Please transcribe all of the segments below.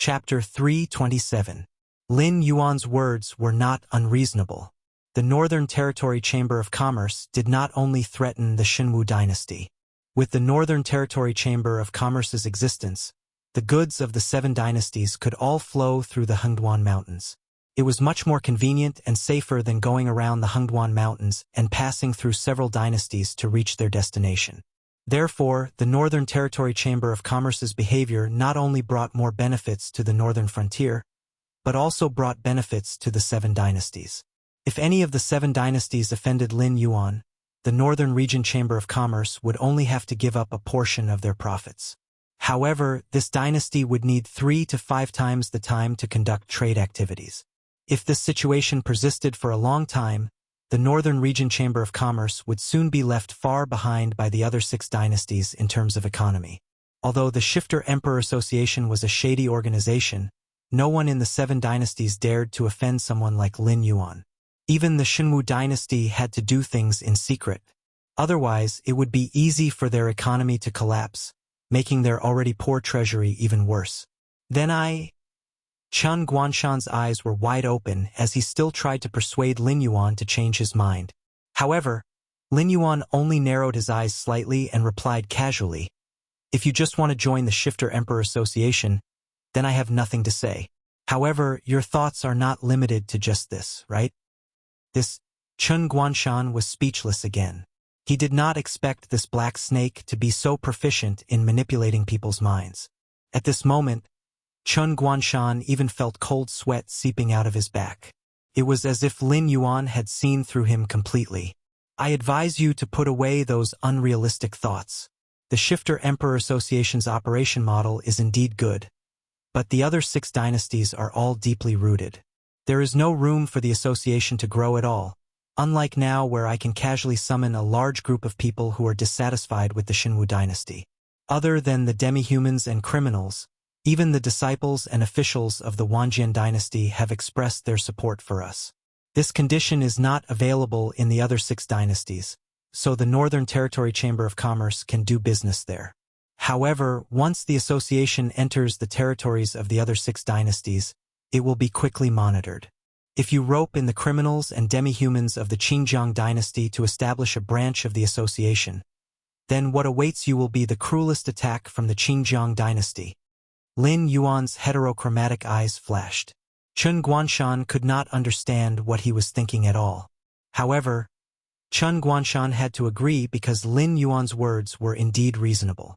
Chapter 327. Lin Yuan's words were not unreasonable. The Northern Territory Chamber of Commerce did not only threaten the Xinwu dynasty. With the Northern Territory Chamber of Commerce's existence, the goods of the 7 dynasties could all flow through the Hengduan Mountains. It was much more convenient and safer than going around the Hengduan Mountains and passing through several dynasties to reach their destination. Therefore, the Northern Territory Chamber of Commerce's behavior not only brought more benefits to the northern frontier, but also brought benefits to the 7 dynasties. If any of the 7 dynasties offended Lin Yuan, the Northern Region Chamber of Commerce would only have to give up a portion of their profits. However, this dynasty would need 3 to 5 times the time to conduct trade activities. If this situation persisted for a long time, the Northern Region Chamber of Commerce would soon be left far behind by the other 6 dynasties in terms of economy. Although the Shifter Emperor Association was a shady organization, no one in the 7 dynasties dared to offend someone like Lin Yuan. Even the Xinwu dynasty had to do things in secret. Otherwise, it would be easy for their economy to collapse, making their already poor treasury even worse. Chen Guanshan's eyes were wide open as he still tried to persuade Lin Yuan to change his mind. However, Lin Yuan only narrowed his eyes slightly and replied casually, "If you just want to join the Shifter Emperor Association, then I have nothing to say. However, your thoughts are not limited to just this, right?" Chen Guanshan was speechless again. He did not expect this black snake to be so proficient in manipulating people's minds. At this moment, Chen Guanshan even felt cold sweat seeping out of his back. It was as if Lin Yuan had seen through him completely. "I advise you to put away those unrealistic thoughts. The Shifter Emperor Association's operation model is indeed good, but the other 6 dynasties are all deeply rooted. There is no room for the association to grow at all, unlike now where I can casually summon a large group of people who are dissatisfied with the Xinwu dynasty. Other than the demi-humans and criminals, even the disciples and officials of the Wanjian dynasty have expressed their support for us. This condition is not available in the other 6 dynasties, so the Northern Territory Chamber of Commerce can do business there. However, once the association enters the territories of the other 6 dynasties, it will be quickly monitored. If you rope in the criminals and demi-humans of the Qingjiang dynasty to establish a branch of the association, then what awaits you will be the cruelest attack from the Qingjiang dynasty." Lin Yuan's heterochromatic eyes flashed. Chen Guanshan could not understand what he was thinking at all. However, Chen Guanshan had to agree because Lin Yuan's words were indeed reasonable.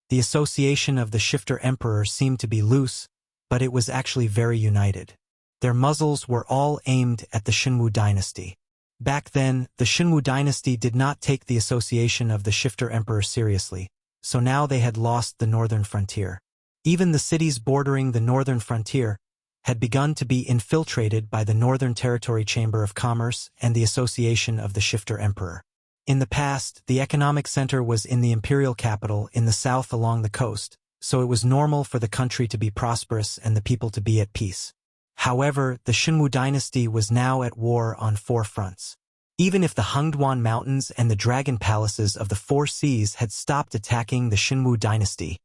The association of the Shifter Emperor seemed to be loose, but it was actually very united. Their muzzles were all aimed at the Xinwu dynasty. Back then, the Xinwu dynasty did not take the association of the Shifter Emperor seriously, so now they had lost the northern frontier. Even the cities bordering the northern frontier had begun to be infiltrated by the Northern Territory Chamber of Commerce and the Association of the Shifter Emperor. In the past, the economic center was in the imperial capital in the south along the coast, so it was normal for the country to be prosperous and the people to be at peace. However, the Xinwu dynasty was now at war on 4 fronts. Even if the Hengduan Mountains and the dragon palaces of the 4 seas had stopped attacking the Xinwu dynasty,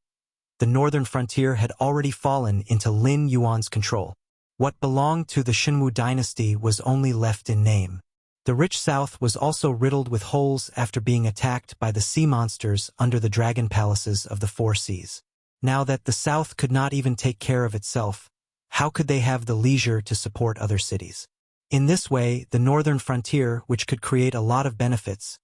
the northern frontier had already fallen into Lin Yuan's control. What belonged to the Xinwu dynasty was only left in name. The rich south was also riddled with holes after being attacked by the sea monsters under the dragon palaces of the 4 seas. Now that the south could not even take care of itself, how could they have the leisure to support other cities? In this way, the northern frontier, which could create a lot of benefits,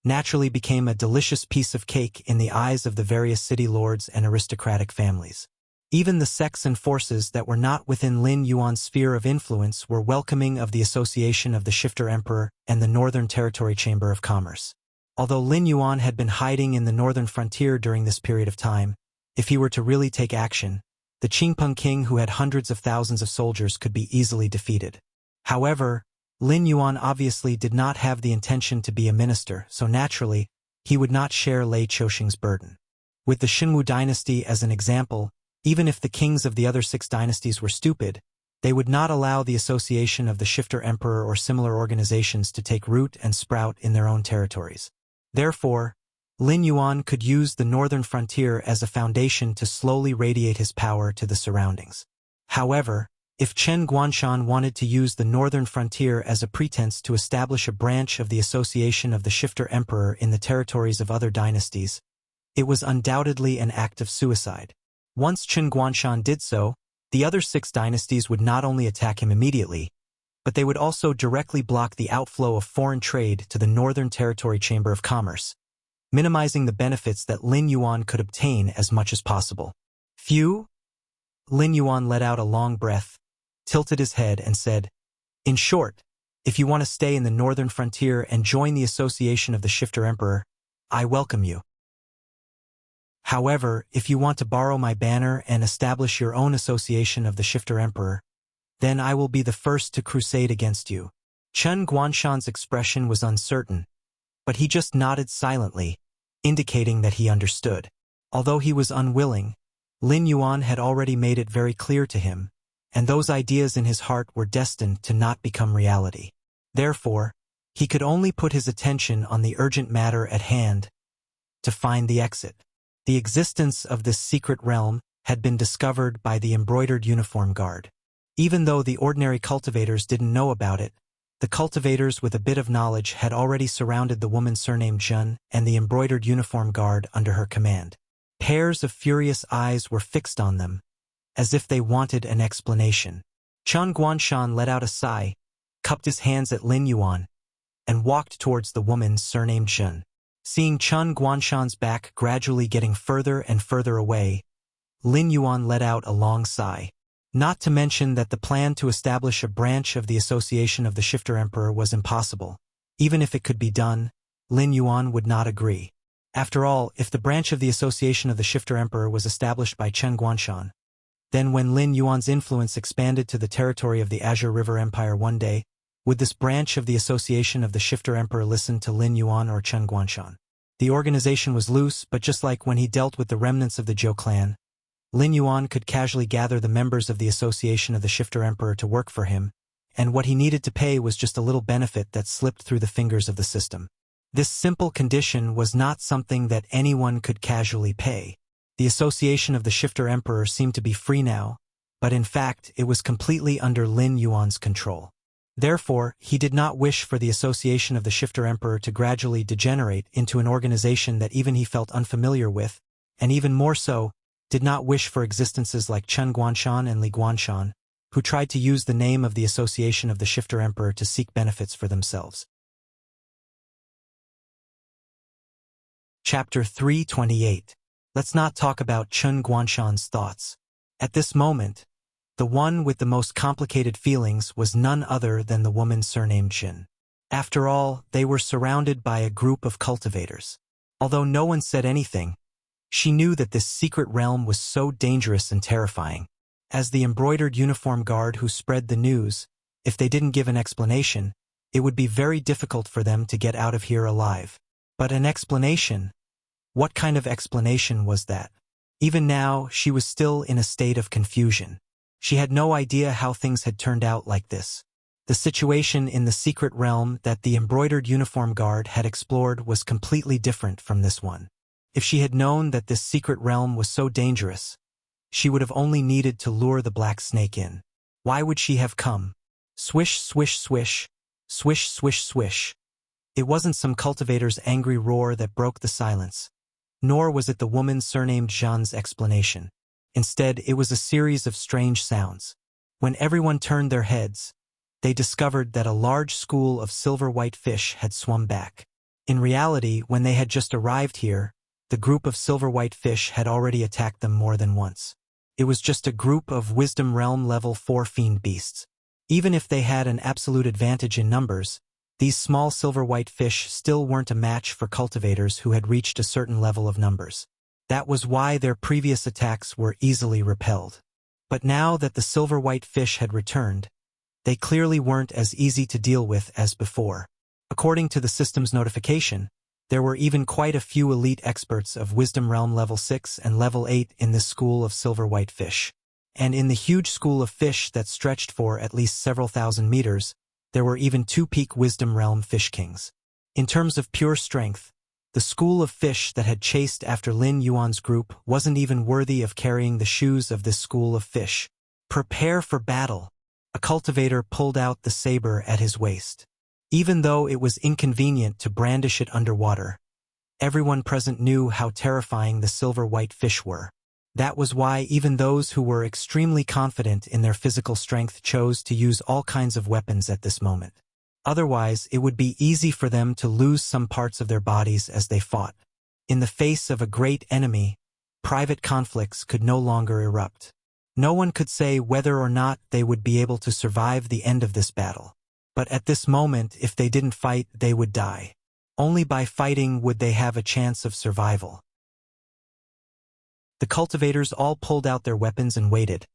naturally became a delicious piece of cake in the eyes of the various city lords and aristocratic families. Even the sects and forces that were not within Lin Yuan's sphere of influence were welcoming of the association of the Shifter Emperor and the Northern Territory Chamber of Commerce. Although Lin Yuan had been hiding in the northern frontier during this period of time, if he were to really take action, the Qingpeng king, who had hundreds of thousands of soldiers, could be easily defeated. However, Lin Yuan obviously did not have the intention to be a minister, so naturally, he would not share Lei Qiuxing's burden. With the Xinwu dynasty as an example, even if the kings of the other 6 dynasties were stupid, they would not allow the association of the Shifter Emperor or similar organizations to take root and sprout in their own territories. Therefore, Lin Yuan could use the northern frontier as a foundation to slowly radiate his power to the surroundings. However, if Chen Guanshan wanted to use the northern frontier as a pretense to establish a branch of the Association of the Shifter Emperor in the territories of other dynasties, it was undoubtedly an act of suicide. Once Chen Guanshan did so, the other 6 dynasties would not only attack him immediately, but they would also directly block the outflow of foreign trade to the Northern Territory Chamber of Commerce, minimizing the benefits that Lin Yuan could obtain as much as possible. Phew! Lin Yuan let out a long breath, tilted his head, and said, "In short, if you want to stay in the northern frontier and join the Association of the Shifter Emperor, I welcome you. However, if you want to borrow my banner and establish your own Association of the Shifter Emperor, then I will be the first to crusade against you." Chen Guanshan's expression was uncertain, but he just nodded silently, indicating that he understood. Although he was unwilling, Lin Yuan had already made it very clear to him, and those ideas in his heart were destined to not become reality. Therefore, he could only put his attention on the urgent matter at hand, to find the exit. The existence of this secret realm had been discovered by the embroidered uniform guard. Even though the ordinary cultivators didn't know about it, the cultivators with a bit of knowledge had already surrounded the woman surnamed Zhen and the embroidered uniform guard under her command. Pairs of furious eyes were fixed on them, as if they wanted an explanation. Chen Guanshan let out a sigh, cupped his hands at Lin Yuan, and walked towards the woman surnamed Zhen. Seeing Chen Guanshan's back gradually getting further and further away, Lin Yuan let out a long sigh. Not to mention that the plan to establish a branch of the Association of the Shifter Emperor was impossible. Even if it could be done, Lin Yuan would not agree. After all, if the branch of the Association of the Shifter Emperor was established by Chen Guanshan, then when Lin Yuan's influence expanded to the territory of the Azure River Empire one day, would this branch of the Association of the Shifter Emperor listen to Lin Yuan or Chen Guanshan? The organization was loose, but just like when he dealt with the remnants of the Zhou clan, Lin Yuan could casually gather the members of the Association of the Shifter Emperor to work for him, and what he needed to pay was just a little benefit that slipped through the fingers of the system. This simple condition was not something that anyone could casually pay. The Association of the Shifter Emperor seemed to be free now, but in fact it was completely under Lin Yuan's control. Therefore, he did not wish for the Association of the Shifter Emperor to gradually degenerate into an organization that even he felt unfamiliar with, and even more so, did not wish for existences like Chen Guanshan and Li Guanshan, who tried to use the name of the Association of the Shifter Emperor to seek benefits for themselves. Chapter 328. Let's not talk about Chen Guanshan's thoughts. At this moment, the one with the most complicated feelings was none other than the woman surnamed Jin. After all, they were surrounded by a group of cultivators. Although no one said anything, she knew that this secret realm was so dangerous and terrifying. As the embroidered uniform guard who spread the news, if they didn't give an explanation, it would be very difficult for them to get out of here alive. But an explanation? What kind of explanation was that? Even now, she was still in a state of confusion. She had no idea how things had turned out like this. The situation in the secret realm that the embroidered uniform guard had explored was completely different from this one. If she had known that this secret realm was so dangerous, she would have only needed to lure the black snake in. Why would she have come? Swish, swish, swish, swish, swish, swish. It wasn't some cultivator's angry roar that broke the silence, nor was it the woman surnamed Zhan's explanation. Instead, it was a series of strange sounds. When everyone turned their heads, they discovered that a large school of silver-white fish had swum back. In reality, when they had just arrived here, the group of silver-white fish had already attacked them more than once. It was just a group of Wisdom Realm Level 4 fiend beasts. Even if they had an absolute advantage in numbers, these small silver-white fish still weren't a match for cultivators who had reached a certain level of numbers. That was why their previous attacks were easily repelled. But now that the silver-white fish had returned, they clearly weren't as easy to deal with as before. According to the system's notification, there were even quite a few elite experts of Wisdom Realm Level 6 and Level 8 in this school of silver-white fish. And in the huge school of fish that stretched for at least several thousand meters, there were even 2 peak Wisdom Realm Fish Kings. In terms of pure strength, The school of fish that had chased after Lin Yuan's group wasn't even worthy of carrying the shoes of this school of fish. Prepare for battle. A cultivator pulled out the saber at his waist. Even though it was inconvenient to brandish it underwater, everyone present knew how terrifying the silver-white fish were. That was why even those who were extremely confident in their physical strength chose to use all kinds of weapons at this moment. Otherwise, it would be easy for them to lose some parts of their bodies as they fought. In the face of a great enemy, private conflicts could no longer erupt. No one could say whether or not they would be able to survive the end of this battle. But at this moment, if they didn't fight, they would die. Only by fighting would they have a chance of survival. The cultivators all pulled out their weapons and waited,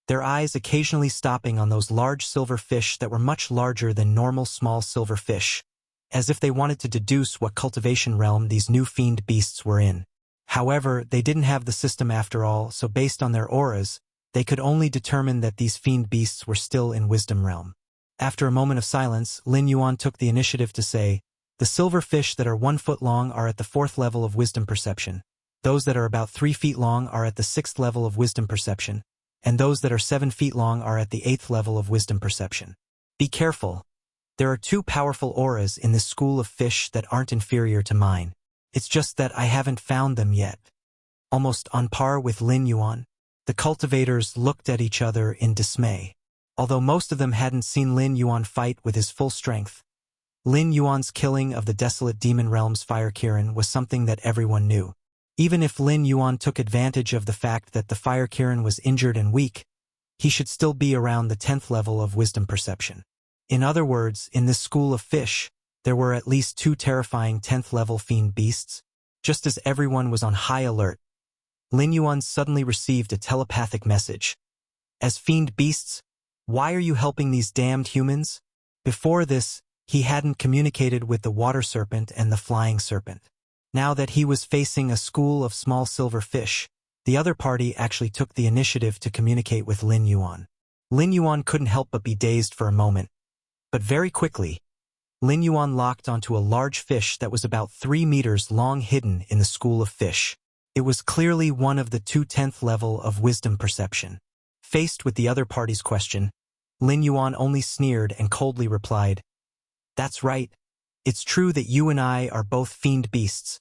their eyes occasionally stopping on those large silver fish that were much larger than normal small silver fish, as if they wanted to deduce what cultivation realm these new fiend beasts were in. However, they didn't have the system after all, so based on their auras, they could only determine that these fiend beasts were still in wisdom realm. After a moment of silence, Lin Yuan took the initiative to say, "The silver fish that are 1 foot long are at the 4th level of wisdom perception. Those that are about 3 feet long are at the 6th level of wisdom perception, and those that are 7 feet long are at the 8th level of wisdom perception. Be careful. There are 2 powerful auras in this school of fish that aren't inferior to mine. It's just that I haven't found them yet." Almost on par with Lin Yuan, the cultivators looked at each other in dismay. Although most of them hadn't seen Lin Yuan fight with his full strength, Lin Yuan's killing of the desolate demon realm's fire Kirin was something that everyone knew. Even if Lin Yuan took advantage of the fact that the fire Kirin was injured and weak, he should still be around the 10th level of wisdom perception. In other words, in this school of fish, there were at least 2 terrifying 10th level fiend beasts. Just as everyone was on high alert, Lin Yuan suddenly received a telepathic message. "As fiend beasts, why are you helping these damned humans?" Before this, he hadn't communicated with the water serpent and the flying serpent. Now that he was facing a school of small silver fish, the other party actually took the initiative to communicate with Lin Yuan. Lin Yuan couldn't help but be dazed for a moment. But very quickly, Lin Yuan locked onto a large fish that was about 3 meters long hidden in the school of fish. It was clearly one of the 2 10th level of wisdom perception. Faced with the other party's question, Lin Yuan only sneered and coldly replied, "That's right. It's true that you and I are both fiend beasts,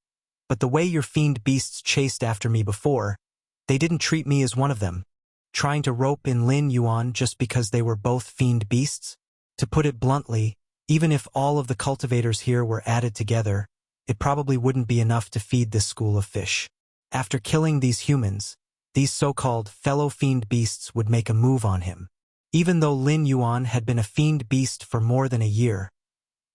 but the way your fiend beasts chased after me before, they didn't treat me as one of them, trying to rope in Lin Yuan just because they were both fiend beasts. To put it bluntly, even if all of the cultivators here were added together, it probably wouldn't be enough to feed this school of fish. After killing these humans, these so-called fellow fiend beasts would make a move on him." Even though Lin Yuan had been a fiend beast for more than a year,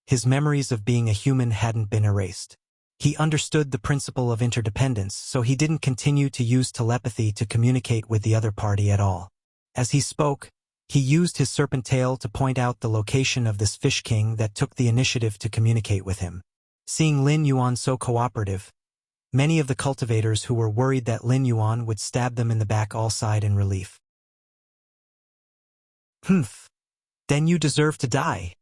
his memories of being a human hadn't been erased. He understood the principle of interdependence, so he didn't continue to use telepathy to communicate with the other party at all. As he spoke, he used his serpent tail to point out the location of this fish king that took the initiative to communicate with him. Seeing Lin Yuan so cooperative, many of the cultivators who were worried that Lin Yuan would stab them in the back all sighed in relief. "Humph. Then you deserve to die."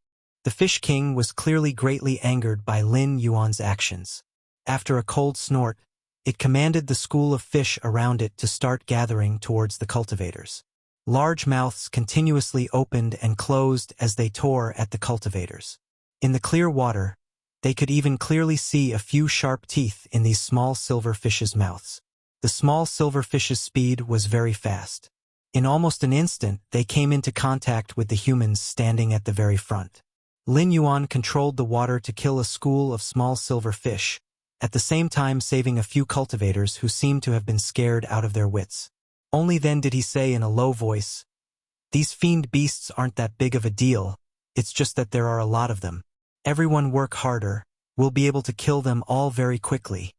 The Fish King was clearly greatly angered by Lin Yuan's actions. After a cold snort, it commanded the school of fish around it to start gathering towards the cultivators. Large mouths continuously opened and closed as they tore at the cultivators. In the clear water, they could even clearly see a few sharp teeth in these small silver fishes' mouths. The small silver fishes' speed was very fast. In almost an instant, they came into contact with the humans standing at the very front. Lin Yuan controlled the water to kill a school of small silver fish, at the same time saving a few cultivators who seemed to have been scared out of their wits. Only then did he say in a low voice, "These fiend beasts aren't that big of a deal, it's just that there are a lot of them. Everyone work harder, we'll be able to kill them all very quickly."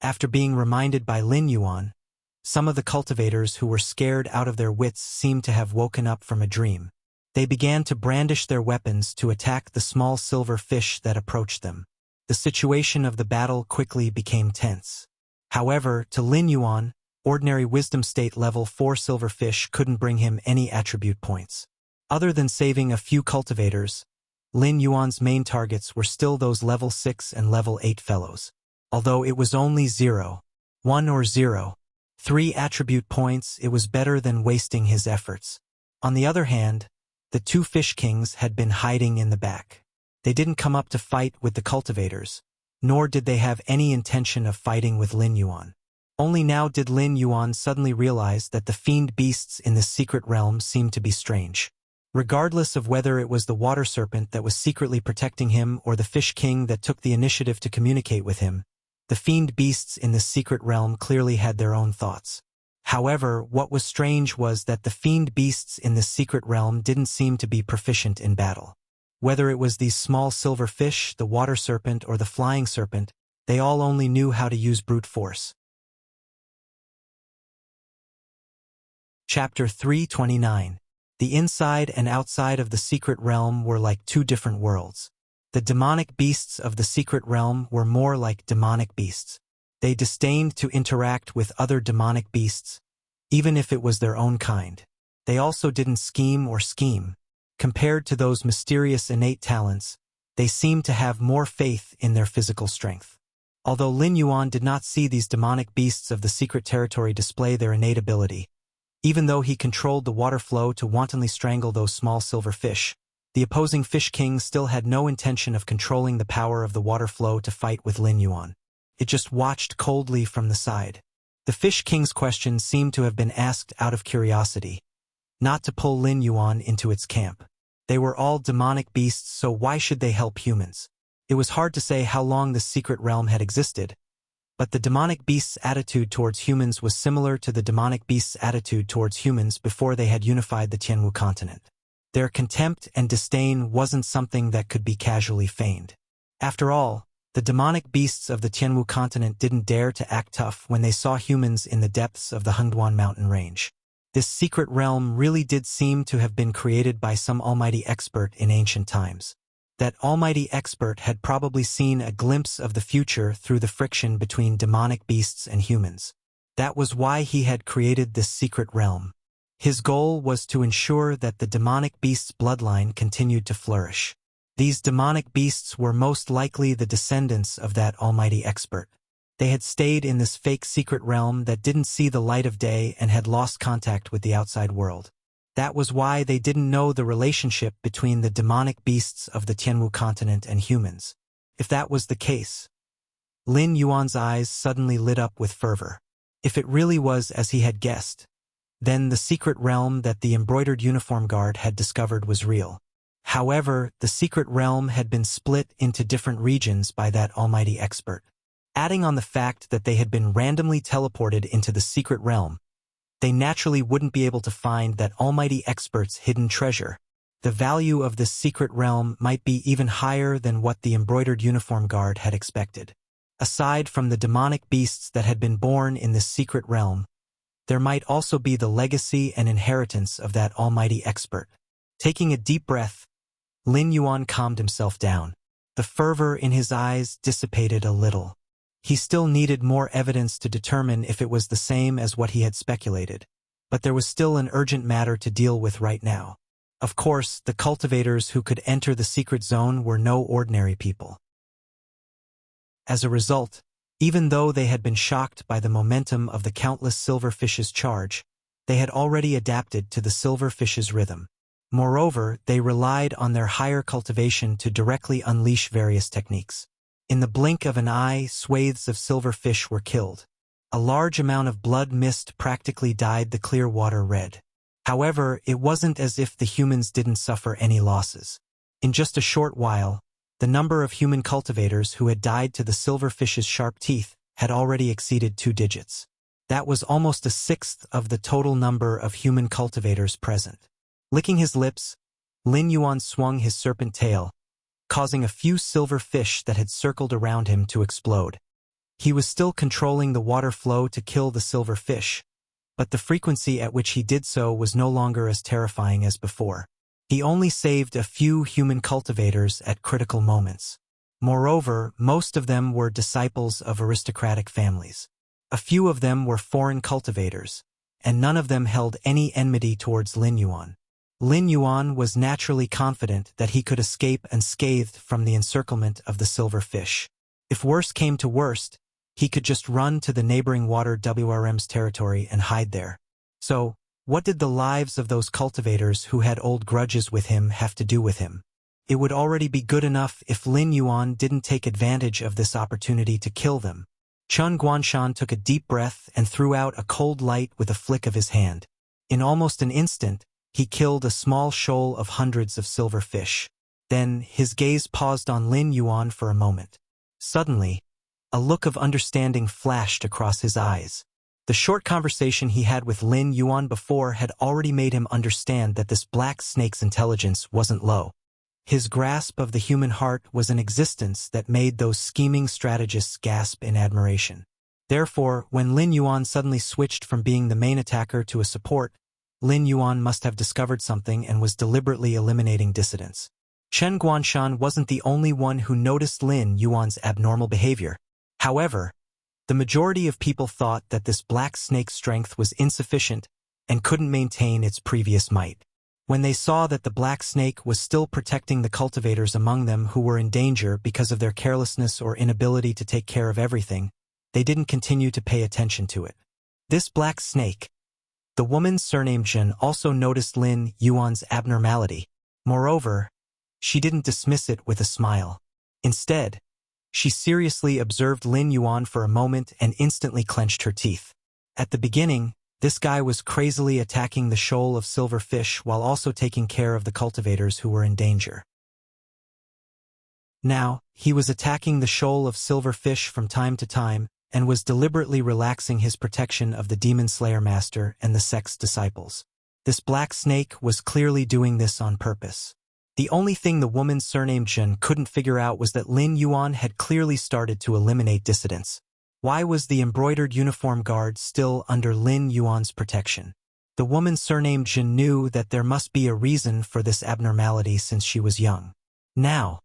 After being reminded by Lin Yuan, some of the cultivators who were scared out of their wits seemed to have woken up from a dream. They began to brandish their weapons to attack the small silver fish that approached them. The situation of the battle quickly became tense. However, to Lin Yuan, ordinary wisdom state level 4 silver fish couldn't bring him any attribute points. Other than saving a few cultivators, Lin Yuan's main targets were still those level 6 and level 8 fellows. Although it was only 0, 1 or 0, 3 attribute points, it was better than wasting his efforts. On the other hand, the two fish kings had been hiding in the back. They didn't come up to fight with the cultivators, nor did they have any intention of fighting with Lin Yuan. Only now did Lin Yuan suddenly realize that the fiend beasts in this secret realm seemed to be strange. Regardless of whether it was the water serpent that was secretly protecting him or the fish king that took the initiative to communicate with him, the fiend beasts in this secret realm clearly had their own thoughts. However, what was strange was that the fiend beasts in this secret realm didn't seem to be proficient in battle. Whether it was these small silver fish, the water serpent, or the flying serpent, they all only knew how to use brute force. Chapter 329. The inside and outside of the secret realm were like two different worlds. The demonic beasts of the secret realm were more like demonic beasts. They disdained to interact with other demonic beasts, even if it was their own kind. They also didn't scheme. Compared to those mysterious innate talents, they seemed to have more faith in their physical strength. Although Lin Yuan did not see these demonic beasts of the secret territory display their innate ability, even though he controlled the water flow to wantonly strangle those small silver fish, the opposing fish king still had no intention of controlling the power of the water flow to fight with Lin Yuan. It just watched coldly from the side. The fish king's question seemed to have been asked out of curiosity, not to pull Lin Yuan into its camp. They were all demonic beasts, so why should they help humans? It was hard to say how long this secret realm had existed, but the demonic beasts' attitude towards humans was similar to the demonic beasts' attitude towards humans before they had unified the Tianwu continent. Their contempt and disdain wasn't something that could be casually feigned. After all, the demonic beasts of the Tianwu continent didn't dare to act tough when they saw humans in the depths of the Hengduan mountain range. This secret realm really did seem to have been created by some almighty expert in ancient times. That almighty expert had probably seen a glimpse of the future through the friction between demonic beasts and humans. That was why he had created this secret realm. His goal was to ensure that the demonic beast's bloodline continued to flourish. These demonic beasts were most likely the descendants of that almighty expert. They had stayed in this fake secret realm that didn't see the light of day and had lost contact with the outside world. That was why they didn't know the relationship between the demonic beasts of the Tianwu continent and humans. If that was the case, Lin Yuan's eyes suddenly lit up with fervor. If it really was as he had guessed, then the secret realm that the embroidered uniform guard had discovered was real. However, the secret realm had been split into different regions by that almighty expert. Adding on the fact that they had been randomly teleported into the secret realm, they naturally wouldn't be able to find that almighty expert's hidden treasure. The value of this secret realm might be even higher than what the embroidered uniform guard had expected. Aside from the demonic beasts that had been born in this secret realm, there might also be the legacy and inheritance of that almighty expert. Taking a deep breath, Lin Yuan calmed himself down. The fervor in his eyes dissipated a little. He still needed more evidence to determine if it was the same as what he had speculated, but there was still an urgent matter to deal with right now. Of course, the cultivators who could enter the secret zone were no ordinary people. As a result, even though they had been shocked by the momentum of the countless silverfish's charge, they had already adapted to the silverfish's rhythm. Moreover, they relied on their higher cultivation to directly unleash various techniques. In the blink of an eye, swathes of silverfish were killed. A large amount of blood mist practically dyed the clear water red. However, it wasn't as if the humans didn't suffer any losses. In just a short while, the number of human cultivators who had died to the silverfish's sharp teeth had already exceeded 2 digits. That was almost a sixth of the total number of human cultivators present. Licking his lips, Lin Yuan swung his serpent tail, causing a few silver fish that had circled around him to explode. He was still controlling the water flow to kill the silver fish, but the frequency at which he did so was no longer as terrifying as before. He only saved a few human cultivators at critical moments. Moreover, most of them were disciples of aristocratic families. A few of them were foreign cultivators, and none of them held any enmity towards Lin Yuan. Lin Yuan was naturally confident that he could escape unscathed from the encirclement of the silver fish. If worse came to worst, he could just run to the neighboring water WRM's territory and hide there. So, what did the lives of those cultivators who had old grudges with him have to do with him? It would already be good enough if Lin Yuan didn't take advantage of this opportunity to kill them. Chun Guanshan took a deep breath and threw out a cold light with a flick of his hand. In almost an instant, he killed a small shoal of hundreds of silver fish. Then, his gaze paused on Lin Yuan for a moment. Suddenly, a look of understanding flashed across his eyes. The short conversation he had with Lin Yuan before had already made him understand that this black snake's intelligence wasn't low. His grasp of the human heart was an existence that made those scheming strategists gasp in admiration. Therefore, when Lin Yuan suddenly switched from being the main attacker to a support, Lin Yuan must have discovered something and was deliberately eliminating dissidents. Chen Guanshan wasn't the only one who noticed Lin Yuan's abnormal behavior. However, the majority of people thought that this black snake's strength was insufficient and couldn't maintain its previous might. When they saw that the black snake was still protecting the cultivators among them who were in danger because of their carelessness or inability to take care of everything, they didn't continue to pay attention to it. This black snake, the woman surnamed Jin, also noticed Lin Yuan's abnormality. Moreover, she didn't dismiss it with a smile. Instead, she seriously observed Lin Yuan for a moment and instantly clenched her teeth. At the beginning, this guy was crazily attacking the shoal of silver fish while also taking care of the cultivators who were in danger. Now, he was attacking the shoal of silver fish from time to time and was deliberately relaxing his protection of the Demon Slayer Master and the sect's disciples. This black snake was clearly doing this on purpose. The only thing the woman surnamed Jin couldn't figure out was that Lin Yuan had clearly started to eliminate dissidents. Why was the embroidered uniform guard still under Lin Yuan's protection? The woman surnamed Jin knew that there must be a reason for this abnormality since she was young. Now,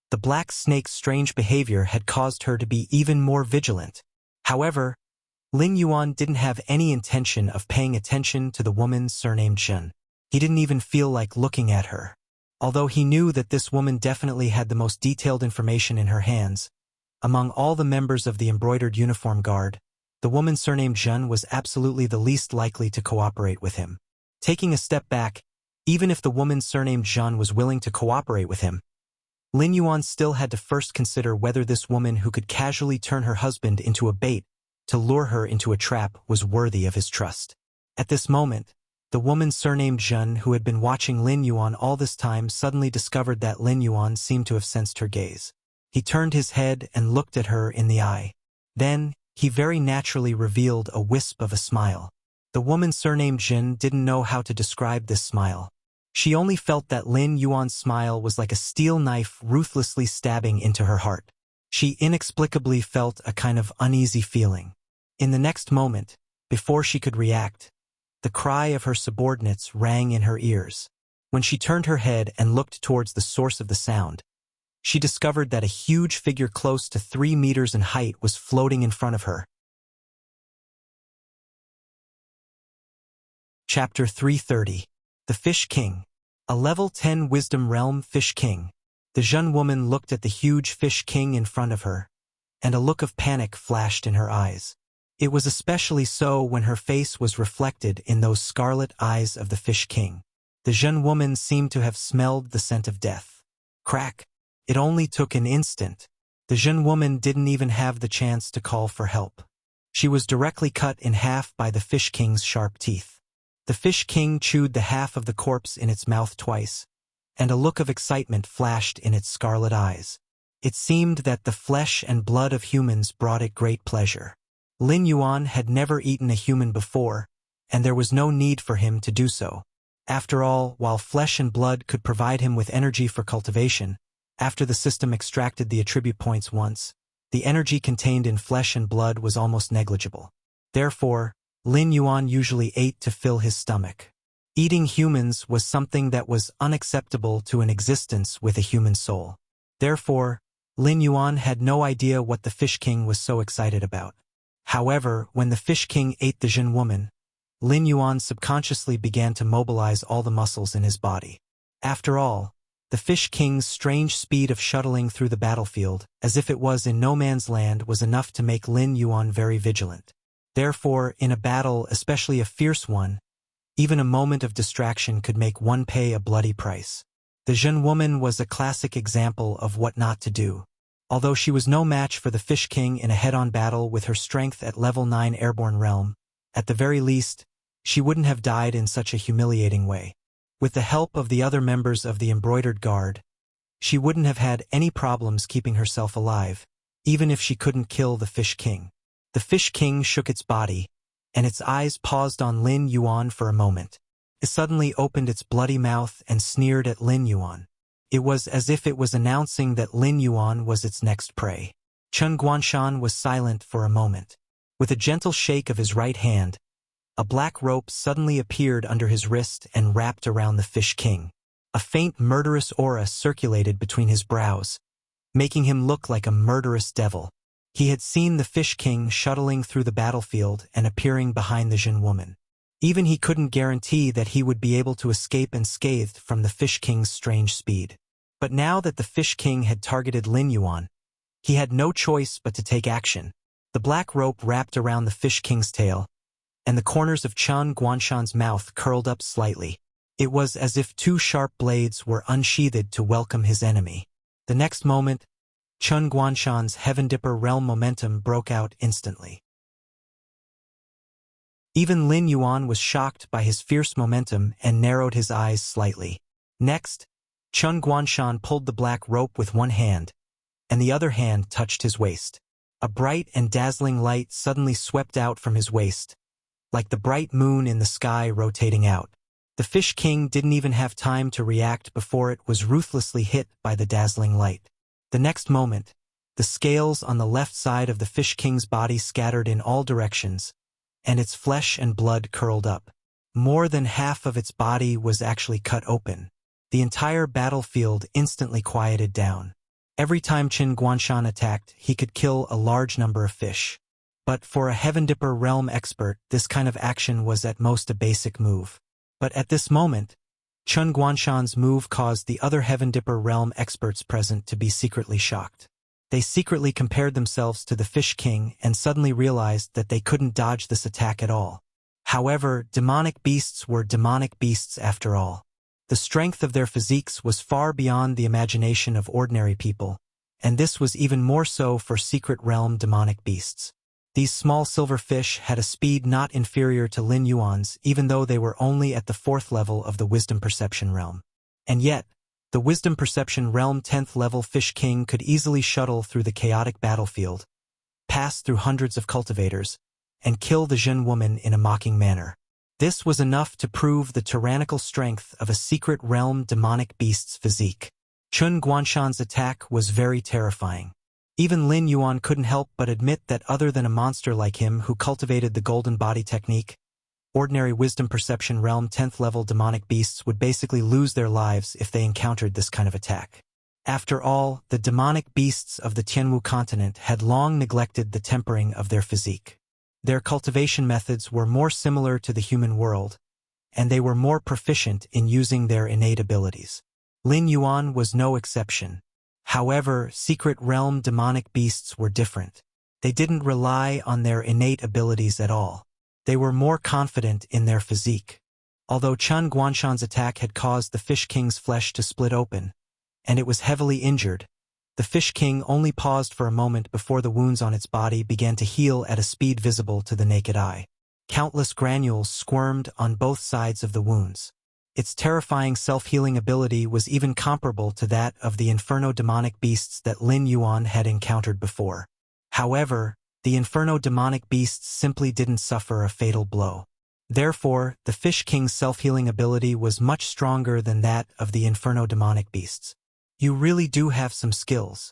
the black snake's strange behavior had caused her to be even more vigilant. However, Lin Yuan didn't have any intention of paying attention to the woman surnamed Jin. He didn't even feel like looking at her. Although he knew that this woman definitely had the most detailed information in her hands, among all the members of the embroidered uniform guard, the woman surnamed Jin was absolutely the least likely to cooperate with him. Taking a step back, even if the woman surnamed Jin was willing to cooperate with him, Lin Yuan still had to first consider whether this woman who could casually turn her husband into a bait to lure her into a trap was worthy of his trust. At this moment, the woman surnamed Jin, who had been watching Lin Yuan all this time, suddenly discovered that Lin Yuan seemed to have sensed her gaze. He turned his head and looked at her in the eye. Then, he very naturally revealed a wisp of a smile. The woman surnamed Jin didn't know how to describe this smile. She only felt that Lin Yuan's smile was like a steel knife ruthlessly stabbing into her heart. She inexplicably felt a kind of uneasy feeling. In the next moment, before she could react, the cry of her subordinates rang in her ears. When she turned her head and looked towards the source of the sound, she discovered that a huge figure close to 3 meters in height was floating in front of her. Chapter 330. The Fish King. A level 10 Wisdom Realm Fish King. The Jin woman looked at the huge Fish King in front of her, and a look of panic flashed in her eyes. It was especially so when her face was reflected in those scarlet eyes of the Fish King. The Jin woman seemed to have smelled the scent of death. Crack. It only took an instant. The Jin woman didn't even have the chance to call for help. She was directly cut in half by the Fish King's sharp teeth. The Fish King chewed the half of the corpse in its mouth twice, and a look of excitement flashed in its scarlet eyes. It seemed that the flesh and blood of humans brought it great pleasure. Lin Yuan had never eaten a human before, and there was no need for him to do so. After all, while flesh and blood could provide him with energy for cultivation, after the system extracted the attribute points once, the energy contained in flesh and blood was almost negligible. Therefore, Lin Yuan usually ate to fill his stomach. Eating humans was something that was unacceptable to an existence with a human soul. Therefore, Lin Yuan had no idea what the Fish King was so excited about. However, when the Fish King ate the Jin woman, Lin Yuan subconsciously began to mobilize all the muscles in his body. After all, the The Fish King's strange speed of shuttling through the battlefield, as if it was in no man's land, was enough to make Lin Yuan very vigilant. Therefore, in a battle, especially a fierce one, even a moment of distraction could make one pay a bloody price. The Zhen woman was a classic example of what not to do. Although she was no match for the Fish King in a head-on battle with her strength at level 9 airborne realm, at the very least, she wouldn't have died in such a humiliating way. With the help of the other members of the Embroidered Guard, she wouldn't have had any problems keeping herself alive, even if she couldn't kill the Fish King. The Fish King shook its body, and its eyes paused on Lin Yuan for a moment. It suddenly opened its bloody mouth and sneered at Lin Yuan. It was as if it was announcing that Lin Yuan was its next prey. Chen Guanshan was silent for a moment. With a gentle shake of his right hand, a black rope suddenly appeared under his wrist and wrapped around the Fish King. A faint murderous aura circulated between his brows, making him look like a murderous devil. He had seen the Fish King shuttling through the battlefield and appearing behind the Jin woman. Even he couldn't guarantee that he would be able to escape unscathed from the Fish King's strange speed. But now that the Fish King had targeted Lin Yuan, he had no choice but to take action. The black rope wrapped around the Fish King's tail, and the corners of Chen Guanshan's mouth curled up slightly. It was as if two sharp blades were unsheathed to welcome his enemy. The next moment, Chen Guanshan's Heaven Dipper realm momentum broke out instantly. Even Lin Yuan was shocked by his fierce momentum and narrowed his eyes slightly. Next, Chen Guanshan pulled the black rope with one hand, and the other hand touched his waist. A bright and dazzling light suddenly swept out from his waist, like the bright moon in the sky rotating out. The Fish King didn't even have time to react before it was ruthlessly hit by the dazzling light. The next moment, the scales on the left side of the Fish King's body scattered in all directions, and its flesh and blood curled up. More than half of its body was actually cut open. The entire battlefield instantly quieted down. Every time Chen Guanshan attacked, he could kill a large number of fish. But for a Heaven Dipper realm expert, this kind of action was at most a basic move. But at this moment, Chen Guanshan's move caused the other Heaven Dipper realm experts present to be secretly shocked. They secretly compared themselves to the Fish King and suddenly realized that they couldn't dodge this attack at all. However, demonic beasts were demonic beasts after all. The strength of their physiques was far beyond the imagination of ordinary people, and this was even more so for secret realm demonic beasts. These small silver fish had a speed not inferior to Lin Yuan's, even though they were only at the 4th level of the Wisdom Perception realm. And yet, the Wisdom Perception realm 10th level Fish King could easily shuttle through the chaotic battlefield, pass through hundreds of cultivators, and kill the Jin woman in a mocking manner. This was enough to prove the tyrannical strength of a secret realm demonic beast's physique. Chen Guanshan's attack was very terrifying. Even Lin Yuan couldn't help but admit that other than a monster like him who cultivated the golden body technique, ordinary Wisdom Perception realm 10th level demonic beasts would basically lose their lives if they encountered this kind of attack. After all, the demonic beasts of the Tianwu continent had long neglected the tempering of their physique. Their cultivation methods were more similar to the human world, and they were more proficient in using their innate abilities. Lin Yuan was no exception. However, secret realm demonic beasts were different. They didn't rely on their innate abilities at all. They were more confident in their physique. Although Chen Guanshan's attack had caused the Fish King's flesh to split open, and it was heavily injured, the Fish King only paused for a moment before the wounds on its body began to heal at a speed visible to the naked eye. Countless granules squirmed on both sides of the wounds. Its terrifying self-healing ability was even comparable to that of the Inferno demonic beasts that Lin Yuan had encountered before. However, the Inferno demonic beasts simply didn't suffer a fatal blow. Therefore, the Fish King's self-healing ability was much stronger than that of the Inferno demonic beasts. You really do have some skills.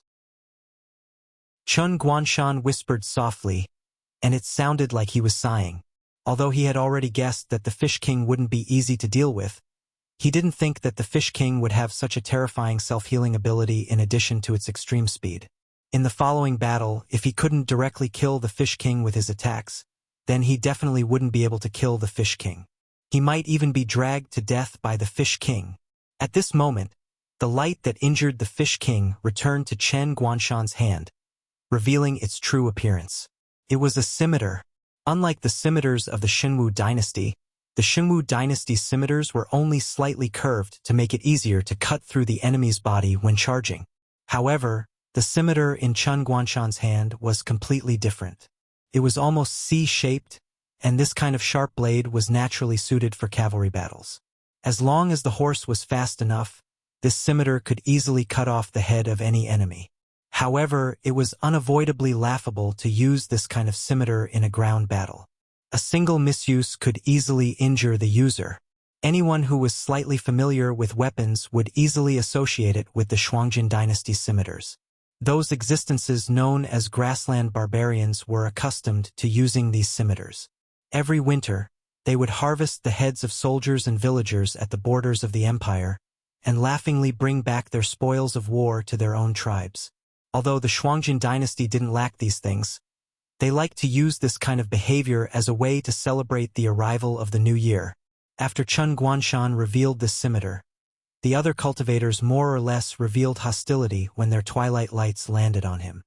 Chen Guanshan whispered softly, and it sounded like he was sighing. Although he had already guessed that the Fish King wouldn't be easy to deal with, he didn't think that the Fish King would have such a terrifying self-healing ability in addition to its extreme speed. In the following battle, if he couldn't directly kill the Fish King with his attacks, then he definitely wouldn't be able to kill the Fish King. He might even be dragged to death by the Fish King. At this moment, The light that injured the Fish King returned to Chen Guanshan's hand, revealing its true appearance. It was a scimitar. Unlike the scimitars of the Xinwu dynasty, the Xinwu dynasty's scimitars were only slightly curved to make it easier to cut through the enemy's body when charging. However, the scimitar in Chen Guanshan's hand was completely different. It was almost C-shaped, and this kind of sharp blade was naturally suited for cavalry battles. As long as the horse was fast enough, this scimitar could easily cut off the head of any enemy. However, it was unavoidably laughable to use this kind of scimitar in a ground battle. A single misuse could easily injure the user. Anyone who was slightly familiar with weapons would easily associate it with the Shuangjin dynasty's scimitars. Those existences known as grassland barbarians were accustomed to using these scimitars. Every winter, they would harvest the heads of soldiers and villagers at the borders of the empire, and laughingly bring back their spoils of war to their own tribes. Although the Shuangjin dynasty didn't lack these things, they liked to use this kind of behavior as a way to celebrate the arrival of the new year. After Chen Guanshan revealed this scimitar, the other cultivators more or less revealed hostility when their twilight lights landed on him.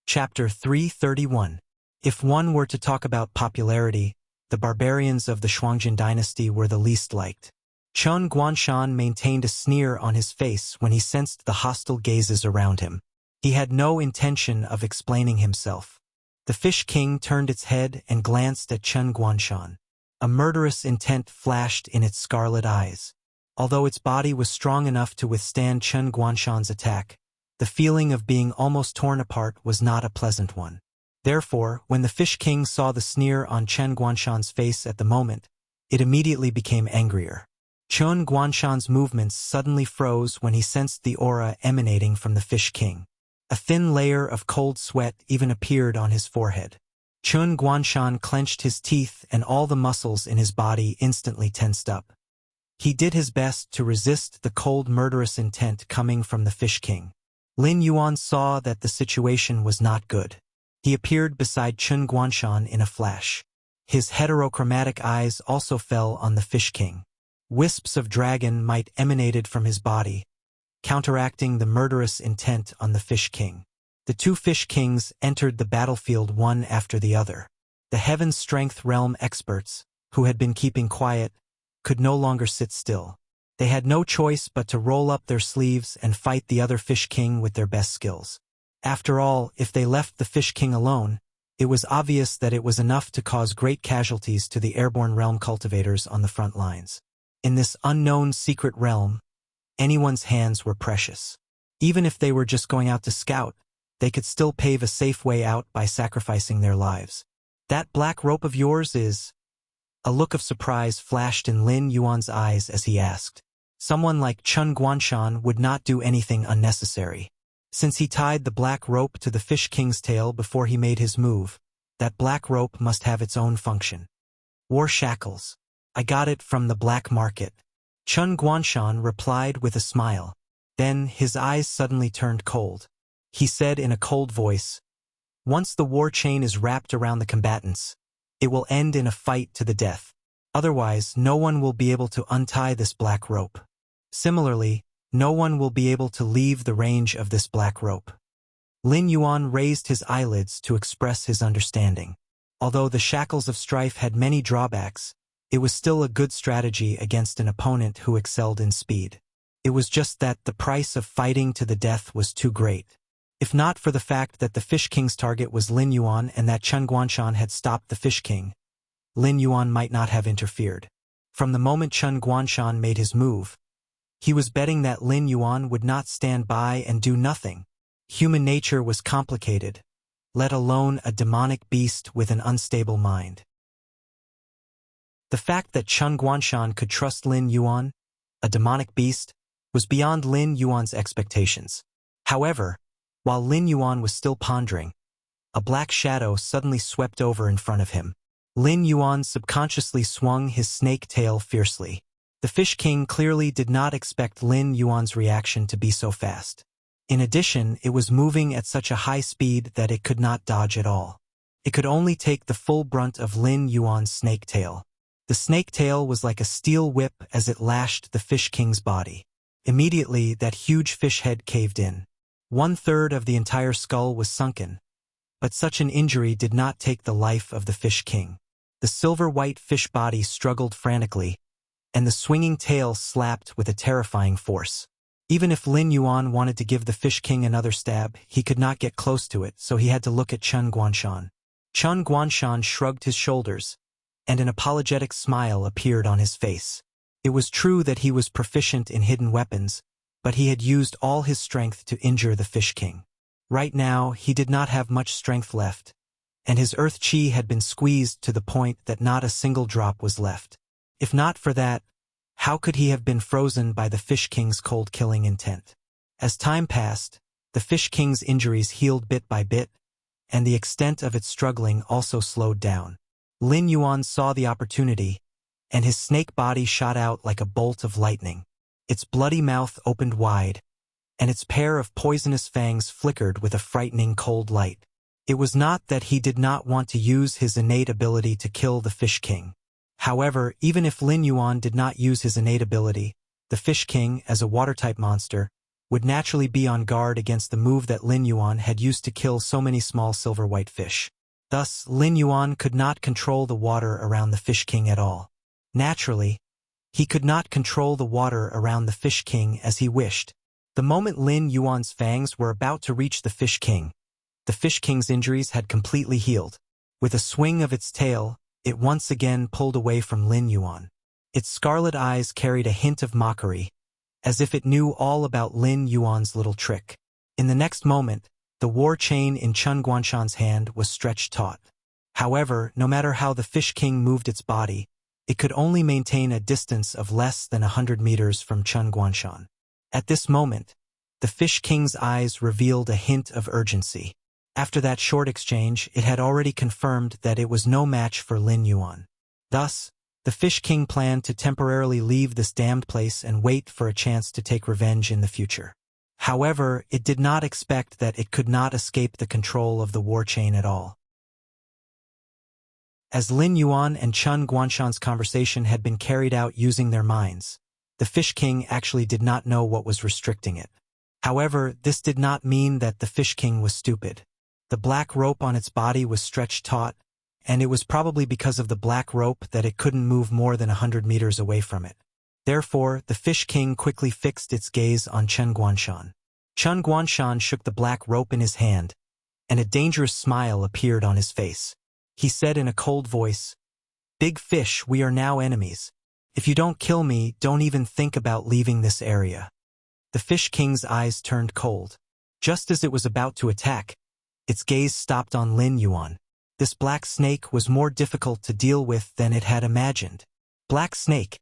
Chapter 331. If one were to talk about popularity, the barbarians of the Shuangjin dynasty were the least liked. Chen Guanshan maintained a sneer on his face when he sensed the hostile gazes around him. He had no intention of explaining himself. The Fish King turned its head and glanced at Chen Guanshan. A murderous intent flashed in its scarlet eyes. Although its body was strong enough to withstand Chen Guanshan's attack, the feeling of being almost torn apart was not a pleasant one. Therefore, when the Fish King saw the sneer on Chen Guanshan's face at the moment, it immediately became angrier. Chen Guanshan's movements suddenly froze when he sensed the aura emanating from the Fish King. A thin layer of cold sweat even appeared on his forehead. Chen Guanshan clenched his teeth and all the muscles in his body instantly tensed up. He did his best to resist the cold murderous intent coming from the Fish King. Lin Yuan saw that the situation was not good. He appeared beside Chen Guanshan in a flash. His heterochromatic eyes also fell on the Fish King. Wisps of dragon might emanated from his body, counteracting the murderous intent on the Fish King. The two Fish Kings entered the battlefield one after the other. The Heaven's Strength Realm experts, who had been keeping quiet, could no longer sit still. They had no choice but to roll up their sleeves and fight the other Fish King with their best skills. After all, if they left the Fish King alone, it was obvious that it was enough to cause great casualties to the airborne realm cultivators on the front lines. In this unknown secret realm, anyone's hands were precious. Even if they were just going out to scout, they could still pave a safe way out by sacrificing their lives. That black rope of yours is... A look of surprise flashed in Lin Yuan's eyes as he asked. Someone like Chen Guanshan would not do anything unnecessary. Since he tied the black rope to the Fish King's tail before he made his move, that black rope must have its own function. War shackles. I got it from the black market. Chen Guanshan replied with a smile. Then his eyes suddenly turned cold. He said in a cold voice, "Once the war chain is wrapped around the combatants, it will end in a fight to the death. Otherwise, no one will be able to untie this black rope. Similarly, no one will be able to leave the range of this black rope." Lin Yuan raised his eyelids to express his understanding. Although the shackles of strife had many drawbacks, it was still a good strategy against an opponent who excelled in speed. It was just that the price of fighting to the death was too great. If not for the fact that the Fish King's target was Lin Yuan and that Chen Guanshan had stopped the Fish King, Lin Yuan might not have interfered. From the moment Chen Guanshan made his move, he was betting that Lin Yuan would not stand by and do nothing. Human nature was complicated, let alone a demonic beast with an unstable mind. The fact that Chen Guanshan could trust Lin Yuan, a demonic beast, was beyond Lin Yuan's expectations. However, while Lin Yuan was still pondering, a black shadow suddenly swept over in front of him. Lin Yuan subconsciously swung his snake tail fiercely. The Fish King clearly did not expect Lin Yuan's reaction to be so fast. In addition, it was moving at such a high speed that it could not dodge at all. It could only take the full brunt of Lin Yuan's snake tail. The snake tail was like a steel whip as it lashed the Fish King's body. Immediately, that huge fish head caved in. 1/3 of the entire skull was sunken. But such an injury did not take the life of the Fish King. The silver-white fish body struggled frantically, and the swinging tail slapped with a terrifying force. Even if Lin Yuan wanted to give the Fish King another stab, he could not get close to it, so he had to look at Chen Guanshan. Chen Guanshan shrugged his shoulders, and an apologetic smile appeared on his face. It was true that he was proficient in hidden weapons, but he had used all his strength to injure the Fish King. Right now, he did not have much strength left, and his earth chi had been squeezed to the point that not a single drop was left. If not for that, how could he have been frozen by the Fish King's cold-killing intent? As time passed, the Fish King's injuries healed bit by bit, and the extent of its struggling also slowed down. Lin Yuan saw the opportunity, and his snake body shot out like a bolt of lightning. Its bloody mouth opened wide, and its pair of poisonous fangs flickered with a frightening cold light. It was not that he did not want to use his innate ability to kill the Fish King. However, even if Lin Yuan did not use his innate ability, the Fish King, as a water-type monster, would naturally be on guard against the move that Lin Yuan had used to kill so many small silver-white fish. Thus, Lin Yuan could not control the water around the Fish King at all. Naturally, he could not control the water around the Fish King as he wished. The moment Lin Yuan's fangs were about to reach the Fish King, the Fish King's injuries had completely healed. With a swing of its tail, it once again pulled away from Lin Yuan. Its scarlet eyes carried a hint of mockery, as if it knew all about Lin Yuan's little trick. In the next moment, the war chain in Chen Guanshan's hand was stretched taut. However, no matter how the Fish King moved its body, it could only maintain a distance of less than 100 meters from Chen Guanshan. At this moment, the Fish King's eyes revealed a hint of urgency. After that short exchange, it had already confirmed that it was no match for Lin Yuan. Thus, the Fish King planned to temporarily leave this damned place and wait for a chance to take revenge in the future. However, it did not expect that it could not escape the control of the war chain at all. As Lin Yuan and Chen Guanshan's conversation had been carried out using their minds, the Fish King actually did not know what was restricting it. However, this did not mean that the Fish King was stupid. The black rope on its body was stretched taut, and it was probably because of the black rope that it couldn't move more than 100 meters away from it. Therefore, the Fish King quickly fixed its gaze on Chen Guanshan. Chen Guanshan shook the black rope in his hand, and a dangerous smile appeared on his face. He said in a cold voice, "Big Fish, we are now enemies. If you don't kill me, don't even think about leaving this area." The Fish King's eyes turned cold. Just as it was about to attack, its gaze stopped on Lin Yuan. This black snake was more difficult to deal with than it had imagined. "Black Snake,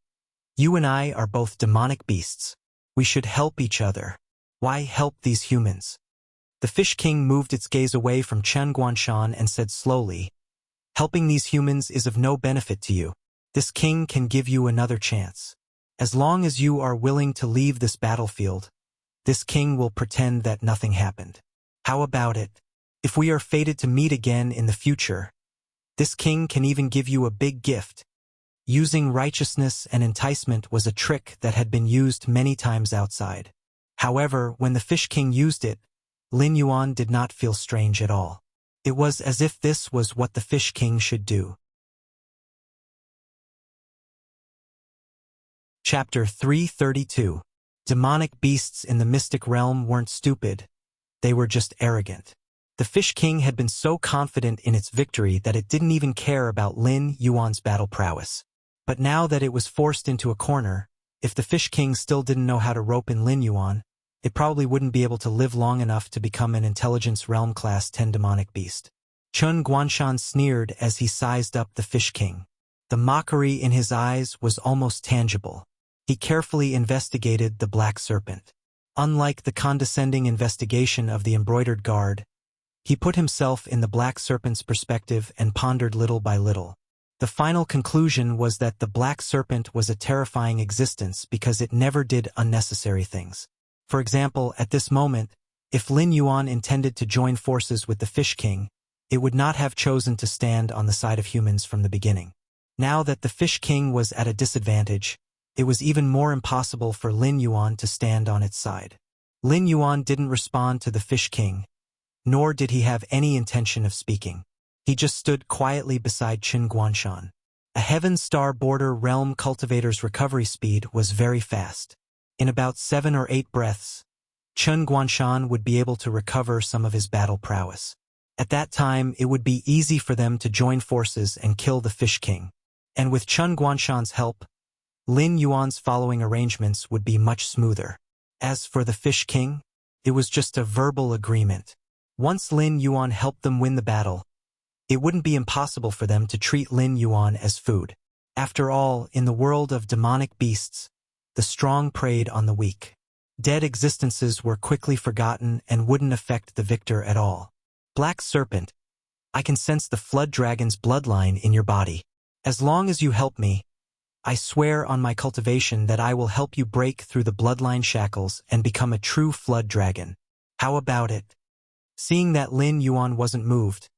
you and I are both demonic beasts. We should help each other. Why help these humans?" The Fish King moved its gaze away from Chen Guanshan and said slowly, "Helping these humans is of no benefit to you. This king can give you another chance. As long as you are willing to leave this battlefield, this king will pretend that nothing happened. How about it? If we are fated to meet again in the future, this king can even give you a big gift." Using righteousness and enticement was a trick that had been used many times outside. However, when the Fish King used it, Lin Yuan did not feel strange at all. It was as if this was what the Fish King should do. Chapter 332. Demonic beasts in the mystic realm weren't stupid. They were just arrogant. The Fish King had been so confident in its victory that it didn't even care about Lin Yuan's battle prowess. But now that it was forced into a corner, if the Fish King still didn't know how to rope in Lin Yuan, it probably wouldn't be able to live long enough to become an intelligence realm class 10 demonic beast. Chen Guanshan sneered as he sized up the Fish King. The mockery in his eyes was almost tangible. He carefully investigated the black serpent. Unlike the condescending investigation of the embroidered guard, he put himself in the black serpent's perspective and pondered little by little. The final conclusion was that the black serpent was a terrifying existence because it never did unnecessary things. For example, at this moment, if Lin Yuan intended to join forces with the Fish King, it would not have chosen to stand on the side of humans from the beginning. Now that the Fish King was at a disadvantage, it was even more impossible for Lin Yuan to stand on its side. Lin Yuan didn't respond to the Fish King, nor did he have any intention of speaking. He just stood quietly beside Qin Guanshan. A Heaven Star Border Realm cultivator's recovery speed was very fast. In about 7 or 8 breaths, Qin Guanshan would be able to recover some of his battle prowess. At that time, it would be easy for them to join forces and kill the Fish King. And with Qin Guanshan's help, Lin Yuan's following arrangements would be much smoother. As for the Fish King, it was just a verbal agreement. Once Lin Yuan helped them win the battle, it wouldn't be impossible for them to treat Lin Yuan as food. After all, in the world of demonic beasts, the strong preyed on the weak. Dead existences were quickly forgotten and wouldn't affect the victor at all. Black Serpent, I can sense the Flood Dragon's bloodline in your body. As long as you help me, I swear on my cultivation that I will help you break through the bloodline shackles and become a true Flood Dragon. How about it? Seeing that Lin Yuan wasn't moved,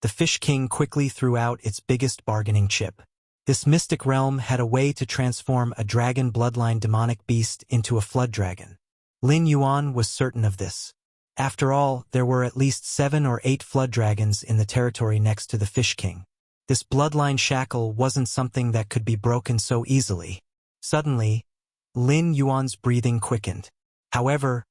the Fish King quickly threw out its biggest bargaining chip. This mystic realm had a way to transform a dragon bloodline demonic beast into a flood dragon. Lin Yuan was certain of this. After all, there were at least 7 or 8 flood dragons in the territory next to the Fish King. This bloodline shackle wasn't something that could be broken so easily. Suddenly, Lin Yuan's breathing quickened. However,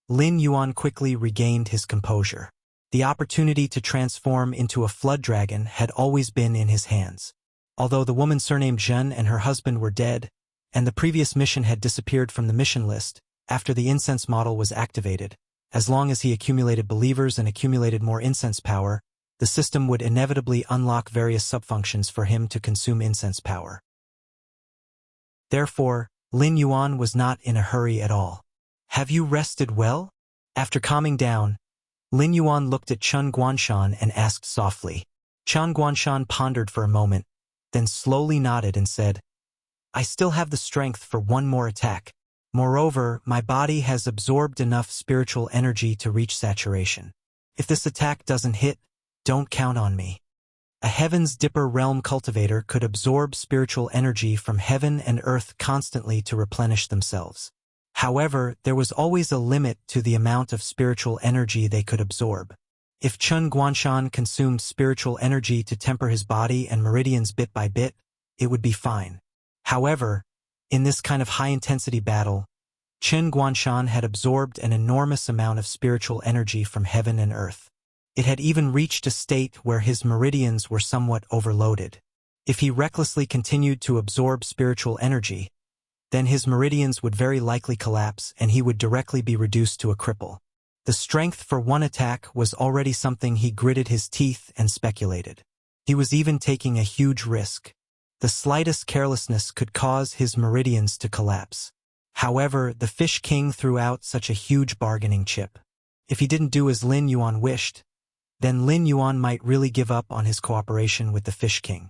Lin Yuan quickly regained his composure. The opportunity to transform into a flood dragon had always been in his hands. Although the woman surnamed Zhen and her husband were dead, and the previous mission had disappeared from the mission list after the incense model was activated, as long as he accumulated believers and accumulated more incense power, the system would inevitably unlock various subfunctions for him to consume incense power. Therefore, Lin Yuan was not in a hurry at all. Have you rested well? After calming down, Lin Yuan looked at Qin Guanshan and asked softly. Qin Guanshan pondered for a moment, then slowly nodded and said, I still have the strength for one more attack. Moreover, my body has absorbed enough spiritual energy to reach saturation. If this attack doesn't hit, don't count on me. A Heaven's Dipper Realm cultivator could absorb spiritual energy from heaven and earth constantly to replenish themselves. However, there was always a limit to the amount of spiritual energy they could absorb. If Qin Guanshan consumed spiritual energy to temper his body and meridians bit by bit, it would be fine. However, in this kind of high-intensity battle, Qin Guanshan had absorbed an enormous amount of spiritual energy from heaven and earth. It had even reached a state where his meridians were somewhat overloaded. If he recklessly continued to absorb spiritual energy, then his meridians would very likely collapse and he would directly be reduced to a cripple. The strength for one attack was already something he gritted his teeth and speculated. He was even taking a huge risk. The slightest carelessness could cause his meridians to collapse. However, the Fish King threw out such a huge bargaining chip. If he didn't do as Lin Yuan wished, then Lin Yuan might really give up on his cooperation with the Fish King.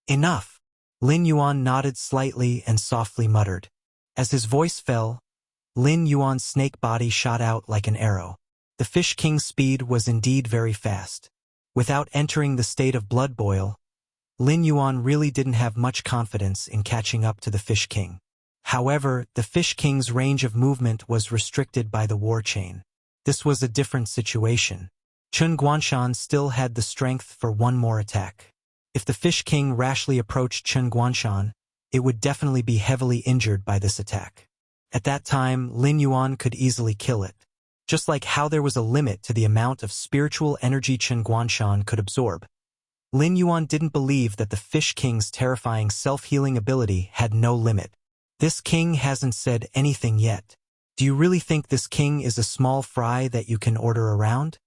Enough! Lin Yuan nodded slightly and softly muttered. As his voice fell, Lin Yuan's snake body shot out like an arrow. The Fish King's speed was indeed very fast. Without entering the state of blood boil, Lin Yuan really didn't have much confidence in catching up to the Fish King. However, the Fish King's range of movement was restricted by the war chain. This was a different situation. Qin Guanshan still had the strength for one more attack. If the Fish King rashly approached Qin Guanshan, it would definitely be heavily injured by this attack. At that time, Lin Yuan could easily kill it. Just like how there was a limit to the amount of spiritual energy Qin Guanshan could absorb, Lin Yuan didn't believe that the Fish King's terrifying self-healing ability had no limit. This king hasn't said anything yet. Do you really think this king is a small fry that you can order around?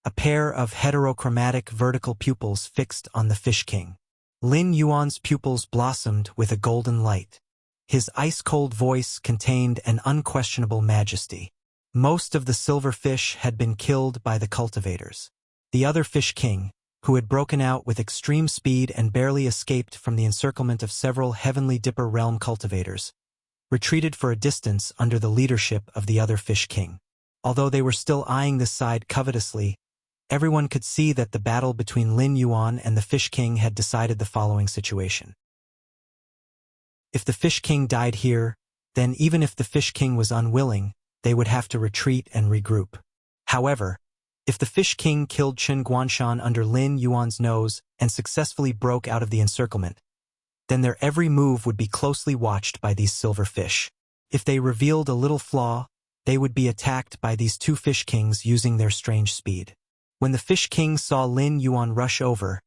A pair of heterochromatic vertical pupils fixed on the Fish King. Lin Yuan's pupils blossomed with a golden light. His ice-cold voice contained an unquestionable majesty. Most of the silver fish had been killed by the cultivators. The other Fish King, who had broken out with extreme speed and barely escaped from the encirclement of several Heavenly Dipper Realm cultivators, retreated for a distance under the leadership of the other Fish King. Although they were still eyeing this side covetously, everyone could see that the battle between Lin Yuan and the Fish King had decided the following situation. If the Fish King died here, then even if the Fish King was unwilling, they would have to retreat and regroup. However, if the Fish King killed Chen Guanshan under Lin Yuan's nose and successfully broke out of the encirclement, then their every move would be closely watched by these silver fish. If they revealed a little flaw, they would be attacked by these two Fish Kings using their strange speed. When the Fish King saw Lin Yuan rush over,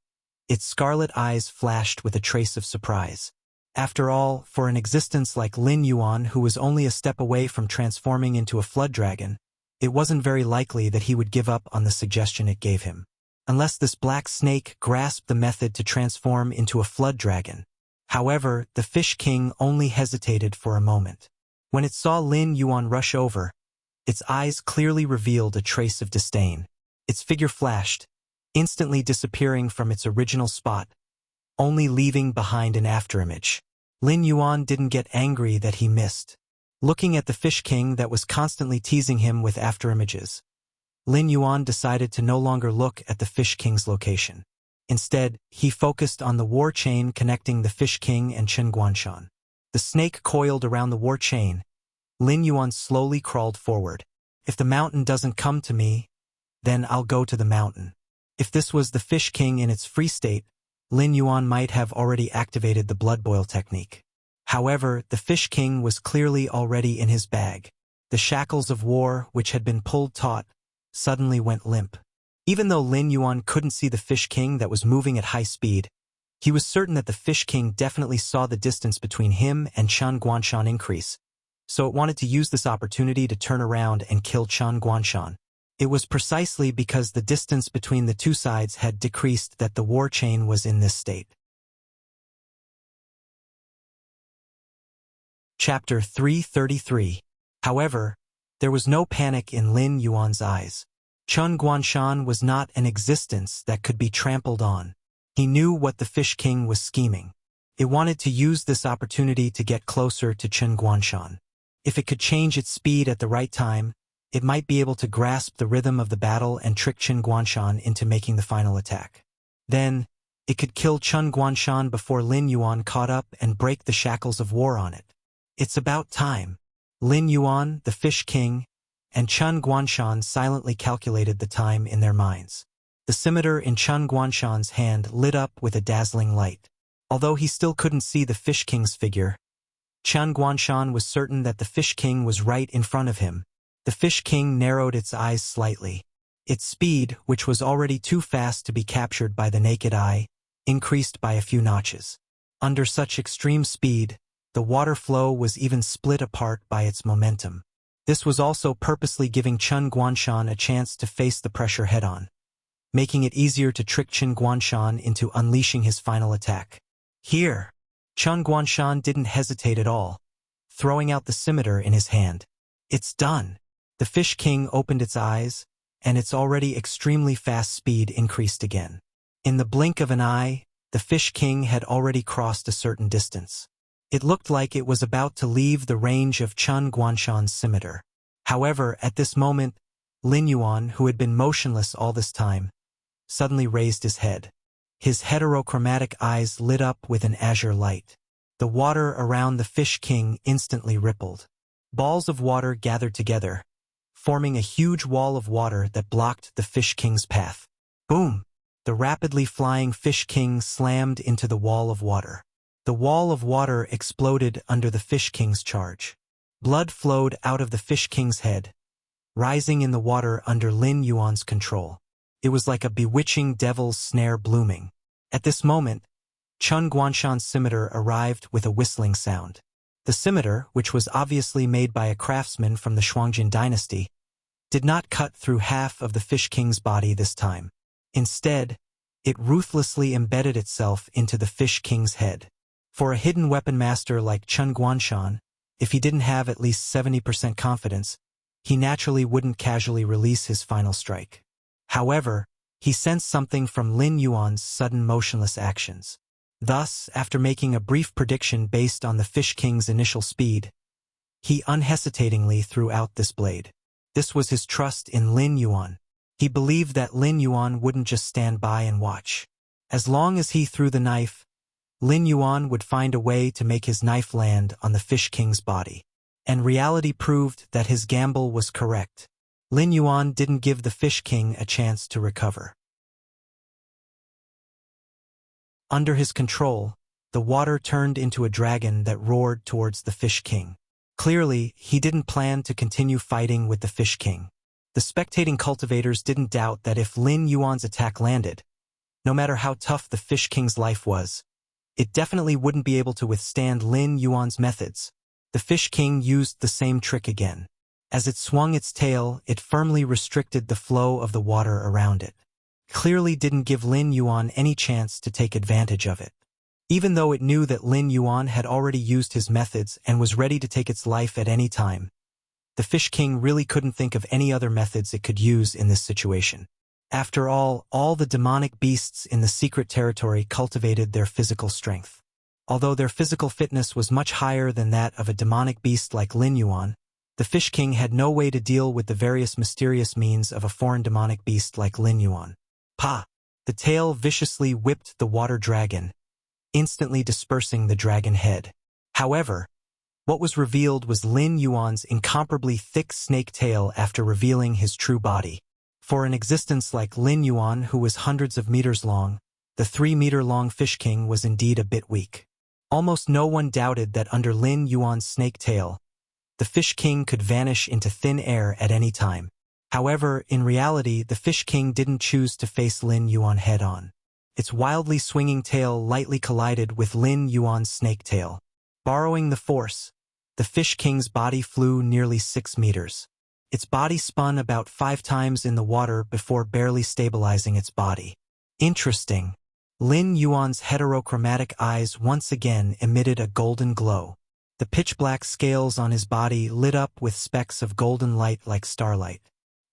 its scarlet eyes flashed with a trace of surprise. After all, for an existence like Lin Yuan, who was only a step away from transforming into a flood dragon, it wasn't very likely that he would give up on the suggestion it gave him. Unless this black snake grasped the method to transform into a flood dragon. However, the Fish King only hesitated for a moment. When it saw Lin Yuan rush over, its eyes clearly revealed a trace of disdain. Its figure flashed, instantly disappearing from its original spot, only leaving behind an afterimage. Lin Yuan didn't get angry that he missed. Looking at the Fish King that was constantly teasing him with afterimages, Lin Yuan decided to no longer look at the Fish King's location. Instead, he focused on the war chain connecting the Fish King and Chen Guanshan. The snake coiled around the war chain. Lin Yuan slowly crawled forward. If the mountain doesn't come to me, then I'll go to the mountain. If this was the Fish King in its free state, Lin Yuan might have already activated the blood boil technique. However, the Fish King was clearly already in his bag. The shackles of war, which had been pulled taut, suddenly went limp. Even though Lin Yuan couldn't see the Fish King that was moving at high speed, he was certain that the Fish King definitely saw the distance between him and Chen Guanshan increase, so it wanted to use this opportunity to turn around and kill Chen Guanshan. It was precisely because the distance between the two sides had decreased that the war chain was in this state. Chapter 333. However, there was no panic in Lin Yuan's eyes. Chen Guanshan was not an existence that could be trampled on. He knew what the Fish King was scheming. It wanted to use this opportunity to get closer to Chen Guanshan. If it could change its speed at the right time, it might be able to grasp the rhythm of the battle and trick Chen Guanshan into making the final attack. Then, it could kill Chen Guanshan before Lin Yuan caught up and break the shackles of war on it. It's about time. Lin Yuan, the Fish King, and Chen Guanshan silently calculated the time in their minds. The scimitar in Chen Guanshan's hand lit up with a dazzling light. Although he still couldn't see the Fish King's figure, Chen Guanshan was certain that the Fish King was right in front of him. The Fish King narrowed its eyes slightly. Its speed, which was already too fast to be captured by the naked eye, increased by a few notches. Under such extreme speed, the water flow was even split apart by its momentum. This was also purposely giving Chen Guanshan a chance to face the pressure head-on, making it easier to trick Chen Guanshan into unleashing his final attack. Here, Chen Guanshan didn't hesitate at all, throwing out the scimitar in his hand. It's done. The Fish King opened its eyes, and its already extremely fast speed increased again. In the blink of an eye, the Fish King had already crossed a certain distance. It looked like it was about to leave the range of Chen Guanshan's scimitar. However, at this moment, Lin Yuan, who had been motionless all this time, suddenly raised his head. His heterochromatic eyes lit up with an azure light. The water around the Fish King instantly rippled. Balls of water gathered together, forming a huge wall of water that blocked the Fish King's path. Boom! The rapidly flying Fish King slammed into the wall of water. The wall of water exploded under the Fish King's charge. Blood flowed out of the Fish King's head, rising in the water under Lin Yuan's control. It was like a bewitching devil's snare blooming. At this moment, Chen Guanshan's scimitar arrived with a whistling sound. The scimitar, which was obviously made by a craftsman from the Shuangjin dynasty, did not cut through half of the Fish King's body this time. Instead, it ruthlessly embedded itself into the Fish King's head. For a hidden weapon master like Chen Guanshan, if he didn't have at least 70% confidence, he naturally wouldn't casually release his final strike. However, he sensed something from Lin Yuan's sudden motionless actions. Thus, after making a brief prediction based on the Fish King's initial speed, he unhesitatingly threw out this blade. This was his trust in Lin Yuan. He believed that Lin Yuan wouldn't just stand by and watch. As long as he threw the knife, Lin Yuan would find a way to make his knife land on the Fish King's body. And reality proved that his gamble was correct. Lin Yuan didn't give the Fish King a chance to recover. Under his control, the water turned into a dragon that roared towards the Fish King. Clearly, he didn't plan to continue fighting with the Fish King. The spectating cultivators didn't doubt that if Lin Yuan's attack landed, no matter how tough the Fish King's life was, it definitely wouldn't be able to withstand Lin Yuan's methods. The Fish King used the same trick again. As it swung its tail, it firmly restricted the flow of the water around it. Clearly didn't give Lin Yuan any chance to take advantage of it. Even though it knew that Lin Yuan had already used his methods and was ready to take its life at any time, the Fish King really couldn't think of any other methods it could use in this situation. After all the demonic beasts in the secret territory cultivated their physical strength. Although their physical fitness was much higher than that of a demonic beast like Lin Yuan, the Fish King had no way to deal with the various mysterious means of a foreign demonic beast like Lin Yuan. Pa! The tail viciously whipped the water dragon, instantly dispersing the dragon head. However, what was revealed was Lin Yuan's incomparably thick snake tail after revealing his true body. For an existence like Lin Yuan, who was hundreds of meters long, the 3-meter-long Fish King was indeed a bit weak. Almost no one doubted that under Lin Yuan's snake tail, the Fish King could vanish into thin air at any time. However, in reality, the Fish King didn't choose to face Lin Yuan head-on. Its wildly swinging tail lightly collided with Lin Yuan's snake tail. Borrowing the force, the Fish King's body flew nearly 6 meters. Its body spun about 5 times in the water before barely stabilizing its body. Interesting. Lin Yuan's heterochromatic eyes once again emitted a golden glow. The pitch-black scales on his body lit up with specks of golden light like starlight.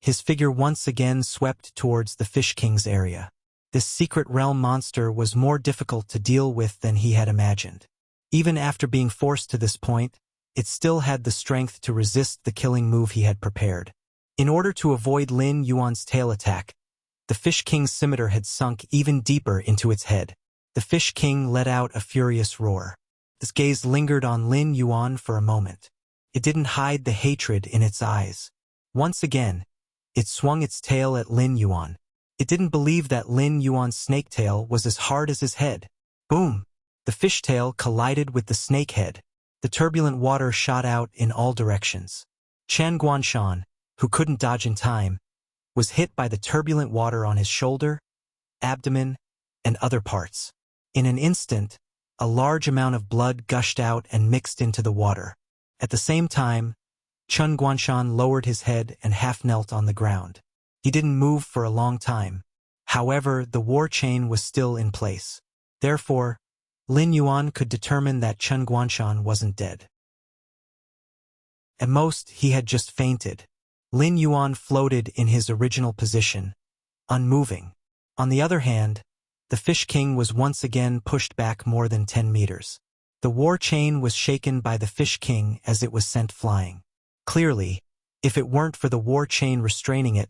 His figure once again swept towards the Fish King's area. This secret realm monster was more difficult to deal with than he had imagined. Even after being forced to this point, it still had the strength to resist the killing move he had prepared. In order to avoid Lin Yuan's tail attack, the Fish King's scimitar had sunk even deeper into its head. The Fish King let out a furious roar. Its gaze lingered on Lin Yuan for a moment. It didn't hide the hatred in its eyes. Once again, it swung its tail at Lin Yuan. It didn't believe that Lin Yuan's snake tail was as hard as his head. Boom! The fish tail collided with the snake head. The turbulent water shot out in all directions. Chen Guanshan, who couldn't dodge in time, was hit by the turbulent water on his shoulder, abdomen, and other parts. In an instant, a large amount of blood gushed out and mixed into the water. At the same time, Chen Guanshan lowered his head and half knelt on the ground. He didn't move for a long time. However, the war chain was still in place. Therefore, Lin Yuan could determine that Chen Guanshan wasn't dead. At most, he had just fainted. Lin Yuan floated in his original position, unmoving. On the other hand, the Fish King was once again pushed back more than 10 meters. The war chain was shaken by the Fish King as it was sent flying. Clearly, if it weren't for the war chain restraining it,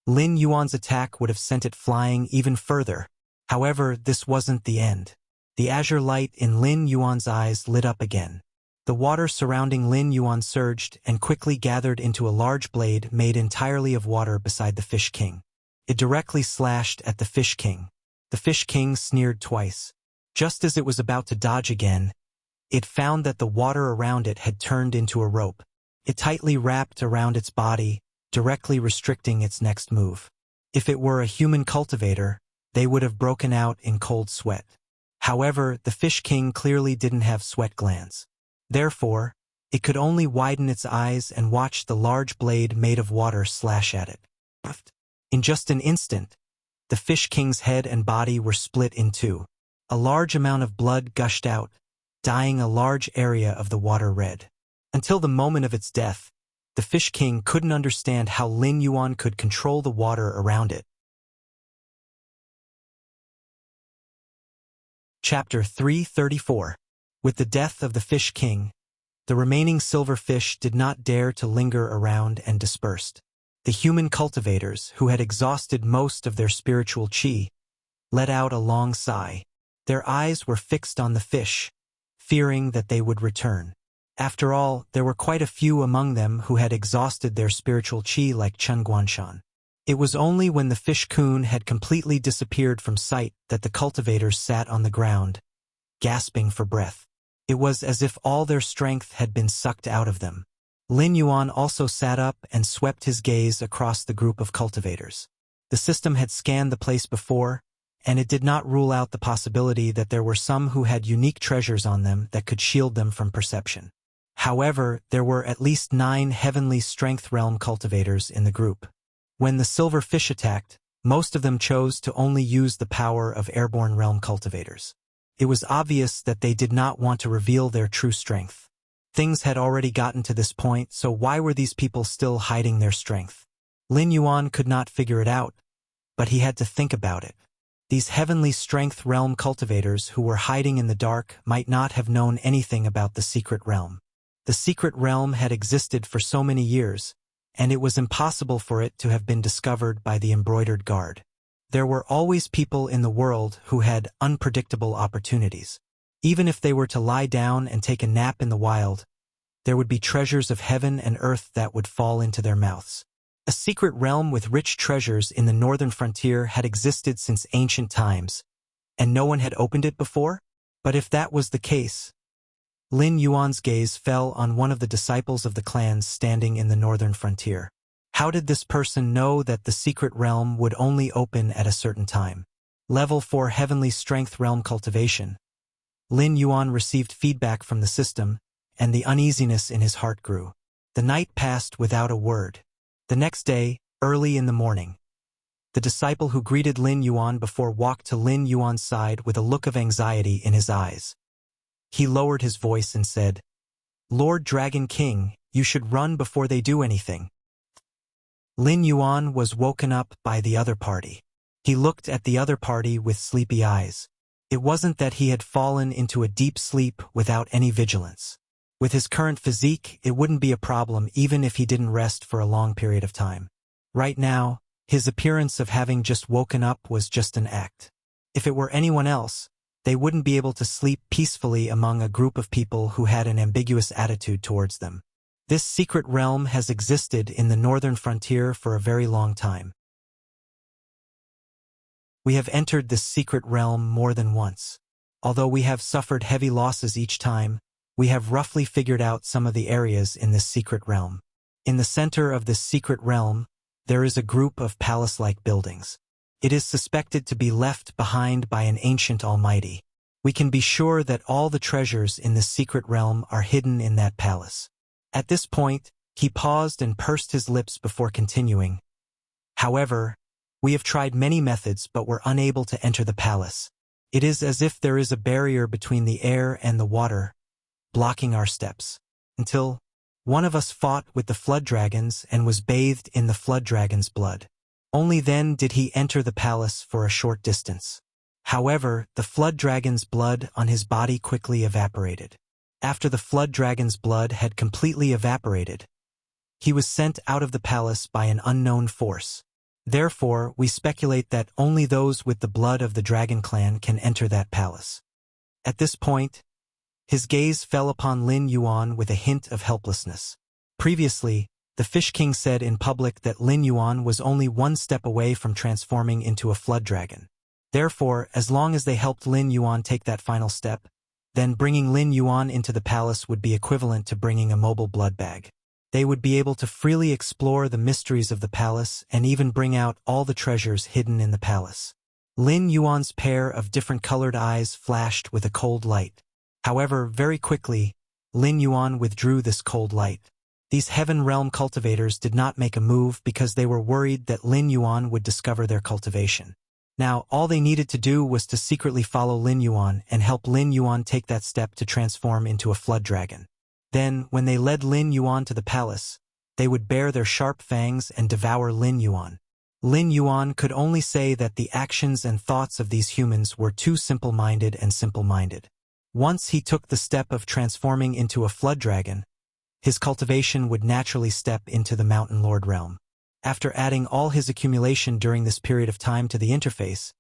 Lin Yuan's attack would have sent it flying even further. However, this wasn't the end. The azure light in Lin Yuan's eyes lit up again. The water surrounding Lin Yuan surged and quickly gathered into a large blade made entirely of water beside the Fish King. It directly slashed at the Fish King. The Fish King sneered twice. Just as it was about to dodge again, it found that the water around it had turned into a rope. It tightly wrapped around its body, directly restricting its next move. If it were a human cultivator, they would have broken out in cold sweat. However, the Fish King clearly didn't have sweat glands. Therefore, it could only widen its eyes and watch the large blade made of water slash at it. In just an instant, the Fish King's head and body were split in two. A large amount of blood gushed out, dyeing a large area of the water red. Until the moment of its death, the Fish King couldn't understand how Lin Yuan could control the water around it. Chapter 334. With the death of the Fish King, the remaining silver fish did not dare to linger around and dispersed. The human cultivators, who had exhausted most of their spiritual qi, let out a long sigh. Their eyes were fixed on the fish, fearing that they would return. After all, there were quite a few among them who had exhausted their spiritual qi like Chen Guanshan. It was only when the fish-kun had completely disappeared from sight that the cultivators sat on the ground, gasping for breath. It was as if all their strength had been sucked out of them. Lin Yuan also sat up and swept his gaze across the group of cultivators. The system had scanned the place before, and it did not rule out the possibility that there were some who had unique treasures on them that could shield them from perception. However, there were at least 9 heavenly strength realm cultivators in the group. When the silver fish attacked, most of them chose to only use the power of airborne realm cultivators. It was obvious that they did not want to reveal their true strength. Things had already gotten to this point, so why were these people still hiding their strength? Lin Yuan could not figure it out, but he had to think about it. These heavenly strength realm cultivators who were hiding in the dark might not have known anything about the secret realm. The secret realm had existed for so many years, and it was impossible for it to have been discovered by the embroidered guard. There were always people in the world who had unpredictable opportunities. Even if they were to lie down and take a nap in the wild, there would be treasures of heaven and earth that would fall into their mouths. A secret realm with rich treasures in the northern frontier had existed since ancient times, and no one had opened it before? But if that was the case, Lin Yuan's gaze fell on one of the disciples of the clans standing in the northern frontier. How did this person know that the secret realm would only open at a certain time? Level 4 Heavenly Strength Realm Cultivation. Lin Yuan received feedback from the system, and the uneasiness in his heart grew. The night passed without a word. The next day, early in the morning, the disciple who greeted Lin Yuan before walked to Lin Yuan's side with a look of anxiety in his eyes. He lowered his voice and said, "Lord Dragon King, you should run before they do anything." Lin Yuan was woken up by the other party. He looked at the other party with sleepy eyes. It wasn't that he had fallen into a deep sleep without any vigilance. With his current physique, it wouldn't be a problem even if he didn't rest for a long period of time. Right now, his appearance of having just woken up was just an act. If it were anyone else, they wouldn't be able to sleep peacefully among a group of people who had an ambiguous attitude towards them. This secret realm has existed in the northern frontier for a very long time. We have entered this secret realm more than once. Although we have suffered heavy losses each time, we have roughly figured out some of the areas in this secret realm. In the center of this secret realm, there is a group of palace-like buildings. It is suspected to be left behind by an ancient almighty. We can be sure that all the treasures in this secret realm are hidden in that palace. At this point, he paused and pursed his lips before continuing. However, we have tried many methods but were unable to enter the palace. It is as if there is a barrier between the air and the water, blocking our steps, until one of us fought with the flood dragons and was bathed in the flood dragon's blood. Only then did he enter the palace for a short distance. However, the flood dragon's blood on his body quickly evaporated. After the flood dragon's blood had completely evaporated, he was sent out of the palace by an unknown force. Therefore, we speculate that only those with the blood of the dragon clan can enter that palace. At this point, his gaze fell upon Lin Yuan with a hint of helplessness. Previously, the Fish King said in public that Lin Yuan was only one step away from transforming into a flood dragon. Therefore, as long as they helped Lin Yuan take that final step, then bringing Lin Yuan into the palace would be equivalent to bringing a mobile blood bag. They would be able to freely explore the mysteries of the palace and even bring out all the treasures hidden in the palace. Lin Yuan's pair of different colored eyes flashed with a cold light. However, very quickly, Lin Yuan withdrew this cold light. These heaven realm cultivators did not make a move because they were worried that Lin Yuan would discover their cultivation. Now, all they needed to do was to secretly follow Lin Yuan and help Lin Yuan take that step to transform into a flood dragon. Then, when they led Lin Yuan to the palace, they would bare their sharp fangs and devour Lin Yuan. Lin Yuan could only say that the actions and thoughts of these humans were too simple-minded and simple-minded. Once he took the step of transforming into a flood dragon, his cultivation would naturally step into the Mountain Lord realm. After adding all his accumulation during this period of time to the interface,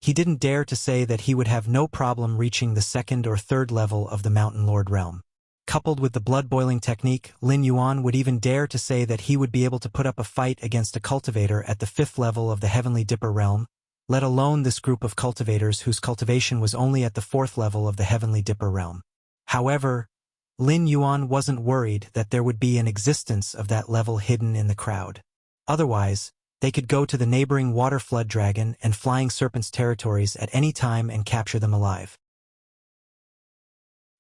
He didn't dare to say that he would have no problem reaching the second or third level of the Mountain Lord realm. Coupled with the blood-boiling technique, Lin Yuan would even dare to say that he would be able to put up a fight against a cultivator at the 5th level of the Heavenly Dipper realm, let alone this group of cultivators whose cultivation was only at the 4th level of the Heavenly Dipper realm. However, Lin Yuan wasn't worried that there would be an existence of that level hidden in the crowd. Otherwise, they could go to the neighboring water flood dragon and flying serpent's territories at any time and capture them alive.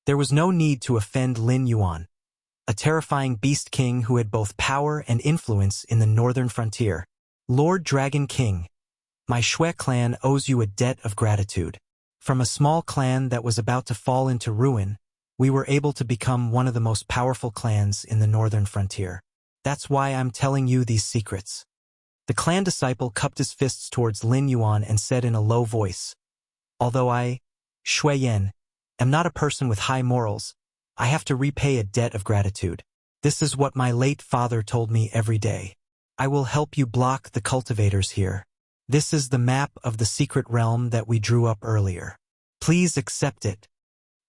There was no need to offend Lin Yuan, a terrifying beast king who had both power and influence in the northern frontier. Lord Dragon King, my Shui clan owes you a debt of gratitude. From a small clan that was about to fall into ruin, we were able to become one of the most powerful clans in the northern frontier. That's why I'm telling you these secrets. The clan disciple cupped his fists towards Lin Yuan and said in a low voice, although I, Shui Yan, am not a person with high morals, I have to repay a debt of gratitude. This is what my late father told me every day. I will help you block the cultivators here. This is the map of the secret realm that we drew up earlier. Please accept it.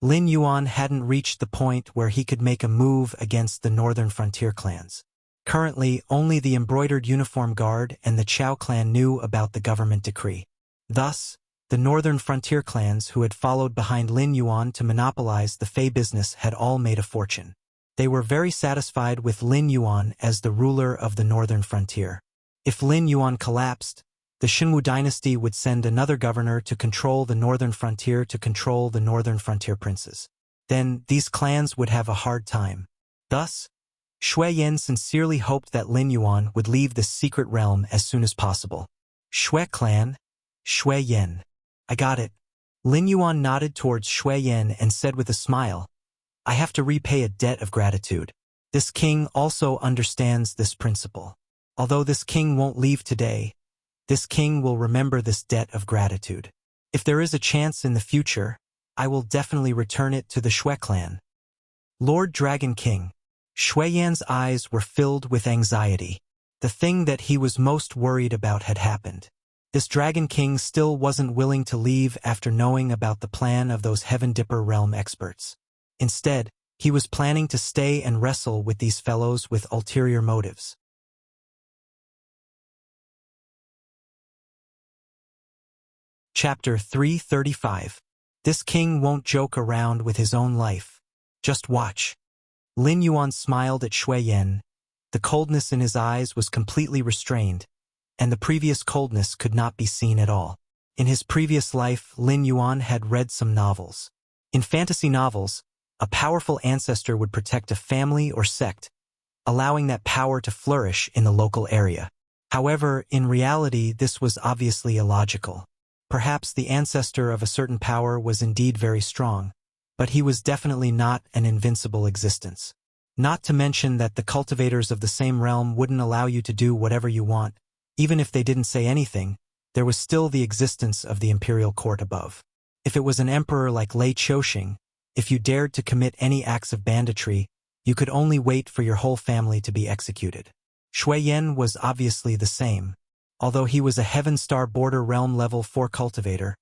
Lin Yuan hadn't reached the point where he could make a move against the northern frontier clans. Currently, only the embroidered uniform guard and the Chao clan knew about the government decree. Thus, the northern frontier clans who had followed behind Lin Yuan to monopolize the Fey business had all made a fortune. They were very satisfied with Lin Yuan as the ruler of the northern frontier. If Lin Yuan collapsed, the Xinwu dynasty would send another governor to control the northern frontier to control the northern frontier princes. Then, these clans would have a hard time. Thus, Shui Yan sincerely hoped that Lin Yuan would leave this secret realm as soon as possible. Shui clan, Shui Yan. I got it. Lin Yuan nodded towards Shui Yan and said with a smile, I have to repay a debt of gratitude. This king also understands this principle. Although this king won't leave today, this king will remember this debt of gratitude. If there is a chance in the future, I will definitely return it to the Shui clan. Lord Dragon King. Shui Yan's eyes were filled with anxiety. The thing that he was most worried about had happened. This Dragon King still wasn't willing to leave after knowing about the plan of those Heaven Dipper realm experts. Instead, he was planning to stay and wrestle with these fellows with ulterior motives. Chapter 335. This king won't joke around with his own life. Just watch. Lin Yuan smiled at Shui Yan. The coldness in his eyes was completely restrained, and the previous coldness could not be seen at all. In his previous life, Lin Yuan had read some novels. In fantasy novels, a powerful ancestor would protect a family or sect, allowing that power to flourish in the local area. However, in reality, this was obviously illogical. Perhaps the ancestor of a certain power was indeed very strong, but he was definitely not an invincible existence. Not to mention that the cultivators of the same realm wouldn't allow you to do whatever you want. Even if they didn't say anything, there was still the existence of the imperial court above. If it was an emperor like Lei Chouxing, if you dared to commit any acts of banditry, you could only wait for your whole family to be executed. Shui Yan was obviously the same. Although he was a Heaven Star Border Realm Level 4 cultivator,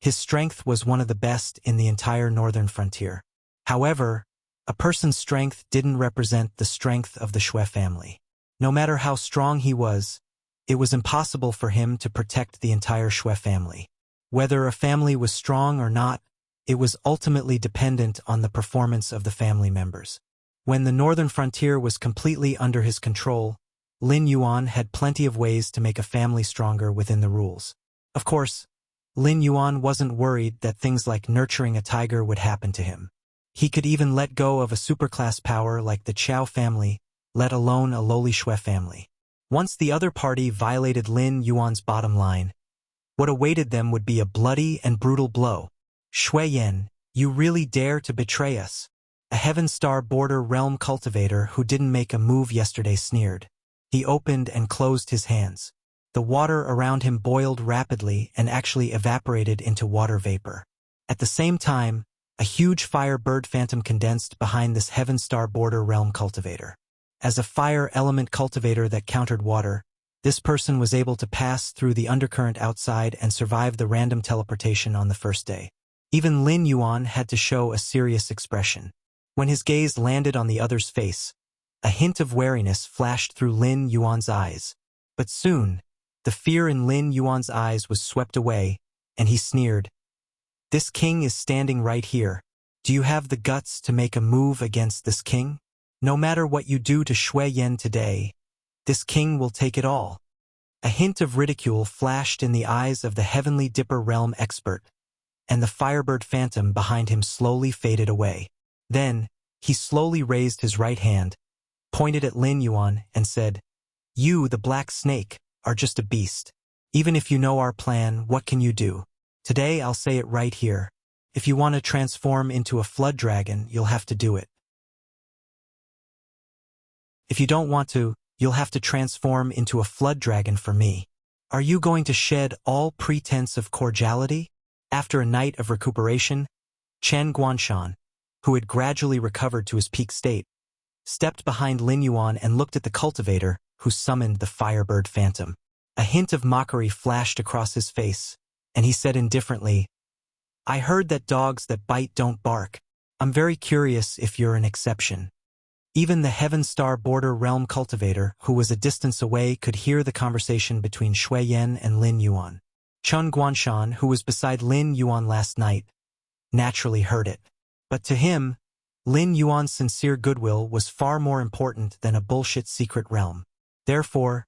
his strength was one of the best in the entire northern frontier. However, a person's strength didn't represent the strength of the Shui family. No matter how strong he was, it was impossible for him to protect the entire Shui family. Whether a family was strong or not, it was ultimately dependent on the performance of the family members. When the northern frontier was completely under his control, Lin Yuan had plenty of ways to make a family stronger within the rules. Of course, Lin Yuan wasn't worried that things like nurturing a tiger would happen to him. He could even let go of a superclass power like the Chao family, let alone a lowly Shui family. Once the other party violated Lin Yuan's bottom line, what awaited them would be a bloody and brutal blow. Shui Yan, you really dare to betray us? A Heaven Star Border Realm cultivator who didn't make a move yesterday sneered. He opened and closed his hands. The water around him boiled rapidly and actually evaporated into water vapor. At the same time, a huge fire bird phantom condensed behind this Heaven Star Border Realm cultivator. As a fire element cultivator that countered water, This person was able to pass through the undercurrent outside and survive the random teleportation on the first day. Even Lin Yuan had to show a serious expression. When his gaze landed on the other's face, a hint of wariness flashed through Lin Yuan's eyes. But soon, the fear in Lin Yuan's eyes was swept away, and he sneered. This king is standing right here. Do you have the guts to make a move against this king? No matter what you do to Shui Yan today, this king will take it all. A hint of ridicule flashed in the eyes of the Heavenly Dipper Realm expert, and the Firebird Phantom behind him slowly faded away. Then, he slowly raised his right hand, pointed at Lin Yuan, and said, You, the Black Snake, are just a beast. Even if you know our plan, what can you do? Today I'll say it right here. If you want to transform into a flood dragon, you'll have to do it. If you don't want to, you'll have to transform into a flood dragon for me. Are you going to shed all pretense of cordiality? After a night of recuperation, Chen Guanshan, who had gradually recovered to his peak state, stepped behind Lin Yuan and looked at the cultivator who summoned the Firebird Phantom. A hint of mockery flashed across his face, and he said indifferently, I heard that dogs that bite don't bark. I'm very curious if you're an exception. Even the Heaven Star Border Realm cultivator, who was a distance away, could hear the conversation between Shui Yan and Lin Yuan. Chen Guanshan, who was beside Lin Yuan last night, naturally heard it. But to him, Lin Yuan's sincere goodwill was far more important than a bullshit secret realm. Therefore,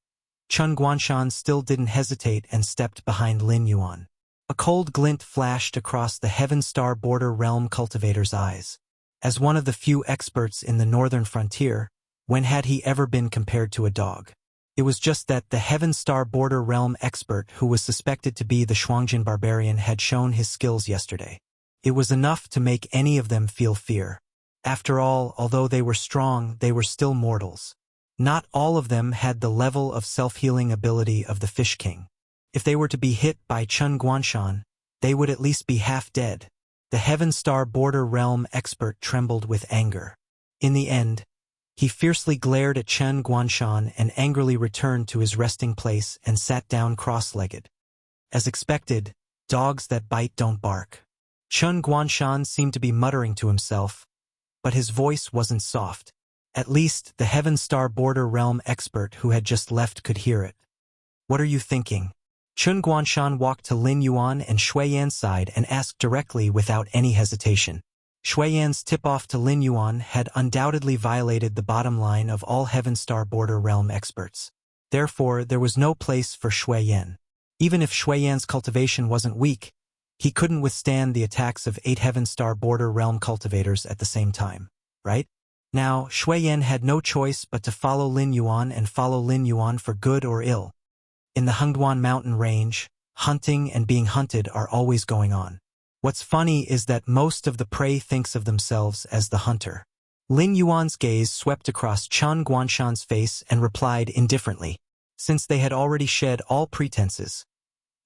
Chen Guanshan still didn't hesitate and stepped behind Lin Yuan. A cold glint flashed across the Heaven Star Border Realm cultivator's eyes. As one of the few experts in the northern frontier, when had he ever been compared to a dog? It was just that the Heaven Star Border Realm expert who was suspected to be the Shuangjin barbarian had shown his skills yesterday. It was enough to make any of them feel fear. After all, although they were strong, they were still mortals. Not all of them had the level of self-healing ability of the Fish King. If they were to be hit by Chen Guanshan, they would at least be half dead. The Heaven Star Border Realm expert trembled with anger. In the end, he fiercely glared at Chen Guanshan and angrily returned to his resting place and sat down cross-legged. As expected, dogs that bite don't bark. Chen Guanshan seemed to be muttering to himself, but his voice wasn't soft. At least the Heaven Star Border Realm expert who had just left could hear it. What are you thinking? Chen Guanshan walked to Lin Yuan and Shui Yan's side and asked directly without any hesitation. Shui Yan's tip-off to Lin Yuan had undoubtedly violated the bottom line of all Heaven Star Border Realm experts. Therefore, there was no place for Shui Yan. Even if Shui Yan's cultivation wasn't weak, he couldn't withstand the attacks of 8 Heaven Star Border Realm cultivators at the same time, right? Now, Shui Yan had no choice but to follow Lin Yuan and follow Lin Yuan for good or ill. In the Hengduan mountain range, hunting and being hunted are always going on. What's funny is that most of the prey thinks of themselves as the hunter. Lin Yuan's gaze swept across Chen Guanshan's face and replied indifferently. Since they had already shed all pretenses,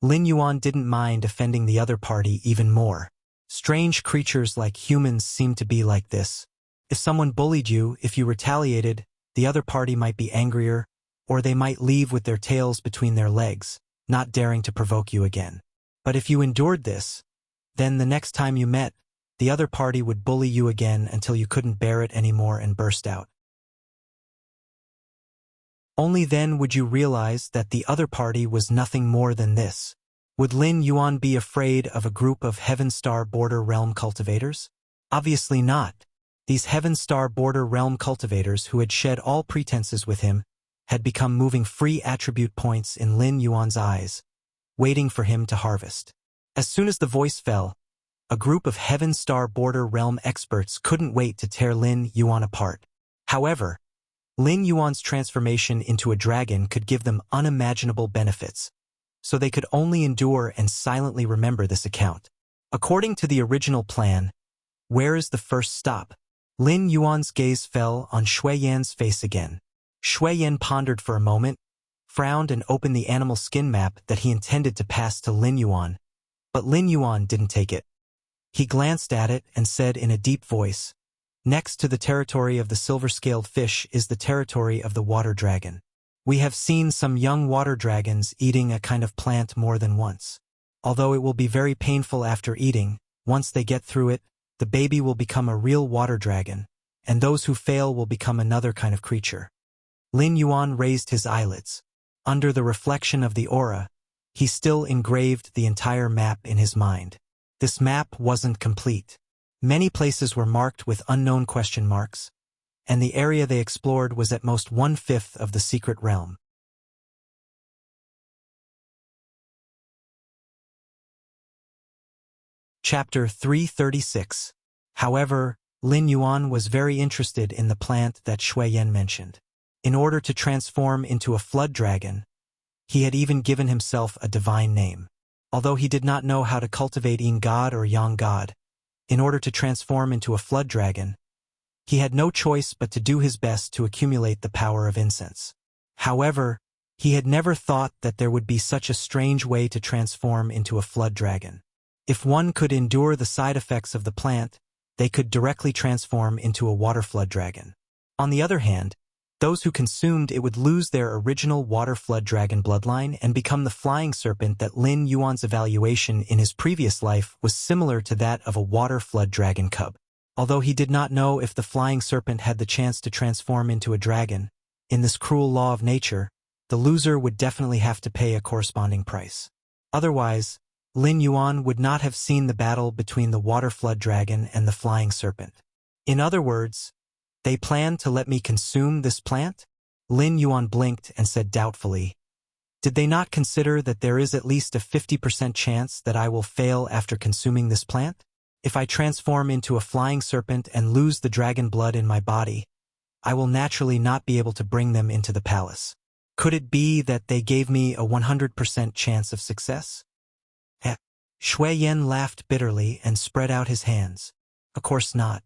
Lin Yuan didn't mind offending the other party even more. Strange creatures like humans seem to be like this. If someone bullied you, if you retaliated, the other party might be angrier, or they might leave with their tails between their legs, not daring to provoke you again. But if you endured this, then the next time you met, the other party would bully you again until you couldn't bear it anymore and burst out. Only then would you realize that the other party was nothing more than this. Would Lin Yuan be afraid of a group of Heaven Star Border Realm cultivators? Obviously not. These Heaven Star Border Realm cultivators who had shed all pretenses with him had become moving free attribute points in Lin Yuan's eyes, waiting for him to harvest. As soon as the voice fell, a group of Heaven Star Border Realm experts couldn't wait to tear Lin Yuan apart. However, Lin Yuan's transformation into a dragon could give them unimaginable benefits, so they could only endure and silently remember this account. According to the original plan, where is the first stop? Lin Yuan's gaze fell on Shui Yan's face again. Shui Yan pondered for a moment, frowned and opened the animal skin map that he intended to pass to Lin Yuan, but Lin Yuan didn't take it. He glanced at it and said in a deep voice, Next to the territory of the silver-scaled fish is the territory of the water dragon. We have seen some young water dragons eating a kind of plant more than once. Although it will be very painful after eating, once they get through it, the baby will become a real water dragon, and those who fail will become another kind of creature. Lin Yuan raised his eyelids. Under the reflection of the aura, he still engraved the entire map in his mind. This map wasn't complete. Many places were marked with unknown question marks, and the area they explored was at most 1/5 of the secret realm. Chapter 336. However, Lin Yuan was very interested in the plant that Shui Yan mentioned. In order to transform into a flood dragon, he had even given himself a divine name. Although he did not know how to cultivate Yin God or Yang God, in order to transform into a flood dragon, he had no choice but to do his best to accumulate the power of incense. However, he had never thought that there would be such a strange way to transform into a flood dragon. If one could endure the side effects of the plant, they could directly transform into a water flood dragon. On the other hand, those who consumed it would lose their original water flood dragon bloodline and become the flying serpent that Lin Yuan's evaluation in his previous life was similar to that of a water flood dragon cub. Although he did not know if the flying serpent had the chance to transform into a dragon, in this cruel law of nature, the loser would definitely have to pay a corresponding price. Otherwise, Lin Yuan would not have seen the battle between the water flood dragon and the flying serpent. In other words, they plan to let me consume this plant? Lin Yuan blinked and said doubtfully, "Did they not consider that there is at least a 50% chance that I will fail after consuming this plant? If I transform into a flying serpent and lose the dragon blood in my body, I will naturally not be able to bring them into the palace. Could it be that they gave me a 100% chance of success?" Shui Yan laughed bitterly and spread out his hands. Of course not.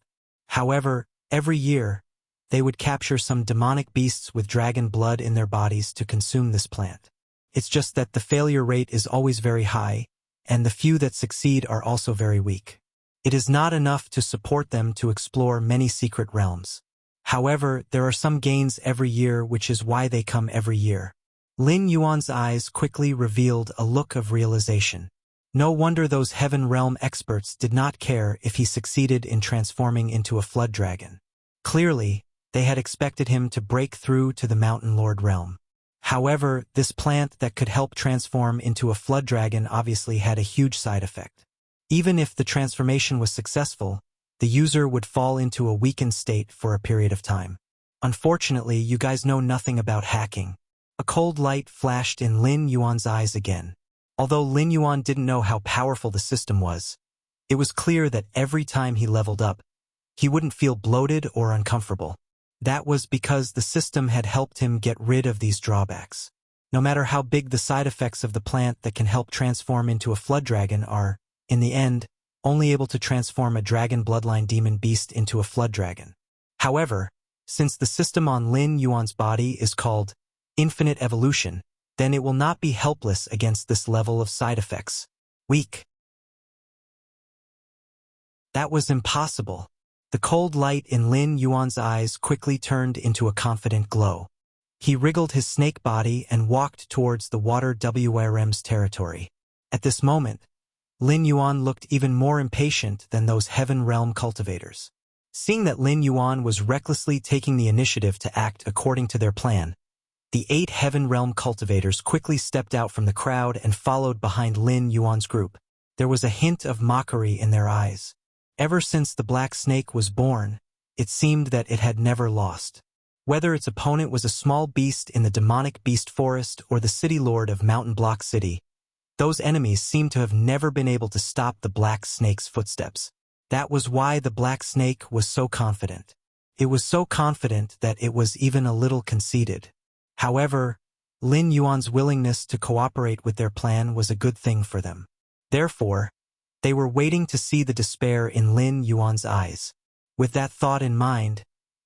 However, every year, they would capture some demonic beasts with dragon blood in their bodies to consume this plant. It's just that the failure rate is always very high, and the few that succeed are also very weak. It is not enough to support them to explore many secret realms. However, there are some gains every year, which is why they come every year. Lin Yuan's eyes quickly revealed a look of realization. No wonder those Heaven Realm experts did not care if he succeeded in transforming into a flood dragon. Clearly, they had expected him to break through to the Mountain Lord realm. However, this plant that could help transform into a flood dragon obviously had a huge side effect. Even if the transformation was successful, the user would fall into a weakened state for a period of time. Unfortunately, you guys know nothing about hacking. A cold light flashed in Lin Yuan's eyes again. Although Lin Yuan didn't know how powerful the system was, it was clear that every time he leveled up, he wouldn't feel bloated or uncomfortable. That was because the system had helped him get rid of these drawbacks. No matter how big the side effects of the plant that can help transform into a flood dragon are, in the end, only able to transform a dragon bloodline demon beast into a flood dragon. However, since the system on Lin Yuan's body is called infinite evolution, then it will not be helpless against this level of side effects. Weak. That was impossible. The cold light in Lin Yuan's eyes quickly turned into a confident glow. He wriggled his snake body and walked towards the water WRM's territory. At this moment, Lin Yuan looked even more impatient than those Heaven Realm cultivators. Seeing that Lin Yuan was recklessly taking the initiative to act according to their plan, the 8 Heaven Realm cultivators quickly stepped out from the crowd and followed behind Lin Yuan's group. There was a hint of mockery in their eyes. Ever since the Black Snake was born, it seemed that it had never lost. Whether its opponent was a small beast in the demonic beast forest or the city lord of Mountain Block City, those enemies seemed to have never been able to stop the Black Snake's footsteps. That was why the Black Snake was so confident. It was so confident that it was even a little conceited. However, Lin Yuan's willingness to cooperate with their plan was a good thing for them. Therefore, they were waiting to see the despair in Lin Yuan's eyes. With that thought in mind,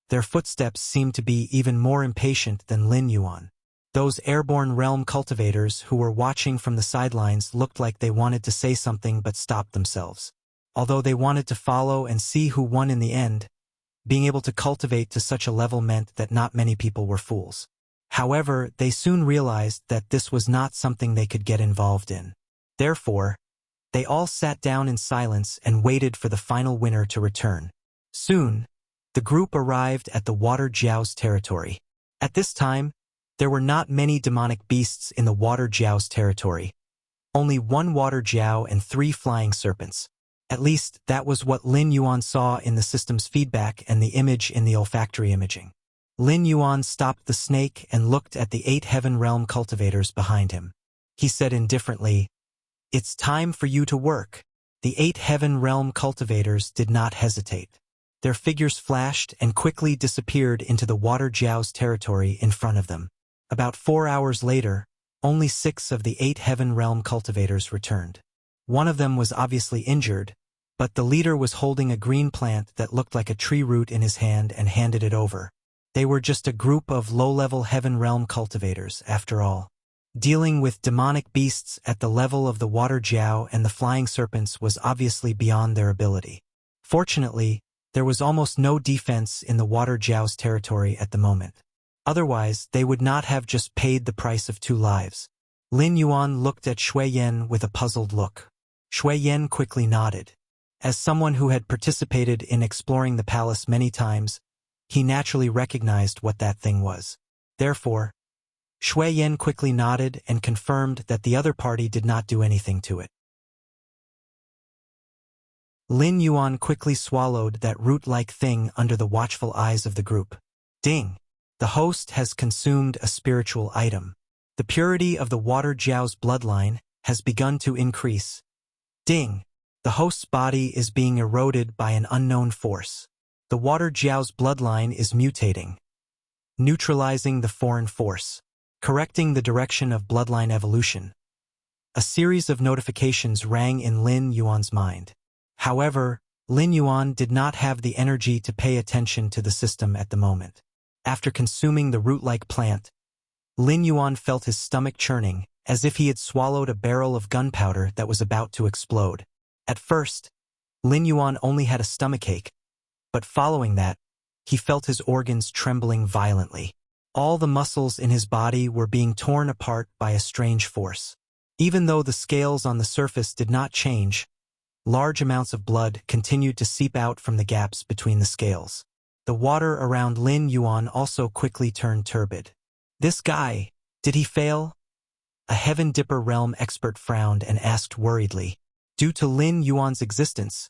their footsteps seemed to be even more impatient than Lin Yuan. Those airborne realm cultivators who were watching from the sidelines looked like they wanted to say something but stopped themselves. Although they wanted to follow and see who won in the end, being able to cultivate to such a level meant that not many people were fools. However, they soon realized that this was not something they could get involved in. Therefore, they all sat down in silence and waited for the final winner to return. Soon, the group arrived at the Water Jiao's territory. At this time, there were not many demonic beasts in the Water Jiao's territory. Only one Water Jiao and 3 flying serpents. At least, that was what Lin Yuan saw in the system's feedback and the image in the olfactory imaging. Lin Yuan stopped the snake and looked at the 8 Heaven Realm cultivators behind him. He said indifferently, "It's time for you to work." The 8 Heaven Realm cultivators did not hesitate. Their figures flashed and quickly disappeared into the Water Jiao's territory in front of them. About 4 hours later, only 6 of the 8 Heaven Realm cultivators returned. One of them was obviously injured, but the leader was holding a green plant that looked like a tree root in his hand and handed it over. They were just a group of low-level Heaven Realm cultivators, after all. Dealing with demonic beasts at the level of the Water Jiao and the flying serpents was obviously beyond their ability. Fortunately, there was almost no defense in the Water Jiao's territory at the moment. Otherwise, they would not have just paid the price of 2 lives. Lin Yuan looked at Shui Yan with a puzzled look. Shui Yan quickly nodded. As someone who had participated in exploring the palace many times, he naturally recognized what that thing was. Therefore, Shui Yan quickly nodded and confirmed that the other party did not do anything to it. Lin Yuan quickly swallowed that root-like thing under the watchful eyes of the group. Ding! The host has consumed a spiritual item. The purity of the Water Jiao's bloodline has begun to increase. Ding! The host's body is being eroded by an unknown force. The Water Jiao's bloodline is mutating, neutralizing the foreign force, correcting the direction of bloodline evolution. A series of notifications rang in Lin Yuan's mind. However, Lin Yuan did not have the energy to pay attention to the system at the moment. After consuming the root-like plant, Lin Yuan felt his stomach churning, as if he had swallowed a barrel of gunpowder that was about to explode. At first, Lin Yuan only had a stomachache, but following that, he felt his organs trembling violently. All the muscles in his body were being torn apart by a strange force. Even though the scales on the surface did not change, large amounts of blood continued to seep out from the gaps between the scales. The water around Lin Yuan also quickly turned turbid. This guy, did he fail? A Heaven Dipper Realm expert frowned and asked worriedly. Due to Lin Yuan's existence,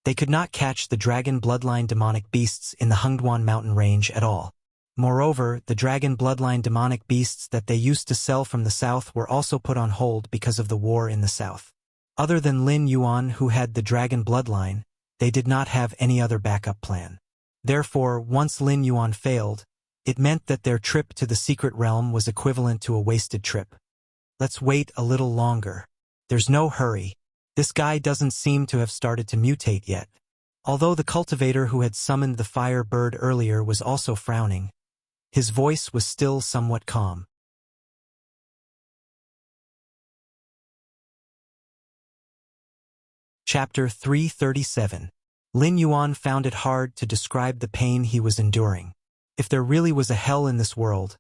they could not catch the dragon bloodline demonic beasts in the Hengduan mountain range at all. Moreover, the dragon bloodline demonic beasts that they used to sell from the south were also put on hold because of the war in the south. Other than Lin Yuan, who had the dragon bloodline, they did not have any other backup plan. Therefore, once Lin Yuan failed, it meant that their trip to the secret realm was equivalent to a wasted trip. Let's wait a little longer. There's no hurry. This guy doesn't seem to have started to mutate yet. Although the cultivator who had summoned the fire bird earlier was also frowning, his voice was still somewhat calm. Chapter 337. Lin Yuan found it hard to describe the pain he was enduring. If there really was a hell in this world,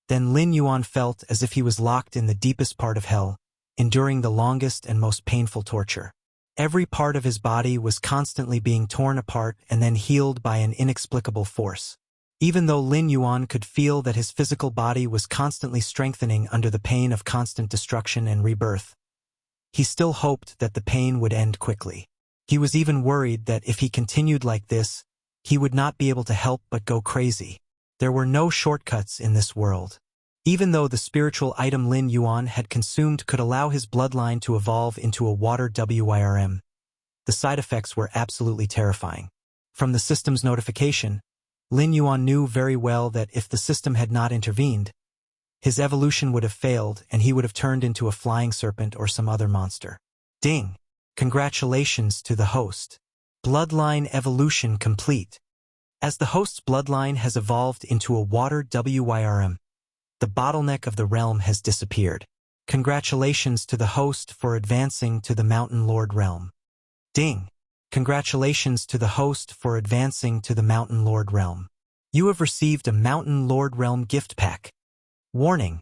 then Lin Yuan felt as if he was locked in the deepest part of hell, enduring the longest and most painful torture. Every part of his body was constantly being torn apart and then healed by an inexplicable force. Even though Lin Yuan could feel that his physical body was constantly strengthening under the pain of constant destruction and rebirth, he still hoped that the pain would end quickly. He was even worried that if he continued like this, he would not be able to help but go crazy. There were no shortcuts in this world. Even though the spiritual item Lin Yuan had consumed could allow his bloodline to evolve into a water WYRM, the side effects were absolutely terrifying. From the system's notification, Lin Yuan knew very well that if the system had not intervened, his evolution would have failed and he would have turned into a flying serpent or some other monster. Ding! Congratulations to the host. Bloodline evolution complete. As the host's bloodline has evolved into a water WYRM, the bottleneck of the realm has disappeared. Congratulations to the host for advancing to the Mountain Lord realm. Ding! Congratulations to the host for advancing to the Mountain Lord realm. You have received a Mountain Lord realm gift pack. Warning: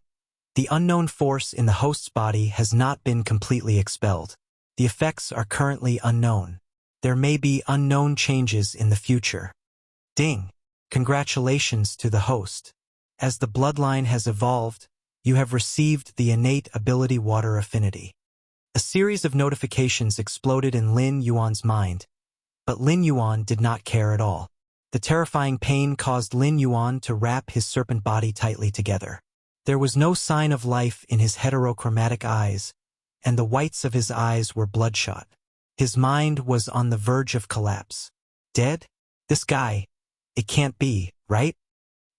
the unknown force in the host's body has not been completely expelled. The effects are currently unknown. There may be unknown changes in the future. Ding! Congratulations to the host. As the bloodline has evolved, you have received the innate ability Water Affinity. A series of notifications exploded in Lin Yuan's mind, but Lin Yuan did not care at all. The terrifying pain caused Lin Yuan to wrap his serpent body tightly together. There was no sign of life in his heterochromatic eyes, and the whites of his eyes were bloodshot. His mind was on the verge of collapse. Dead? This guy. It can't be, right?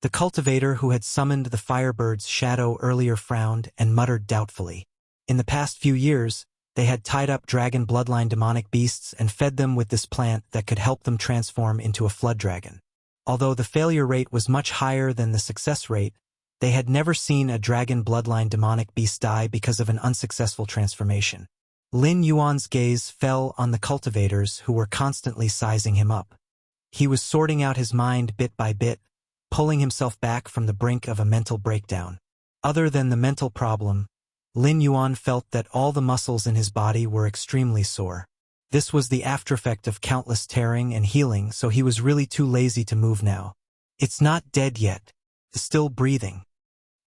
The cultivator who had summoned the firebird's shadow earlier frowned and muttered doubtfully. In the past few years, they had tied up dragon bloodline demonic beasts and fed them with this plant that could help them transform into a flood dragon. Although the failure rate was much higher than the success rate, they had never seen a dragon bloodline demonic beast die because of an unsuccessful transformation. Lin Yuan's gaze fell on the cultivators who were constantly sizing him up. He was sorting out his mind bit by bit, pulling himself back from the brink of a mental breakdown. Other than the mental problem, Lin Yuan felt that all the muscles in his body were extremely sore. This was the aftereffect of countless tearing and healing, so he was really too lazy to move now. It's not dead yet. Still breathing.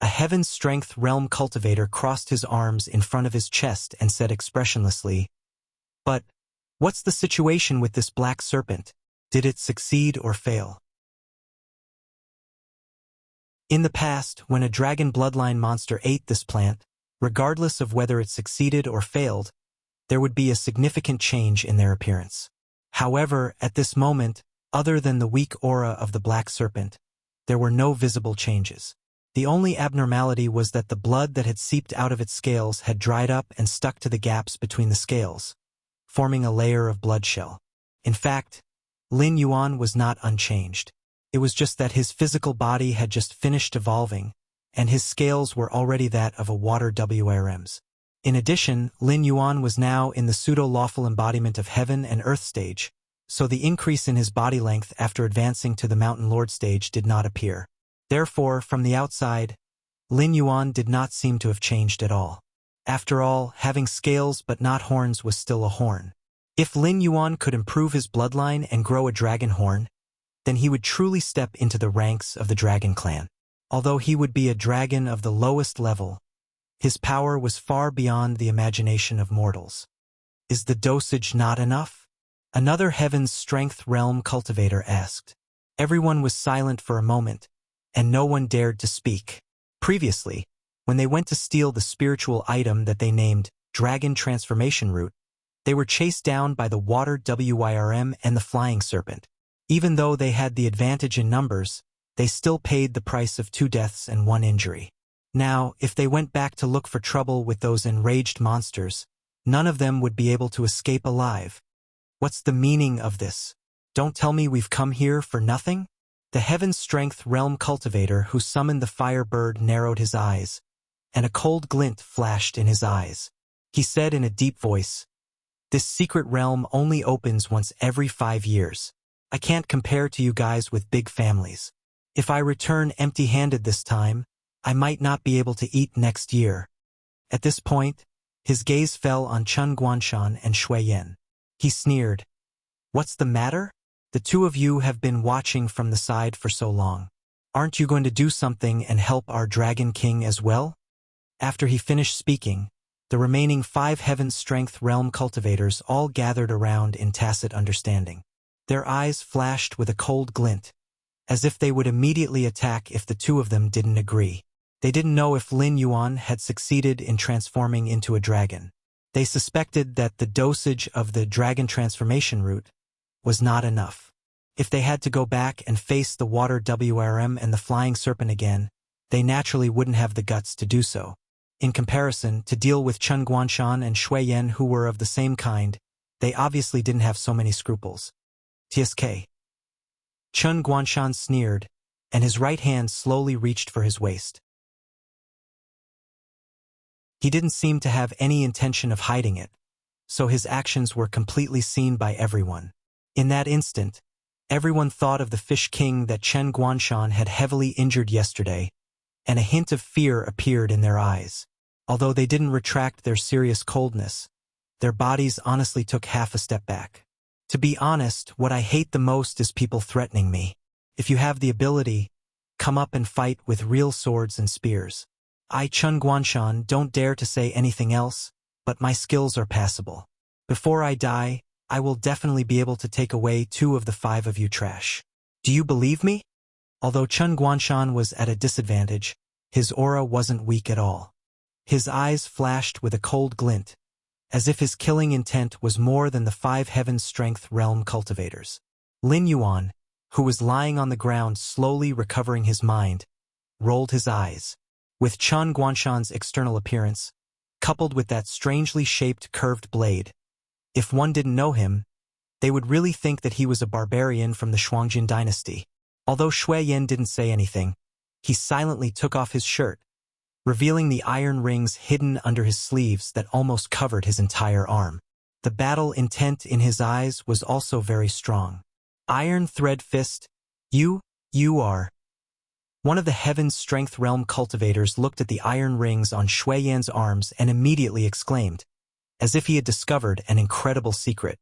A Heaven Strength Realm cultivator crossed his arms in front of his chest and said expressionlessly, "But, what's the situation with this black serpent? Did it succeed or fail?" In the past, when a dragon bloodline monster ate this plant, regardless of whether it succeeded or failed, there would be a significant change in their appearance. However, at this moment, other than the weak aura of the black serpent, there were no visible changes. The only abnormality was that the blood that had seeped out of its scales had dried up and stuck to the gaps between the scales, forming a layer of blood shell. In fact, Lin Yuan was not unchanged. It was just that his physical body had just finished evolving, and his scales were already that of a water WRM's. In addition, Lin Yuan was now in the pseudo-lawful embodiment of heaven and earth stage, so the increase in his body length after advancing to the Mountain Lord stage did not appear. Therefore, from the outside, Lin Yuan did not seem to have changed at all. After all, having scales but not horns was still a horn. If Lin Yuan could improve his bloodline and grow a dragon horn, then he would truly step into the ranks of the dragon clan. Although he would be a dragon of the lowest level, his power was far beyond the imagination of mortals. Is the dosage not enough? Another Heaven's Strength Realm cultivator asked. Everyone was silent for a moment, and no one dared to speak. Previously, when they went to steal the spiritual item that they named Dragon Transformation Root, they were chased down by the Water WYRM and the Flying Serpent. Even though they had the advantage in numbers, they still paid the price of 2 deaths and 1 injury. Now, if they went back to look for trouble with those enraged monsters, none of them would be able to escape alive. What's the meaning of this? Don't tell me we've come here for nothing? The Heaven's Strength Realm cultivator who summoned the firebird narrowed his eyes, and a cold glint flashed in his eyes. He said in a deep voice, "This secret realm only opens once every 5 years. I can't compare to you guys with big families. If I return empty-handed this time, I might not be able to eat next year." At this point, his gaze fell on Chen Guanshan and Shui Yan. He sneered. "What's the matter? The 2 of you have been watching from the side for so long. Aren't you going to do something and help our Dragon King as well?" After he finished speaking, the remaining 5 Heaven's Strength Realm cultivators all gathered around in tacit understanding. Their eyes flashed with a cold glint, as if they would immediately attack if the 2 of them didn't agree. They didn't know if Lin Yuan had succeeded in transforming into a dragon. They suspected that the dosage of the Dragon Transformation Root was not enough. If they had to go back and face the Water WRM and the Flying Serpent again, they naturally wouldn't have the guts to do so. In comparison, to deal with Chen Guanshan and Shui Yan who were of the same kind, they obviously didn't have so many scruples. "TSK." Chen Guanshan sneered, and his right hand slowly reached for his waist. He didn't seem to have any intention of hiding it, so his actions were completely seen by everyone. In that instant, everyone thought of the Fish King that Chen Guanshan had heavily injured yesterday, and a hint of fear appeared in their eyes. Although they didn't retract their serious coldness, their bodies honestly took half a step back. To be honest, what I hate the most is people threatening me. If you have the ability, come up and fight with real swords and spears. I, Chun Guanshan, don't dare to say anything else, but my skills are passable. Before I die, I will definitely be able to take away 2 of the 5 of you trash. Do you believe me? Although Chun Guanshan was at a disadvantage, his aura wasn't weak at all. His eyes flashed with a cold glint, as if his killing intent was more than the 5 heaven strength realm cultivators. Lin Yuan, who was lying on the ground slowly recovering his mind, rolled his eyes. With Chun Guanshan's external appearance, coupled with that strangely shaped curved blade, if one didn't know him, they would really think that he was a barbarian from the Shuangjin dynasty. Although Shui Yan didn't say anything, he silently took off his shirt, revealing the iron rings hidden under his sleeves that almost covered his entire arm. The battle intent in his eyes was also very strong. Iron Thread Fist, you are. One of the Heaven's Strength Realm cultivators looked at the iron rings on Shui Yan's arms and immediately exclaimed, as if he had discovered an incredible secret.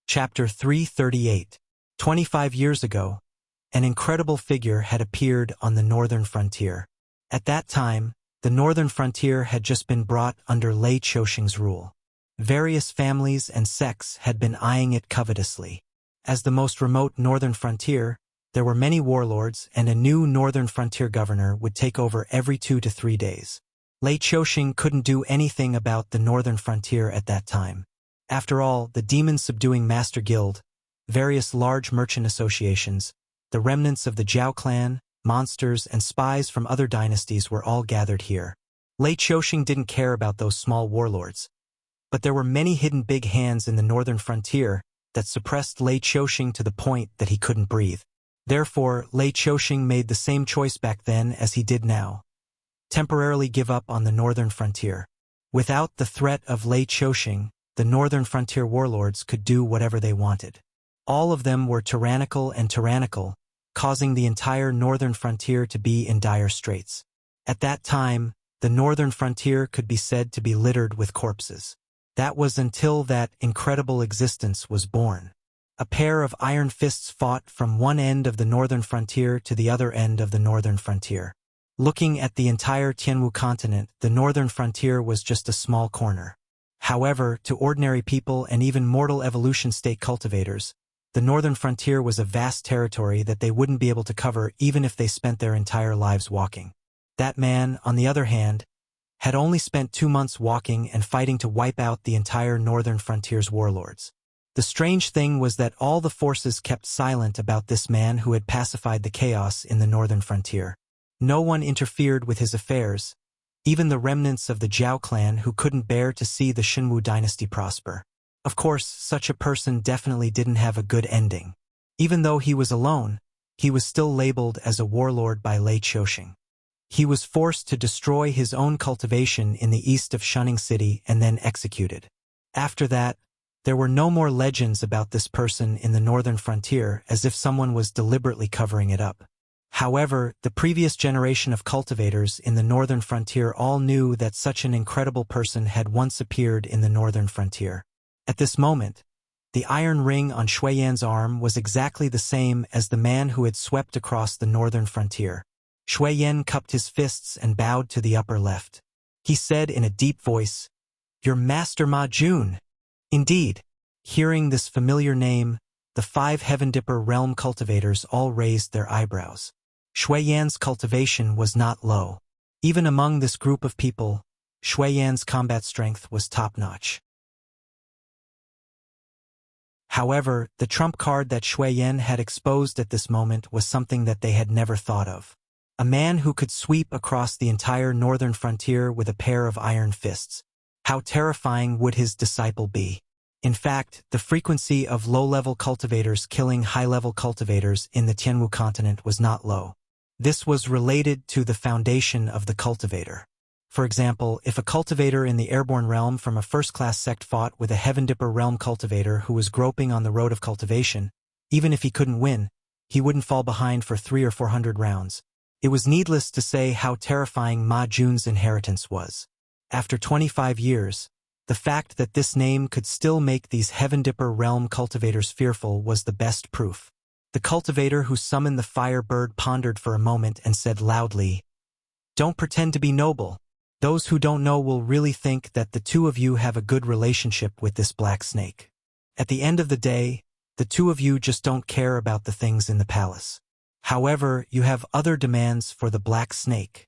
Chapter 338. 25 years ago, an incredible figure had appeared on the northern frontier. At that time, the northern frontier had just been brought under Lei Qiuxing's rule. Various families and sects had been eyeing it covetously. As the most remote northern frontier, there were many warlords, and a new northern frontier governor would take over every 2 to 3 days. Lei Qiuxing couldn't do anything about the northern frontier at that time. After all, the demon-subduing Master Guild, various large merchant associations, the remnants of the Zhao clan, monsters, and spies from other dynasties were all gathered here. Lei Qiuxing didn't care about those small warlords, but there were many hidden big hands in the northern frontier that suppressed Lei Qiuxing to the point that he couldn't breathe. Therefore, Lei Qiuxing made the same choice back then as he did now: temporarily give up on the northern frontier. Without the threat of Lei Qiuxing, the northern frontier warlords could do whatever they wanted. All of them were tyrannical, causing the entire northern frontier to be in dire straits. At that time, the northern frontier could be said to be littered with corpses. That was until that incredible existence was born. A pair of iron fists fought from one end of the northern frontier to the other end of the northern frontier. Looking at the entire Tianwu continent, the northern frontier was just a small corner. However, to ordinary people and even mortal evolution state cultivators, the northern frontier was a vast territory that they wouldn't be able to cover even if they spent their entire lives walking. That man, on the other hand, had only spent 2 months walking and fighting to wipe out the entire northern frontier's warlords. The strange thing was that all the forces kept silent about this man who had pacified the chaos in the northern frontier. No one interfered with his affairs, even the remnants of the Zhao clan who couldn't bear to see the Xinwu dynasty prosper. Of course, such a person definitely didn't have a good ending. Even though he was alone, he was still labeled as a warlord by Lei Qiuxing. He was forced to destroy his own cultivation in the east of Shunning City and then executed. After that, there were no more legends about this person in the northern frontier, as if someone was deliberately covering it up. However, the previous generation of cultivators in the northern frontier all knew that such an incredible person had once appeared in the northern frontier. At this moment, the iron ring on Shui Yan's arm was exactly the same as the man who had swept across the northern frontier. Shui Yan cupped his fists and bowed to the upper left. He said in a deep voice, "Your Master Ma Jun." Indeed, hearing this familiar name, the 5 Heaven Dipper realm cultivators all raised their eyebrows. Shui Yan's cultivation was not low. Even among this group of people, Shui Yan's combat strength was top-notch. However, the trump card that Shui Yan had exposed at this moment was something that they had never thought of. A man who could sweep across the entire northern frontier with a pair of iron fists. How terrifying would his disciple be? In fact, the frequency of low-level cultivators killing high-level cultivators in the Tianwu continent was not low. This was related to the foundation of the cultivator. For example, if a cultivator in the airborne realm from a first-class sect fought with a Heaven Dipper realm cultivator who was groping on the road of cultivation, Even if he couldn't win, he wouldn't fall behind for 300 or 400 rounds. It was needless to say how terrifying Ma Jun's inheritance was. After 25 years, the fact that this name could still make these Heaven Dipper realm cultivators fearful was the best proof. The cultivator who summoned the fire bird pondered for a moment and said loudly, "Don't pretend to be noble. Those who don't know will really think that the two of you have a good relationship with this black snake. At the end of the day, the two of you just don't care about the things in the palace. However, you have other demands for the black snake."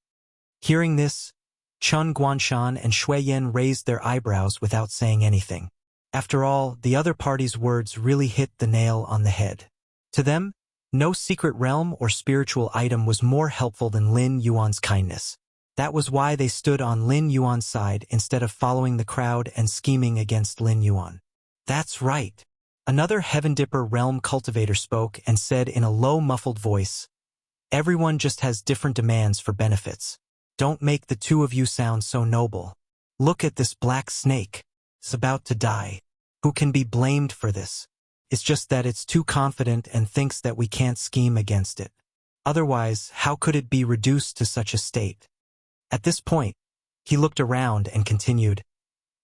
Hearing this, Chun Guanshan and Shui Yan raised their eyebrows without saying anything. After all, the other party's words really hit the nail on the head. To them, no secret realm or spiritual item was more helpful than Lin Yuan's kindness. That was why they stood on Lin Yuan's side instead of following the crowd and scheming against Lin Yuan. "That's right." Another Heaven Dipper realm cultivator spoke and said in a low muffled voice, "Everyone just has different demands for benefits. Don't make the two of you sound so noble. Look at this black snake. It's about to die. Who can be blamed for this? It's just that it's too confident and thinks that we can't scheme against it. Otherwise, how could it be reduced to such a state?" At this point, he looked around and continued,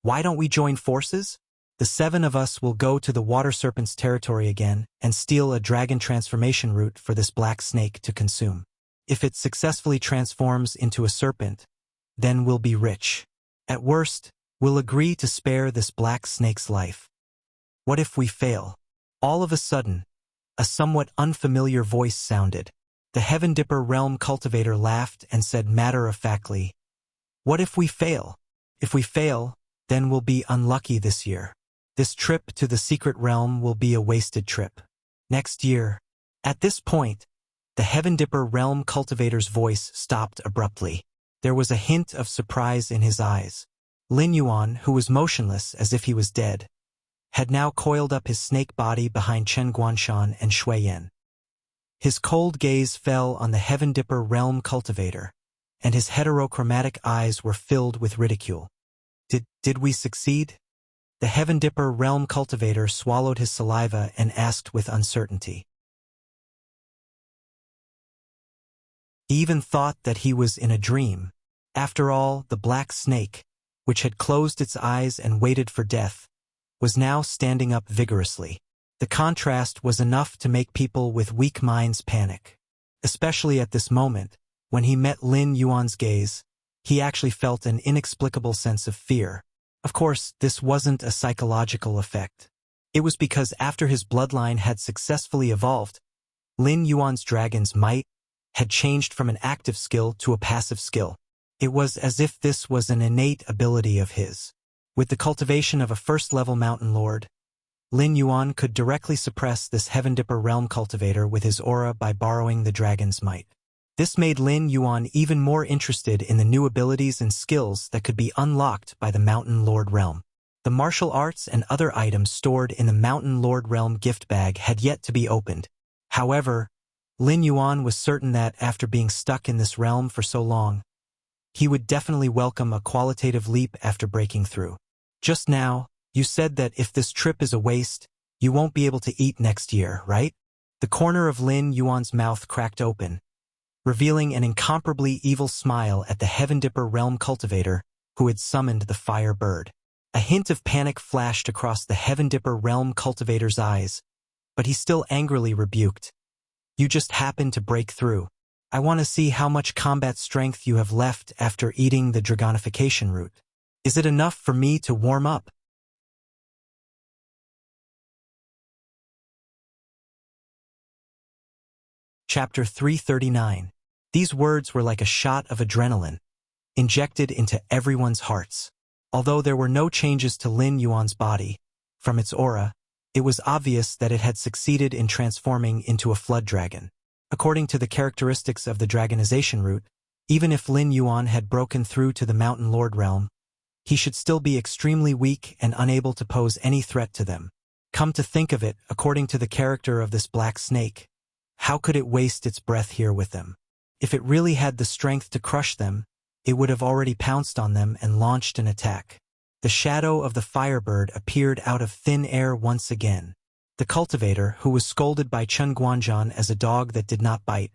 "Why don't we join forces? The 7 of us will go to the water serpent's territory again and steal a dragon transformation root for this black snake to consume. If it successfully transforms into a serpent, then we'll be rich. At worst, we'll agree to spare this black snake's life. What if we fail?" All of a sudden, a somewhat unfamiliar voice sounded. The Heaven Dipper realm cultivator laughed and said matter-of-factly, "What if we fail? If we fail, then we'll be unlucky this year. This trip to the secret realm will be a wasted trip. Next year." At this point, the Heaven Dipper realm cultivator's voice stopped abruptly. There was a hint of surprise in his eyes. Lin Yuan, who was motionless as if he was dead, had now coiled up his snake body behind Chen Guanshan and Shui Yan. His cold gaze fell on the Heaven Dipper realm cultivator, and his heterochromatic eyes were filled with ridicule. Did we succeed?" The Heaven Dipper realm cultivator swallowed his saliva and asked with uncertainty. He even thought that he was in a dream. After all, the black snake, which had closed its eyes and waited for death, was now standing up vigorously. The contrast was enough to make people with weak minds panic. Especially at this moment, when he met Lin Yuan's gaze, he actually felt an inexplicable sense of fear. Of course, this wasn't a psychological effect. It was because after his bloodline had successfully evolved, Lin Yuan's dragon's might had changed from an active skill to a passive skill. It was as if this was an innate ability of his. With the cultivation of a first-level mountain lord, Lin Yuan could directly suppress this Heaven Dipper realm cultivator with his aura by borrowing the dragon's might. This made Lin Yuan even more interested in the new abilities and skills that could be unlocked by the Mountain Lord realm. The martial arts and other items stored in the Mountain Lord realm gift bag had yet to be opened. However, Lin Yuan was certain that after being stuck in this realm for so long, he would definitely welcome a qualitative leap after breaking through. "Just now, you said that if this trip is a waste, you won't be able to eat next year, right?" The corner of Lin Yuan's mouth cracked open, revealing an incomparably evil smile at the Heaven Dipper realm cultivator who had summoned the fire bird. A hint of panic flashed across the Heaven Dipper realm cultivator's eyes, but he still angrily rebuked, "You just happened to break through. I want to see how much combat strength you have left after eating the dragonification root. Is it enough for me to warm up?" Chapter 339. These words were like a shot of adrenaline, injected into everyone's hearts. Although there were no changes to Lin Yuan's body, from its aura, it was obvious that it had succeeded in transforming into a flood dragon. According to the characteristics of the dragonization root, even if Lin Yuan had broken through to the Mountain Lord realm, he should still be extremely weak and unable to pose any threat to them. Come to think of it, according to the character of this black snake, how could it waste its breath here with them? If it really had the strength to crush them, it would have already pounced on them and launched an attack. The shadow of the firebird appeared out of thin air once again. The cultivator, who was scolded by Chen Guanzhan as a dog that did not bite,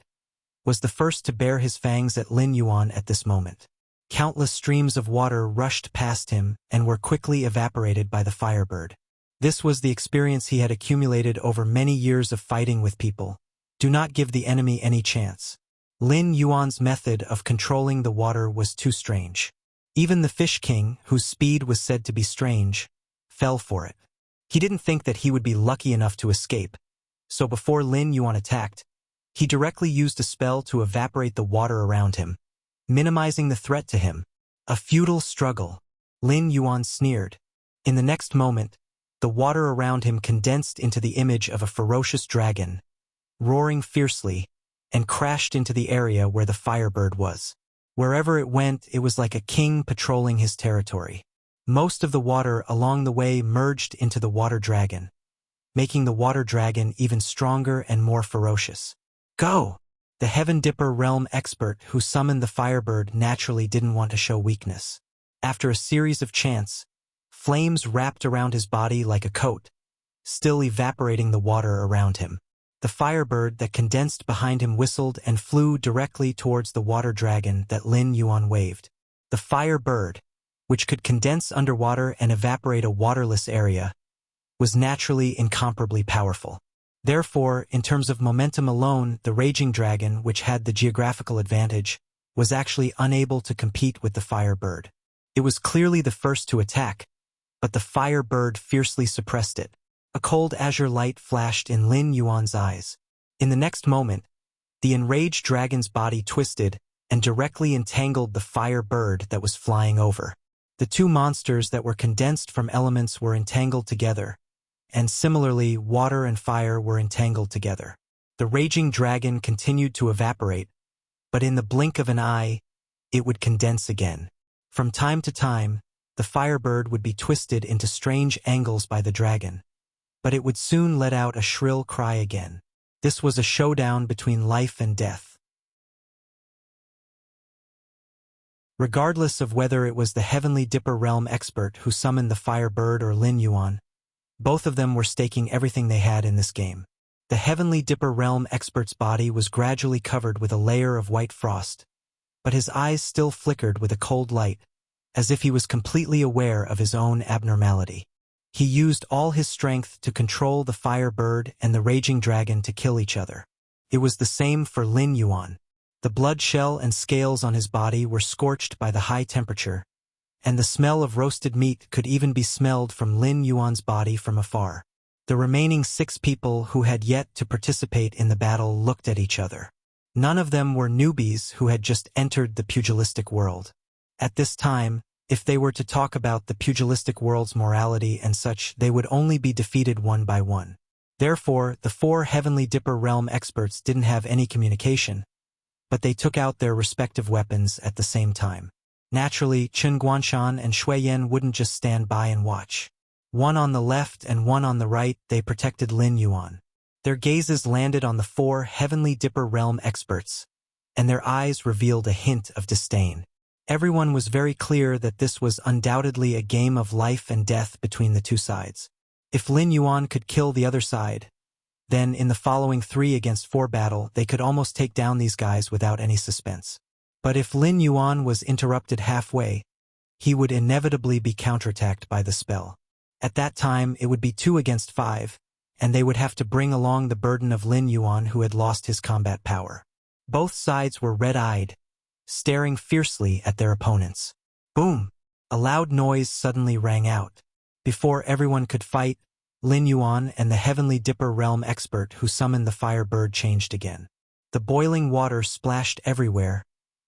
was the first to bare his fangs at Lin Yuan at this moment. Countless streams of water rushed past him and were quickly evaporated by the firebird. This was the experience he had accumulated over many years of fighting with people. Do not give the enemy any chance. Lin Yuan's method of controlling the water was too strange. Even the Fish King, whose speed was said to be strange, fell for it. He didn't think that he would be lucky enough to escape, so before Lin Yuan attacked, he directly used a spell to evaporate the water around him, minimizing the threat to him. A futile struggle. Lin Yuan sneered. In the next moment, the water around him condensed into the image of a ferocious dragon, roaring fiercely, and crashed into the area where the firebird was. Wherever it went, it was like a king patrolling his territory. Most of the water along the way merged into the water dragon, making the water dragon even stronger and more ferocious. Go! The Heaven Dipper realm expert who summoned the firebird naturally didn't want to show weakness. After a series of chants, flames wrapped around his body like a coat, still evaporating the water around him. The firebird that condensed behind him whistled and flew directly towards the water dragon that Lin Yuan waved. The firebird, which could condense underwater and evaporate a waterless area, was naturally incomparably powerful. Therefore, in terms of momentum alone, the raging dragon, which had the geographical advantage, was actually unable to compete with the firebird. It was clearly the first to attack, but the firebird fiercely suppressed it. A cold azure light flashed in Lin Yuan's eyes. In the next moment, the enraged dragon's body twisted and directly entangled the firebird that was flying over. The two monsters that were condensed from elements were entangled together, and similarly, water and fire were entangled together. The raging dragon continued to evaporate, but in the blink of an eye, it would condense again. From time to time, the firebird would be twisted into strange angles by the dragon, but it would soon let out a shrill cry again. This was a showdown between life and death. Regardless of whether it was the Heavenly Dipper realm expert who summoned the firebird or Lin Yuan, both of them were staking everything they had in this game. The Heavenly Dipper realm expert's body was gradually covered with a layer of white frost, but his eyes still flickered with a cold light, as if he was completely aware of his own abnormality. He used all his strength to control the firebird and the raging dragon to kill each other. It was the same for Lin Yuan. The blood shell and scales on his body were scorched by the high temperature, and the smell of roasted meat could even be smelled from Lin Yuan's body from afar. The remaining 6 people who had yet to participate in the battle looked at each other. None of them were newbies who had just entered the pugilistic world. At this time, if they were to talk about the pugilistic world's morality and such, they would only be defeated one by one. Therefore, the 4 Heavenly Dipper realm experts didn't have any communication, but they took out their respective weapons at the same time. Naturally, Chen Guanshan and Shui Yan wouldn't just stand by and watch. One on the left and one on the right, they protected Lin Yuan. Their gazes landed on the 4 Heavenly Dipper realm experts, and their eyes revealed a hint of disdain. Everyone was very clear that this was undoubtedly a game of life and death between the two sides. If Lin Yuan could kill the other side, then in the following 3 against 4 battle, they could almost take down these guys without any suspense. But if Lin Yuan was interrupted halfway, he would inevitably be counterattacked by the spell. At that time, it would be 2 against 5, and they would have to bring along the burden of Lin Yuan, who had lost his combat power. Both sides were red-eyed, staring fiercely at their opponents. Boom! A loud noise suddenly rang out. Before everyone could fight, Lin Yuan and the Heavenly Dipper realm expert who summoned the firebird changed again. The boiling water splashed everywhere,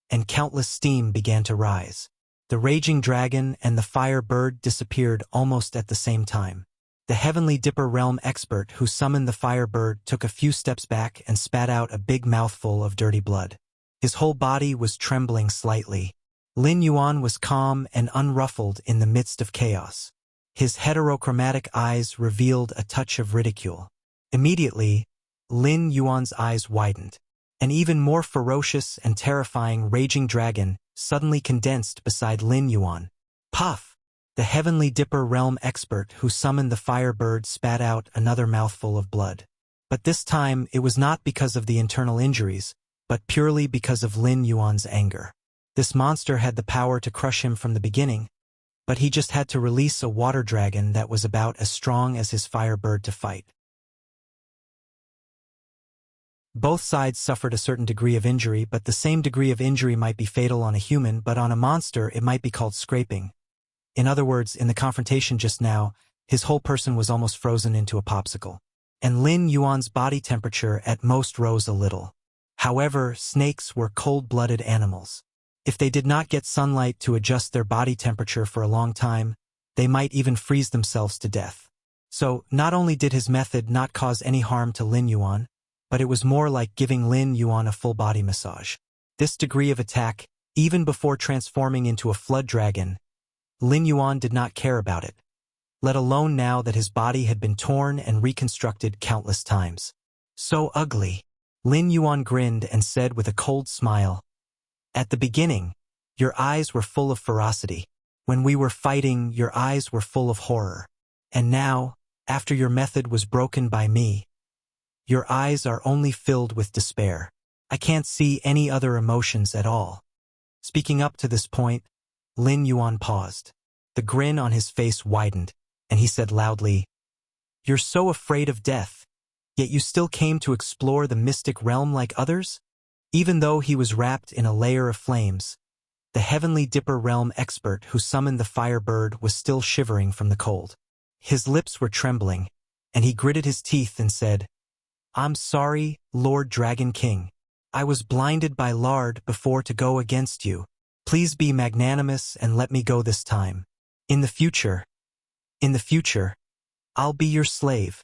and countless steam began to rise. The raging dragon and the firebird disappeared almost at the same time. The Heavenly Dipper realm expert who summoned the firebird took a few steps back and spat out a big mouthful of dirty blood. His whole body was trembling slightly. Lin Yuan was calm and unruffled in the midst of chaos. His heterochromatic eyes revealed a touch of ridicule. Immediately, Lin Yuan's eyes widened. An even more ferocious and terrifying raging dragon suddenly condensed beside Lin Yuan. Puff! The Heavenly Dipper realm expert who summoned the fire bird spat out another mouthful of blood. But this time it was not because of the internal injuries, but purely because of Lin Yuan's anger. This monster had the power to crush him from the beginning, but he just had to release a water dragon that was about as strong as his fire bird to fight. Both sides suffered a certain degree of injury, but the same degree of injury might be fatal on a human, but on a monster it might be called scraping. In other words, in the confrontation just now, his whole person was almost frozen into a popsicle. And Lin Yuan's body temperature at most rose a little. However, snakes were cold-blooded animals. If they did not get sunlight to adjust their body temperature for a long time, they might even freeze themselves to death. So, not only did his method not cause any harm to Lin Yuan, but it was more like giving Lin Yuan a full-body massage. This degree of attack, even before transforming into a flood dragon, Lin Yuan did not care about it, let alone now that his body had been torn and reconstructed countless times. So ugly. Lin Yuan grinned and said with a cold smile, "At the beginning, your eyes were full of ferocity. When we were fighting, your eyes were full of horror. And now, after your method was broken by me, your eyes are only filled with despair. I can't see any other emotions at all." Speaking up to this point, Lin Yuan paused. The grin on his face widened, and he said loudly, "You're so afraid of death, yet you still came to explore the mystic realm like others?" Even though he was wrapped in a layer of flames, the Heavenly Dipper realm expert who summoned the fire bird was still shivering from the cold. His lips were trembling, and he gritted his teeth and said, "I'm sorry, Lord Dragon King. I was blinded by lard before to go against you. Please be magnanimous and let me go this time. In the future, I'll be your slave."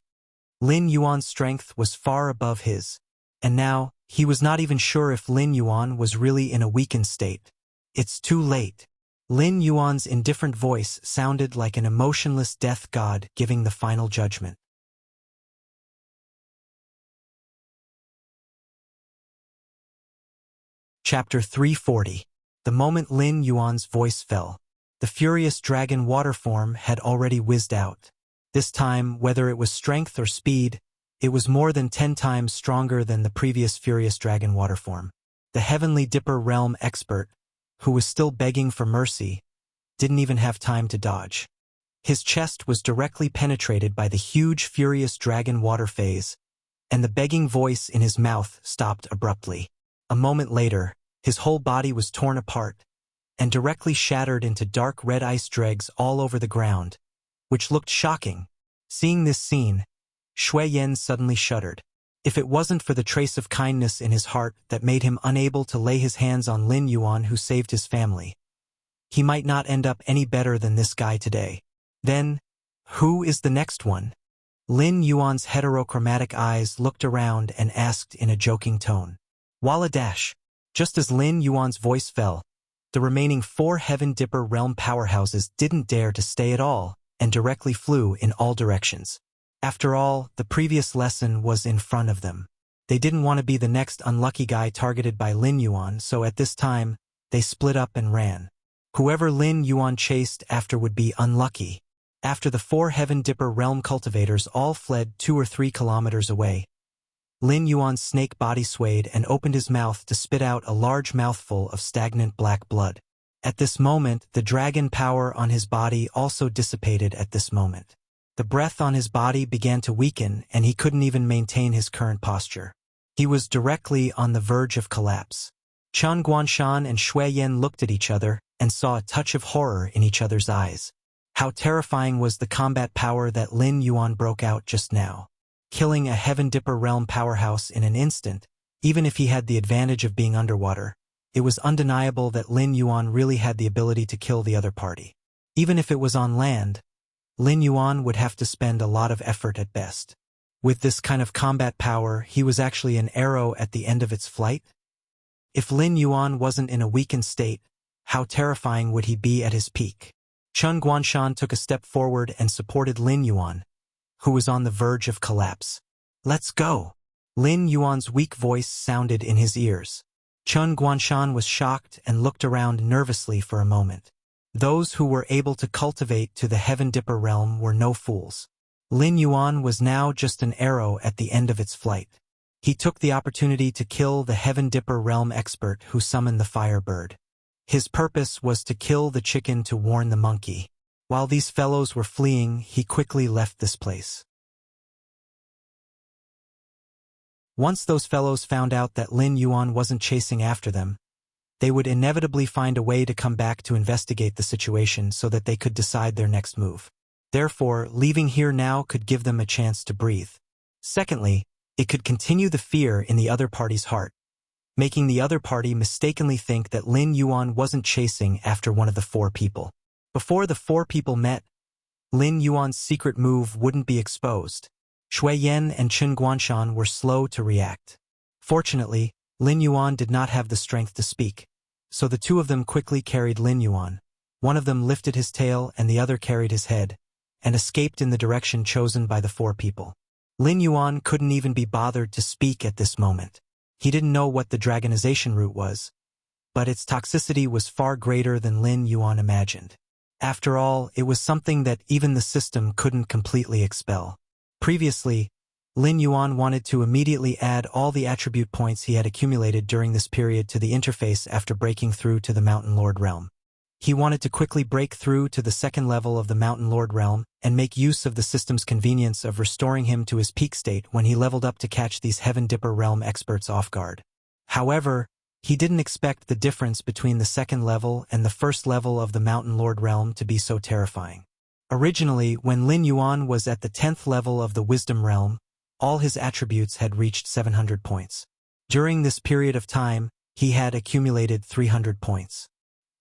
Lin Yuan's strength was far above his, and now, he was not even sure if Lin Yuan was really in a weakened state. "It's too late." Lin Yuan's indifferent voice sounded like an emotionless death god giving the final judgment. Chapter 340. The moment Lin Yuan's voice fell, the furious dragon water form had already whizzed out. This time, whether it was strength or speed, it was more than 10 times stronger than the previous furious dragon water form. The Heavenly Dipper realm expert, who was still begging for mercy, didn't even have time to dodge. His chest was directly penetrated by the huge furious dragon water phase, and the begging voice in his mouth stopped abruptly. A moment later, his whole body was torn apart, and directly shattered into dark red ice dregs all over the ground, which looked shocking. Seeing this scene, Shui Yan suddenly shuddered. If it wasn't for the trace of kindness in his heart that made him unable to lay his hands on Lin Yuan who saved his family, he might not end up any better than this guy today. Then, who is the next one? Lin Yuan's heterochromatic eyes looked around and asked in a joking tone. Walla dash. Just as Lin Yuan's voice fell, the remaining 4 Heaven Dipper realm powerhouses didn't dare to stay at all and directly flew in all directions. After all, the previous lesson was in front of them. They didn't want to be the next unlucky guy targeted by Lin Yuan, so at this time, they split up and ran. Whoever Lin Yuan chased after would be unlucky. After the 4 Heaven Dipper realm cultivators all fled 2 or 3 kilometers away, Lin Yuan's snake body swayed and opened his mouth to spit out a large mouthful of stagnant black blood. At this moment, the dragon power on his body also dissipated at this moment. The breath on his body began to weaken and he couldn't even maintain his current posture. He was directly on the verge of collapse. Chen Guanshan and Shui Yan looked at each other and saw a touch of horror in each other's eyes. How terrifying was the combat power that Lin Yuan broke out just now. Killing a Heaven Dipper realm powerhouse in an instant, even if he had the advantage of being underwater, it was undeniable that Lin Yuan really had the ability to kill the other party. Even if it was on land, Lin Yuan would have to spend a lot of effort at best. With this kind of combat power, he was actually an arrow at the end of its flight. If Lin Yuan wasn't in a weakened state, how terrifying would he be at his peak? Chen Guanshan took a step forward and supported Lin Yuan, who was on the verge of collapse. "Let's go." Lin Yuan's weak voice sounded in his ears. Chen Guanshan was shocked and looked around nervously for a moment. Those who were able to cultivate to the Heaven Dipper realm were no fools. Lin Yuan was now just an arrow at the end of its flight. He took the opportunity to kill the Heaven Dipper realm expert who summoned the fire bird. His purpose was to kill the chicken to warn the monkey. While these fellows were fleeing, he quickly left this place. Once those fellows found out that Lin Yuan wasn't chasing after them, they would inevitably find a way to come back to investigate the situation so that they could decide their next move. Therefore, leaving here now could give them a chance to breathe. Secondly, it could continue the fear in the other party's heart, making the other party mistakenly think that Lin Yuan wasn't chasing after one of the four people. Before the four people met, Lin Yuan's secret move wouldn't be exposed. Shui Yan and Chen Guanshan were slow to react. Fortunately, Lin Yuan did not have the strength to speak, so the two of them quickly carried Lin Yuan. One of them lifted his tail and the other carried his head, and escaped in the direction chosen by the four people. Lin Yuan couldn't even be bothered to speak at this moment. He didn't know what the dragonization root was, but its toxicity was far greater than Lin Yuan imagined. After all, it was something that even the system couldn't completely expel. Previously, Lin Yuan wanted to immediately add all the attribute points he had accumulated during this period to the interface after breaking through to the Mountain Lord realm. He wanted to quickly break through to the second level of the Mountain Lord realm and make use of the system's convenience of restoring him to his peak state when he leveled up to catch these Heaven Dipper realm experts off guard. However, he didn't expect the difference between the second level and the first level of the Mountain Lord realm to be so terrifying. Originally, when Lin Yuan was at the 10th level of the Wisdom realm, all his attributes had reached 700 points. During this period of time, he had accumulated 300 points.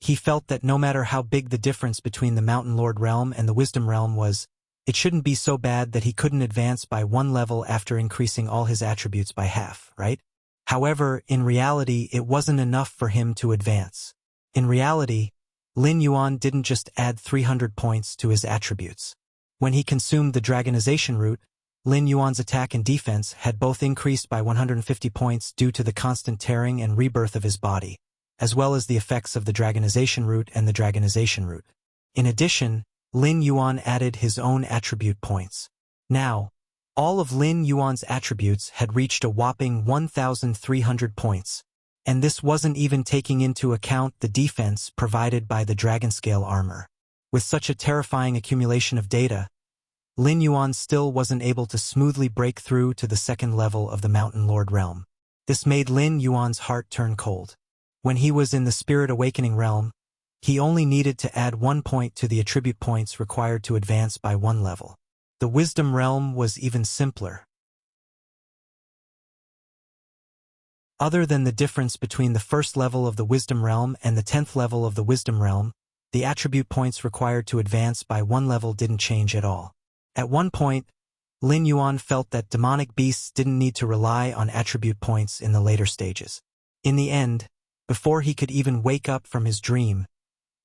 He felt that no matter how big the difference between the Mountain Lord realm and the Wisdom realm was, it shouldn't be so bad that he couldn't advance by one level after increasing all his attributes by half, right? However, in reality, it wasn't enough for him to advance. In reality, Lin Yuan didn't just add 300 points to his attributes. When he consumed the dragonization root, Lin Yuan's attack and defense had both increased by 150 points due to the constant tearing and rebirth of his body, as well as the effects of the dragonization root and the dragonization root. In addition, Lin Yuan added his own attribute points. Now, all of Lin Yuan's attributes had reached a whopping 1,300 points, and this wasn't even taking into account the defense provided by the dragon scale armor. With such a terrifying accumulation of data, Lin Yuan still wasn't able to smoothly break through to the second level of the Mountain Lord realm. This made Lin Yuan's heart turn cold. When he was in the Spirit Awakening realm, he only needed to add 1 point to the attribute points required to advance by one level. The Wisdom realm was even simpler. Other than the difference between the first level of the Wisdom realm and the 10th level of the Wisdom realm, the attribute points required to advance by one level didn't change at all. At one point, Lin Yuan felt that demonic beasts didn't need to rely on attribute points in the later stages. In the end, before he could even wake up from his dream,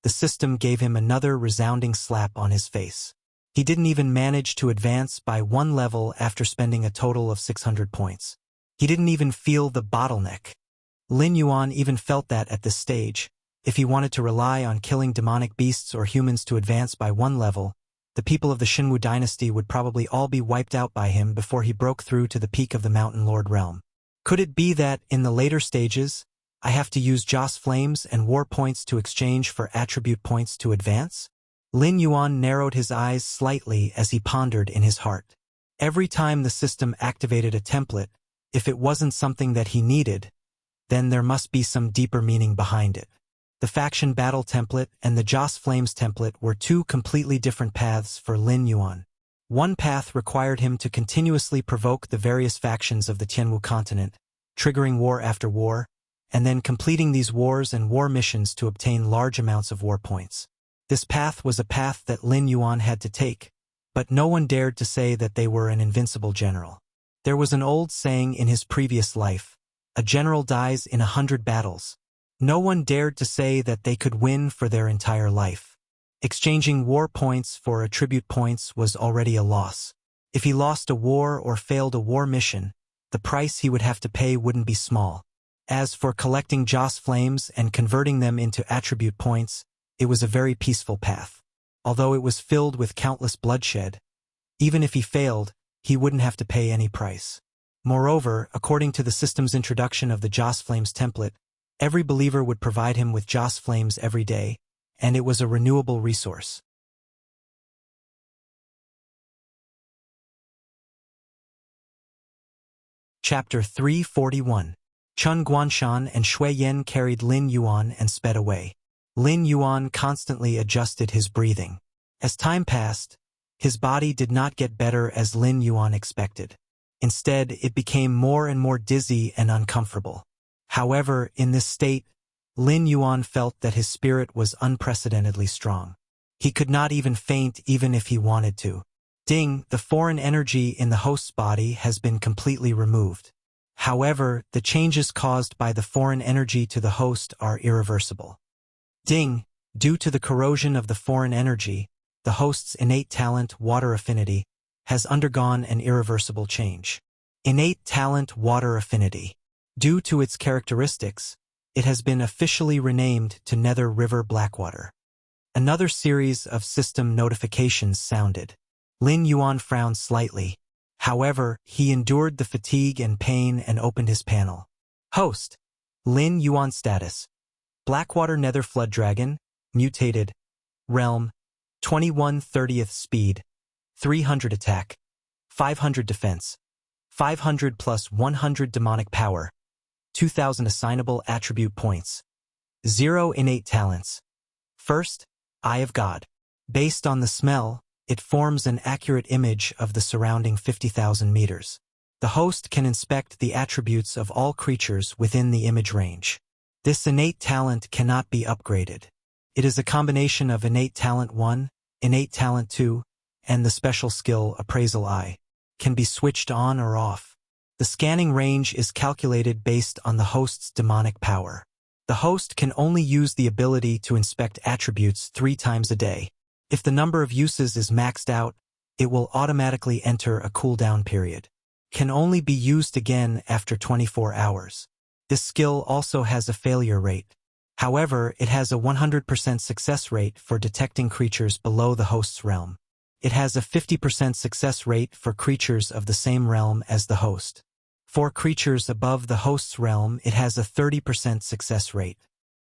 the system gave him another resounding slap on his face. He didn't even manage to advance by one level after spending a total of 600 points. He didn't even feel the bottleneck. Lin Yuan even felt that at this stage, if he wanted to rely on killing demonic beasts or humans to advance by one level, the people of the Xinwu dynasty would probably all be wiped out by him before he broke through to the peak of the Mountain Lord realm. Could it be that, in the later stages, I have to use Joss Flames and War Points to exchange for attribute points to advance? Lin Yuan narrowed his eyes slightly as he pondered in his heart. Every time the system activated a template, if it wasn't something that he needed, then there must be some deeper meaning behind it. The Faction Battle template and the Joss Flames template were two completely different paths for Lin Yuan. One path required him to continuously provoke the various factions of the Tianwu continent, triggering war after war, and then completing these wars and war missions to obtain large amounts of war points. This path was a path that Lin Yuan had to take, but no one dared to say that they were an invincible general. There was an old saying in his previous life, "A general dies in 100 battles." No one dared to say that they could win for their entire life. Exchanging war points for attribute points was already a loss. If he lost a war or failed a war mission, the price he would have to pay wouldn't be small. As for collecting Joss Flames and converting them into attribute points, it was a very peaceful path. Although it was filled with countless bloodshed, even if he failed, he wouldn't have to pay any price. Moreover, according to the system's introduction of the Joss Flames template, every believer would provide him with Joss Flames every day, and it was a renewable resource. Chapter 341. Chun Guanshan and Shui Yen carried Lin Yuan and sped away. Lin Yuan constantly adjusted his breathing. As time passed, his body did not get better as Lin Yuan expected. Instead, it became more and more dizzy and uncomfortable. However, in this state, Lin Yuan felt that his spirit was unprecedentedly strong. He could not even faint even if he wanted to. Ding, the foreign energy in the host's body has been completely removed. However, the changes caused by the foreign energy to the host are irreversible. Ding, due to the corrosion of the foreign energy, the host's innate talent, water affinity, has undergone an irreversible change. Innate talent, water affinity. Due to its characteristics, it has been officially renamed to Nether River Blackwater. Another series of system notifications sounded. Lin Yuan frowned slightly. However, he endured the fatigue and pain and opened his panel. Host. Lin Yuan status. Blackwater Nether Flood Dragon, mutated. Realm. 21/30th speed. 300 attack. 500 defense. 500 plus 100 demonic power. 2000 assignable attribute points. 0 innate talents. First, Eye of God. Based on the smell, it forms an accurate image of the surrounding 50,000 meters. The host can inspect the attributes of all creatures within the image range. This innate talent cannot be upgraded. It is a combination of innate talent 1, innate talent 2, and the special skill Appraisal Eye. Can be switched on or off. The scanning range is calculated based on the host's demonic power. The host can only use the ability to inspect attributes 3 times a day. If the number of uses is maxed out, it will automatically enter a cooldown period. Can only be used again after 24 hours. This skill also has a failure rate. However, it has a 100% success rate for detecting creatures below the host's realm. It has a 50% success rate for creatures of the same realm as the host. For creatures above the host's realm, it has a 30% success rate.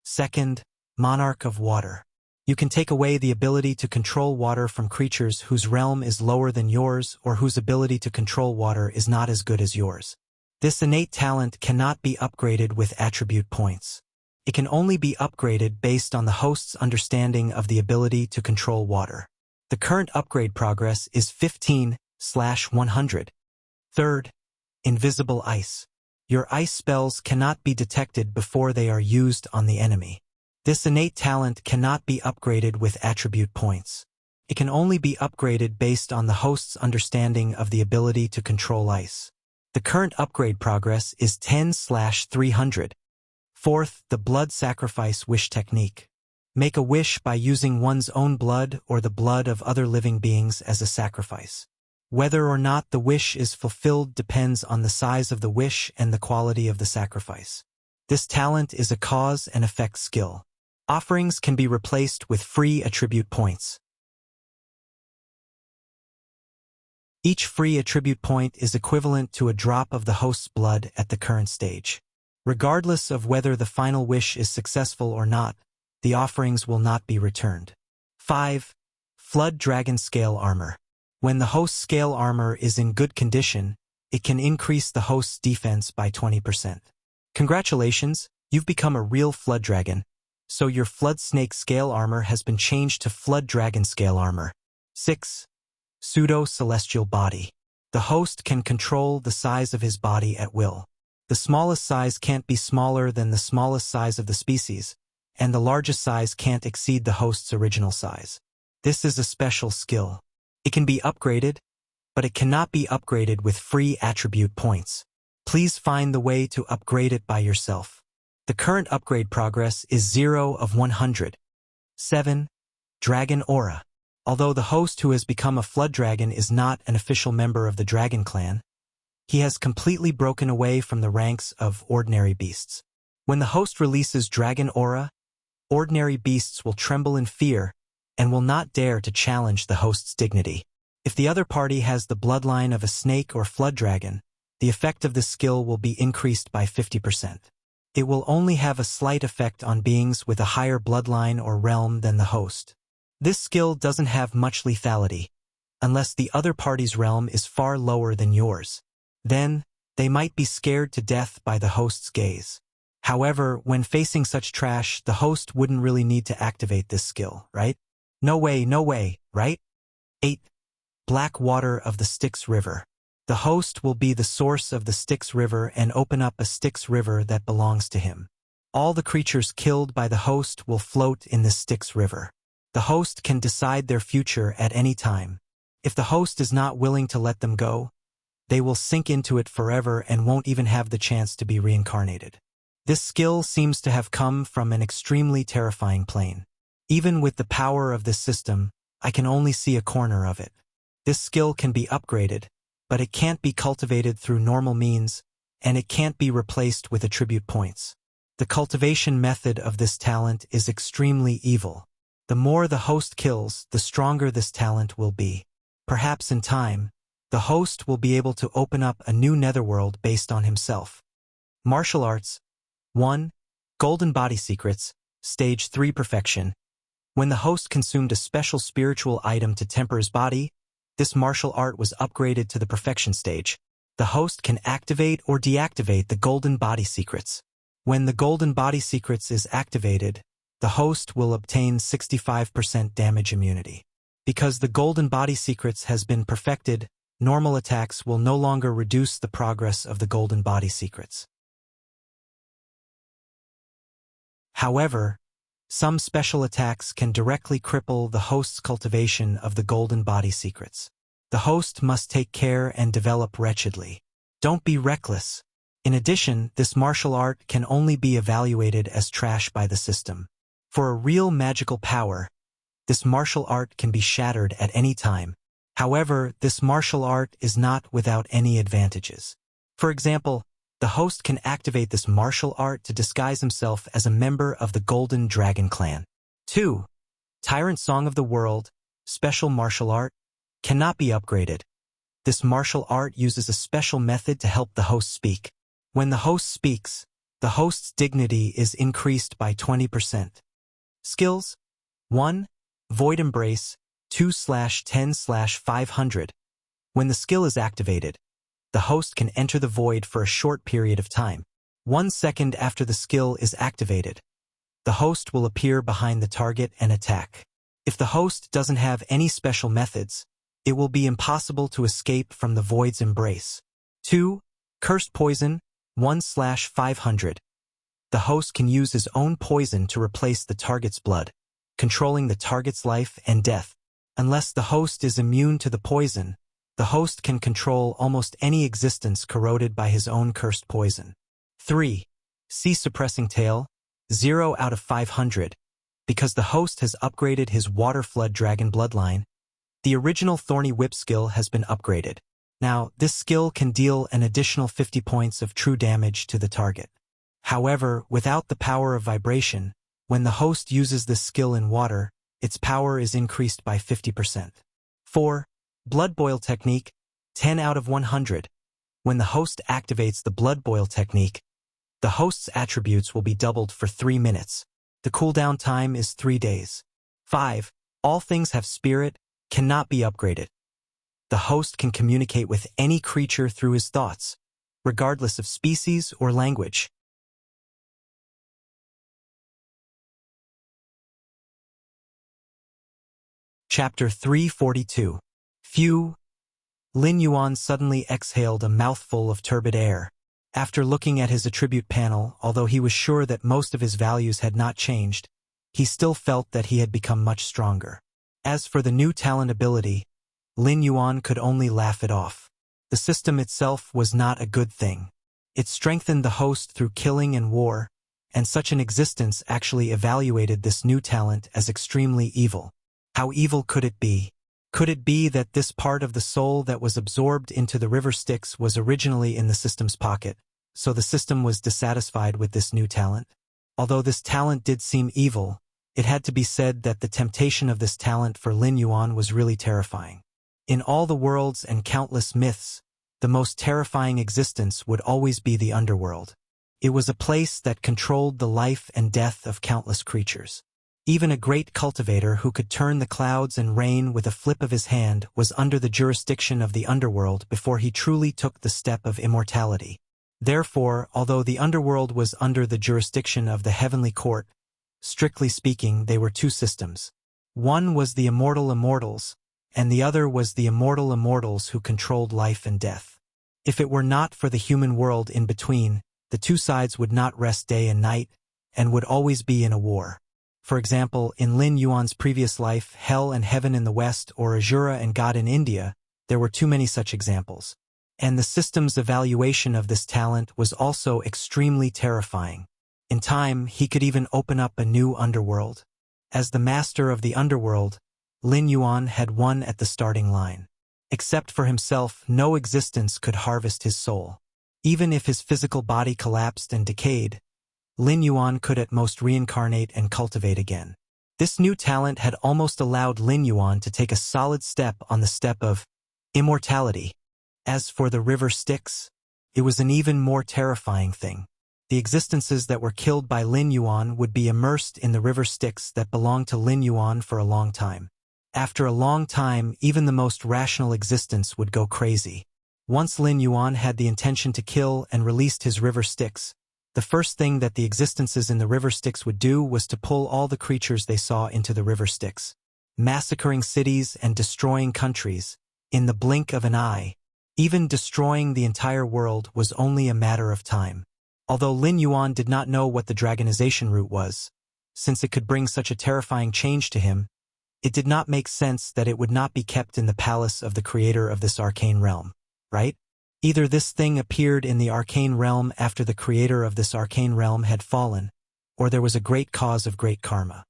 Second, Monarch of Water. You can take away the ability to control water from creatures whose realm is lower than yours or whose ability to control water is not as good as yours. This innate talent cannot be upgraded with attribute points. It can only be upgraded based on the host's understanding of the ability to control water. The current upgrade progress is 15/100. Third, Invisible Ice. Your ice spells cannot be detected before they are used on the enemy. This innate talent cannot be upgraded with attribute points. It can only be upgraded based on the host's understanding of the ability to control ice. The current upgrade progress is 10/300. Fourth, the Blood Sacrifice Wish Technique. Make a wish by using one's own blood or the blood of other living beings as a sacrifice. Whether or not the wish is fulfilled depends on the size of the wish and the quality of the sacrifice. This talent is a cause and effect skill. Offerings can be replaced with free attribute points. Each free attribute point is equivalent to a drop of the host's blood at the current stage. Regardless of whether the final wish is successful or not, the offerings will not be returned. 5. Flood Dragon Scale Armor. When the host's scale armor is in good condition, it can increase the host's defense by 20%. Congratulations, you've become a real Flood Dragon. So your Flood Snake Scale Armor has been changed to Flood Dragon Scale Armor. 6. Pseudo-Celestial Body. The host can control the size of his body at will. The smallest size can't be smaller than the smallest size of the species, and the largest size can't exceed the host's original size. This is a special skill. It can be upgraded, but it cannot be upgraded with free attribute points. Please find the way to upgrade it by yourself. The current upgrade progress is 0/100. 7. Dragon Aura. Although the host who has become a Flood Dragon is not an official member of the Dragon Clan, he has completely broken away from the ranks of ordinary beasts. When the host releases Dragon Aura, ordinary beasts will tremble in fear and will not dare to challenge the host's dignity. If the other party has the bloodline of a snake or flood dragon, the effect of this skill will be increased by 50%. It will only have a slight effect on beings with a higher bloodline or realm than the host. This skill doesn't have much lethality, unless the other party's realm is far lower than yours. Then, they might be scared to death by the host's gaze. However, when facing such trash, the host wouldn't really need to activate this skill, right? No way, right? 8. Black water of the Styx River. The host will be the source of the Styx River and open up a Styx River that belongs to him. All the creatures killed by the host will float in this Styx River. The host can decide their future at any time. If the host is not willing to let them go, they will sink into it forever and won't even have the chance to be reincarnated. This skill seems to have come from an extremely terrifying plane. Even with the power of this system, I can only see a corner of it. This skill can be upgraded, but it can't be cultivated through normal means, and it can't be replaced with attribute points. The cultivation method of this talent is extremely evil. The more the host kills, the stronger this talent will be. Perhaps in time, the host will be able to open up a new netherworld based on himself. Martial Arts 1. Golden Body Secrets, Stage 3 Perfection. When the host consumed a special spiritual item to temper his body, this martial art was upgraded to the perfection stage. The host can activate or deactivate the Golden Body Secrets. When the Golden Body Secrets is activated, the host will obtain 65% damage immunity. Because the Golden Body Secrets has been perfected, normal attacks will no longer reduce the progress of the Golden Body Secrets. However, some special attacks can directly cripple the host's cultivation of the Golden Body Secrets. The host must take care and develop wretchedly. Don't be reckless. In addition, this martial art can only be evaluated as trash by the system. For a real magical power, this martial art can be shattered at any time. However, this martial art is not without any advantages. For example, the host can activate this martial art to disguise himself as a member of the Golden Dragon Clan. 2. Tyrant Song of the World, Special Martial Art, cannot be upgraded. This martial art uses a special method to help the host speak. When the host speaks, the host's dignity is increased by 20%. Skills 1. Void Embrace 2/10/500. When the skill is activated, the host can enter the void for a short period of time. 1 second after the skill is activated, the host will appear behind the target and attack. If the host doesn't have any special methods, it will be impossible to escape from the void's embrace. 2. Cursed Poison 1/500. The host can use his own poison to replace the target's blood, controlling the target's life and death. Unless the host is immune to the poison, the host can control almost any existence corroded by his own cursed poison. 3. Sea Suppressing Tail 0/500. Because the host has upgraded his Water Flood Dragon bloodline, the original Thorny Whip skill has been upgraded. Now, this skill can deal an additional 50 points of true damage to the target. However, without the power of vibration, when the host uses this skill in water, its power is increased by 50%. 4. Blood Boil Technique 10/100. When the host activates the Blood Boil Technique, the host's attributes will be doubled for 3 minutes. The cooldown time is 3 days. 5. All Things Have Spirit cannot be upgraded. The host can communicate with any creature through his thoughts, regardless of species or language. Chapter 342. Phew. Lin Yuan suddenly exhaled a mouthful of turbid air. After looking at his attribute panel, although he was sure that most of his values had not changed, he still felt that he had become much stronger. As for the new talent ability, Lin Yuan could only laugh it off. The system itself was not a good thing. It strengthened the host through killing and war, and such an existence actually evaluated this new talent as extremely evil. How evil could it be? Could it be that this part of the soul that was absorbed into the river Styx was originally in the system's pocket, so the system was dissatisfied with this new talent? Although this talent did seem evil, It had to be said that the temptation of this talent for Lin Yuan was really terrifying. In all the worlds and countless myths, the most terrifying existence would always be the underworld. It was a place that controlled the life and death of countless creatures. Even a great cultivator who could turn the clouds and rain with a flip of his hand was under the jurisdiction of the underworld before he truly took the step of immortality. Therefore, although the underworld was under the jurisdiction of the heavenly court, strictly speaking, they were two systems. One was the immortal immortals, and the other was the immortal immortals who controlled life and death. If it were not for the human world in between, the two sides would not rest day and night, and would always be in a war. For example, in Lin Yuan's previous life, Hell and Heaven in the West or Asura and God in India, there were too many such examples. And the system's evaluation of this talent was also extremely terrifying. In time, he could even open up a new underworld. As the master of the underworld, Lin Yuan had won at the starting line. Except for himself, no existence could harvest his soul. Even if his physical body collapsed and decayed, Lin Yuan could at most reincarnate and cultivate again. This new talent had almost allowed Lin Yuan to take a solid step on the step of immortality. As for the river Styx, it was an even more terrifying thing. The existences that were killed by Lin Yuan would be immersed in the river Styx that belonged to Lin Yuan for a long time. After a long time, even the most rational existence would go crazy. Once Lin Yuan had the intention to kill and released his river Styx, the first thing that the existences in the river Styx would do was to pull all the creatures they saw into the river Styx, massacring cities and destroying countries, in the blink of an eye. Even destroying the entire world was only a matter of time. Although Lin Yuan did not know what the dragonization route was, since it could bring such a terrifying change to him, it did not make sense that it would not be kept in the palace of the creator of this arcane realm, right? Either this thing appeared in the arcane realm after the creator of this arcane realm had fallen, or there was a great cause of great karma.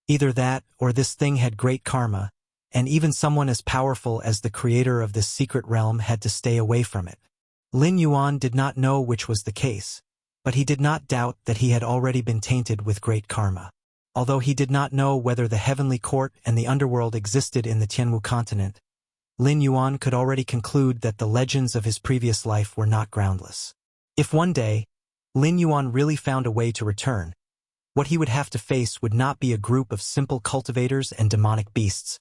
Either that, or this thing had great karma, and even someone as powerful as the creator of this secret realm had to stay away from it. Lin Yuan did not know which was the case, but he did not doubt that he had already been tainted with great karma. Although he did not know whether the heavenly court and the underworld existed in the Tianwu continent, Lin Yuan could already conclude that the legends of his previous life were not groundless. If one day, Lin Yuan really found a way to return, what he would have to face would not be a group of simple cultivators and demonic beasts,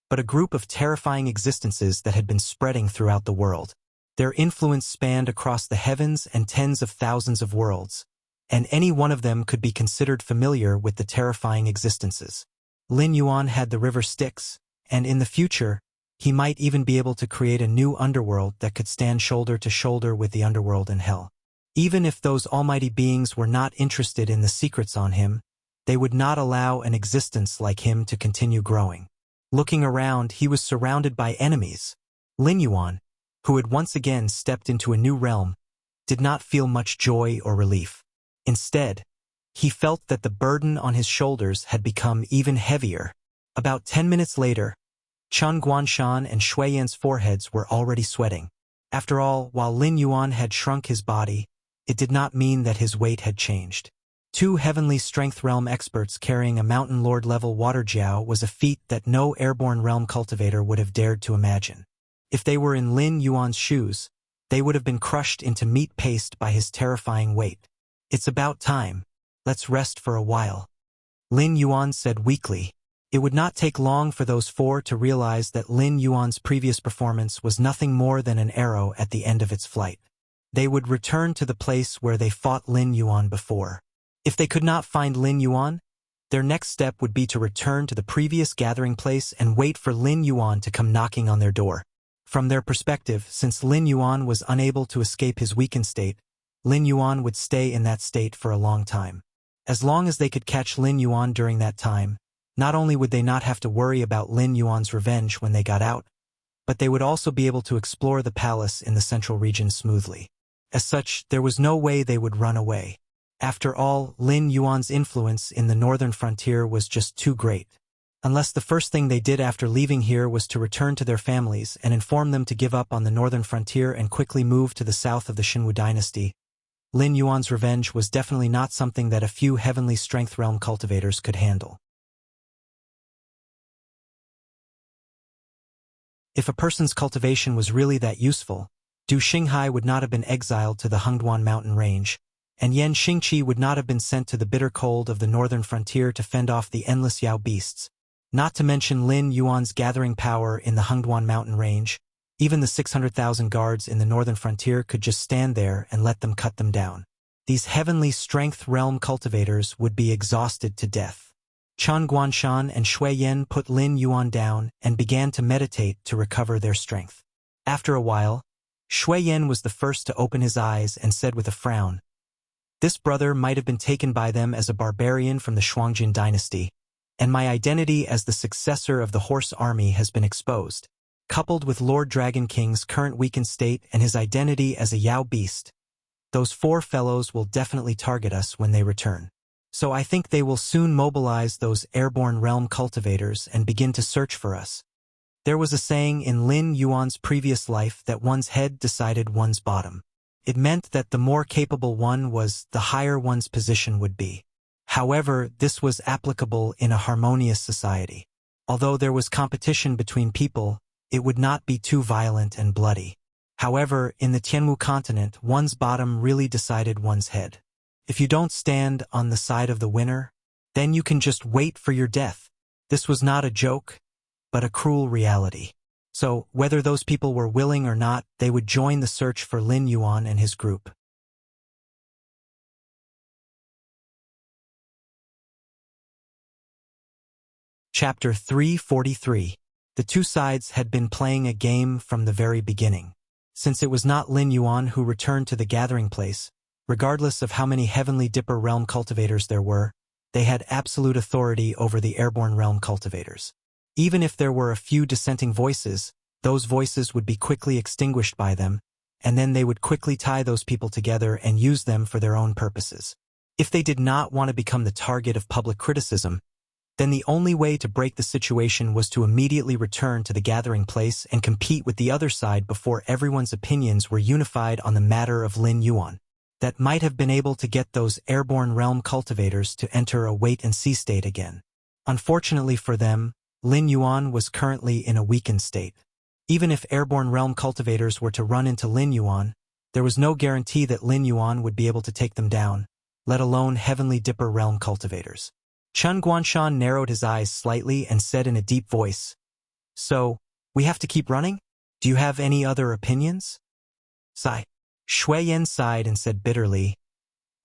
but a group of terrifying existences that had been spreading throughout the world. Their influence spanned across the heavens and tens of thousands of worlds, and any one of them could be considered familiar with the terrifying existences. Lin Yuan had the river Styx, and in the future, he might even be able to create a new underworld that could stand shoulder to shoulder with the underworld and hell. Even if those almighty beings were not interested in the secrets on him, they would not allow an existence like him to continue growing. Looking around, he was surrounded by enemies. Lin Yuan, who had once again stepped into a new realm, did not feel much joy or relief. Instead, he felt that the burden on his shoulders had become even heavier. About 10 minutes later, Chen Guanshan and Shui Yan's foreheads were already sweating. After all, while Lin Yuan had shrunk his body, it did not mean that his weight had changed. 2 heavenly strength realm experts carrying a mountain lord level water jiao was a feat that no airborne realm cultivator would have dared to imagine. If they were in Lin Yuan's shoes, they would have been crushed into meat paste by his terrifying weight. It's about time. Let's rest for a while, Lin Yuan said weakly. It would not take long for those 4 to realize that Lin Yuan's previous performance was nothing more than an arrow at the end of its flight. They would return to the place where they fought Lin Yuan before. If they could not find Lin Yuan, their next step would be to return to the previous gathering place and wait for Lin Yuan to come knocking on their door. From their perspective, since Lin Yuan was unable to escape his weakened state, Lin Yuan would stay in that state for a long time. As long as they could catch Lin Yuan during that time, not only would they not have to worry about Lin Yuan's revenge when they got out, but they would also be able to explore the palace in the central region smoothly. As such, there was no way they would run away. After all, Lin Yuan's influence in the northern frontier was just too great. Unless the first thing they did after leaving here was to return to their families and inform them to give up on the northern frontier and quickly move to the south of the Xinwu dynasty, Lin Yuan's revenge was definitely not something that a few heavenly strength realm cultivators could handle. If a person's cultivation was really that useful, Du Xinghai would not have been exiled to the Hengduan mountain range, and Yan Xingqi would not have been sent to the bitter cold of the northern frontier to fend off the endless Yao beasts. Not to mention Lin Yuan's gathering power in the Hengduan mountain range, even the 600,000 guards in the northern frontier could just stand there and let them cut them down. These heavenly strength realm cultivators would be exhausted to death. Chen Guanshan and Shui Yan put Lin Yuan down and began to meditate to recover their strength. After a while, Shui Yan was the first to open his eyes and said with a frown, "This brother might have been taken by them as a barbarian from the Shuangjin dynasty, and my identity as the successor of the horse army has been exposed. Coupled with Lord Dragon King's current weakened state and his identity as a Yao beast, those four fellows will definitely target us when they return. So I think they will soon mobilize those airborne realm cultivators and begin to search for us." There was a saying in Lin Yuan's previous life that one's head decided one's bottom. It meant that the more capable one was, the higher one's position would be. However, this was applicable in a harmonious society. Although there was competition between people, it would not be too violent and bloody. However, in the Tianmu continent, one's bottom really decided one's head. If you don't stand on the side of the winner, then you can just wait for your death. This was not a joke, but a cruel reality. So, whether those people were willing or not, they would join the search for Lin Yuan and his group. Chapter 343. The two sides had been playing a game from the very beginning. Since it was not Lin Yuan who returned to the gathering place, regardless of how many Heavenly Dipper realm cultivators there were, they had absolute authority over the airborne realm cultivators. Even if there were a few dissenting voices, those voices would be quickly extinguished by them, and then they would quickly tie those people together and use them for their own purposes. If they did not want to become the target of public criticism, then the only way to break the situation was to immediately return to the gathering place and compete with the other side before everyone's opinions were unified on the matter of Lin Yuan. That might have been able to get those airborne realm cultivators to enter a wait-and-see state again. Unfortunately for them, Lin Yuan was currently in a weakened state. Even if airborne realm cultivators were to run into Lin Yuan, there was no guarantee that Lin Yuan would be able to take them down, let alone Heavenly Dipper realm cultivators. Chen Guanshan narrowed his eyes slightly and said in a deep voice, "So, we have to keep running? Do you have any other opinions?" Sigh. Shui Yan sighed and said bitterly,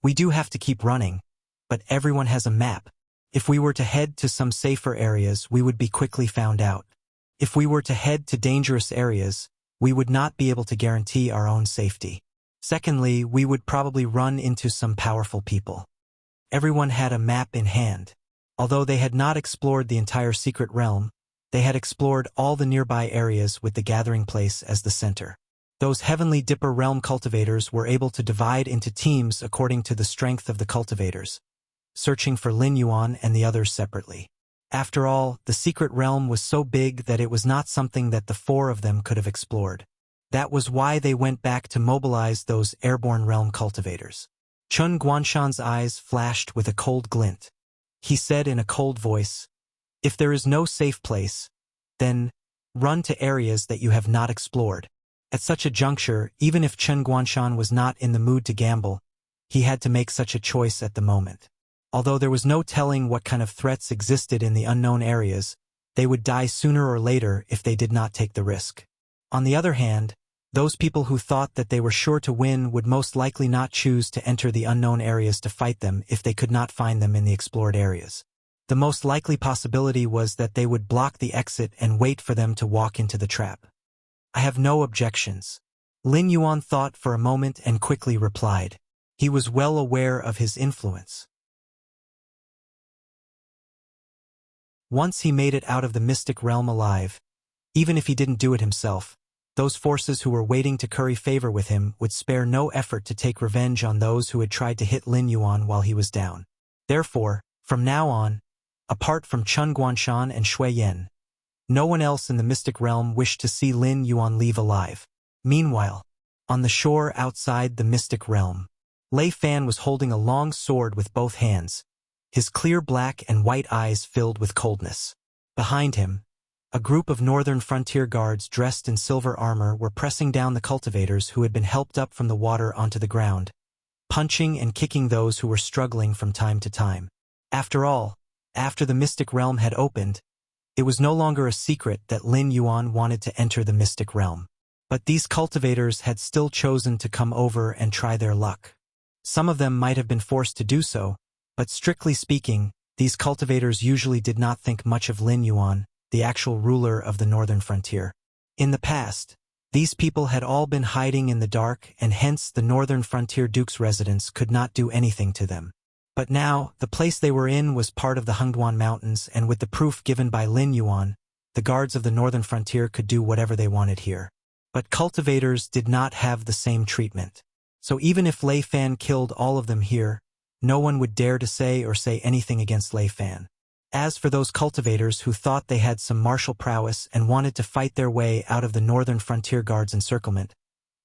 "We do have to keep running, but everyone has a map. If we were to head to some safer areas, we would be quickly found out. If we were to head to dangerous areas, we would not be able to guarantee our own safety. Secondly, we would probably run into some powerful people." Everyone had a map in hand. Although they had not explored the entire secret realm, they had explored all the nearby areas with the gathering place as the center. Those Heavenly Dipper realm cultivators were able to divide into teams according to the strength of the cultivators, searching for Lin Yuan and the others separately. After all, the secret realm was so big that it was not something that the four of them could have explored. That was why they went back to mobilize those airborne realm cultivators. Chen Guanshan's eyes flashed with a cold glint. He said in a cold voice, "If there is no safe place, then run to areas that you have not explored." At such a juncture, even if Chen Guanshan was not in the mood to gamble, he had to make such a choice at the moment. Although there was no telling what kind of threats existed in the unknown areas, they would die sooner or later if they did not take the risk. On the other hand, those people who thought that they were sure to win would most likely not choose to enter the unknown areas to fight them if they could not find them in the explored areas. The most likely possibility was that they would block the exit and wait for them to walk into the trap. "I have no objections." Lin Yuan thought for a moment and quickly replied. He was well aware of his influence. Once he made it out of the mystic realm alive, even if he didn't do it himself, those forces who were waiting to curry favor with him would spare no effort to take revenge on those who had tried to hit Lin Yuan while he was down. Therefore, from now on, apart from Chen Guanshan and Shui Yan, no one else in the mystic realm wished to see Lin Yuan leave alive. Meanwhile, on the shore outside the mystic realm, Lei Fan was holding a long sword with both hands, his clear black and white eyes filled with coldness. Behind him, a group of northern frontier guards dressed in silver armor were pressing down the cultivators who had been helped up from the water onto the ground, punching and kicking those who were struggling from time to time. After all, after the Mystic Realm had opened, it was no longer a secret that Lin Yuan wanted to enter the Mystic Realm. But these cultivators had still chosen to come over and try their luck. Some of them might have been forced to do so, but strictly speaking, these cultivators usually did not think much of Lin Yuan, the actual ruler of the northern frontier. In the past, these people had all been hiding in the dark, and hence the northern frontier duke's residents could not do anything to them. But now, the place they were in was part of the Hengduan Mountains, and with the proof given by Lin Yuan, the guards of the northern frontier could do whatever they wanted here. But cultivators did not have the same treatment. So even if Lei Fan killed all of them here, no one would dare to say anything against Lei Fan. As for those cultivators who thought they had some martial prowess and wanted to fight their way out of the northern frontier guards' encirclement,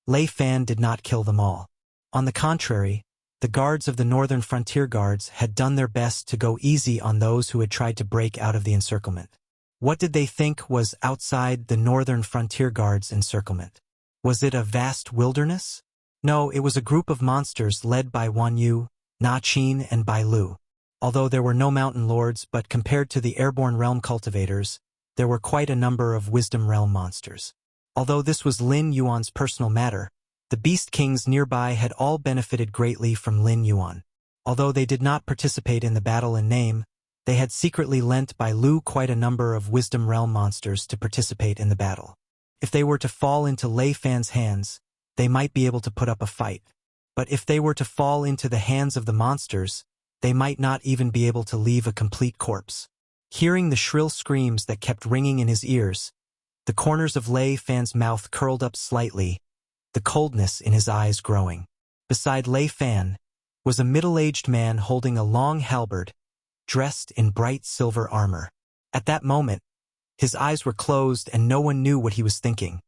Lei Fan did not kill them all. On the contrary, the guards of the northern frontier guards had done their best to go easy on those who had tried to break out of the encirclement. What did they think was outside the northern frontier guards' encirclement? Was it a vast wilderness? No, it was a group of monsters led by Wan Yu, Na Qin, and Bai Lu. Although there were no mountain lords, but compared to the airborne realm cultivators, there were quite a number of wisdom realm monsters. Although this was Lin Yuan's personal matter, the beast kings nearby had all benefited greatly from Lin Yuan. Although they did not participate in the battle in name, they had secretly lent Bai Lu quite a number of wisdom realm monsters to participate in the battle. If they were to fall into Lei Fan's hands, they might be able to put up a fight. But if they were to fall into the hands of the monsters, they might not even be able to leave a complete corpse. Hearing the shrill screams that kept ringing in his ears, the corners of Lei Fan's mouth curled up slightly, the coldness in his eyes growing. Beside Lei Fan was a middle-aged man holding a long halberd, dressed in bright silver armor. At that moment, his eyes were closed and no one knew what he was thinking.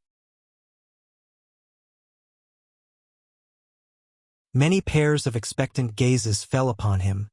Many pairs of expectant gazes fell upon him,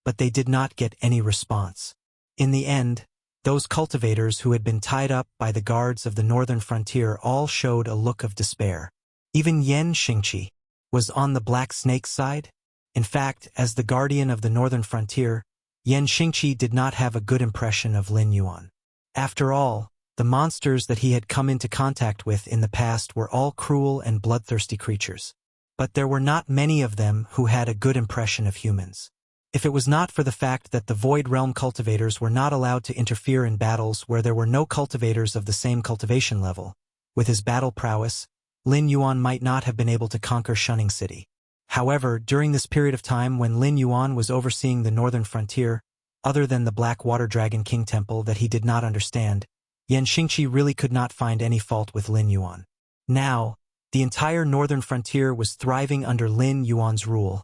but they did not get any response. In the end, those cultivators who had been tied up by the guards of the northern frontier all showed a look of despair. Even Yen Xingqi was on the Black Snake's side. In fact, as the guardian of the northern frontier, Yen Xingqi did not have a good impression of Lin Yuan. After all, the monsters that he had come into contact with in the past were all cruel and bloodthirsty creatures. But there were not many of them who had a good impression of humans. If it was not for the fact that the Void Realm cultivators were not allowed to interfere in battles where there were no cultivators of the same cultivation level, with his battle prowess, Lin Yuan might not have been able to conquer Shunning City. However, during this period of time when Lin Yuan was overseeing the northern frontier, other than the Black Water Dragon King Temple that he did not understand, Yen Xingqi really could not find any fault with Lin Yuan. Now, the entire northern frontier was thriving under Lin Yuan's rule,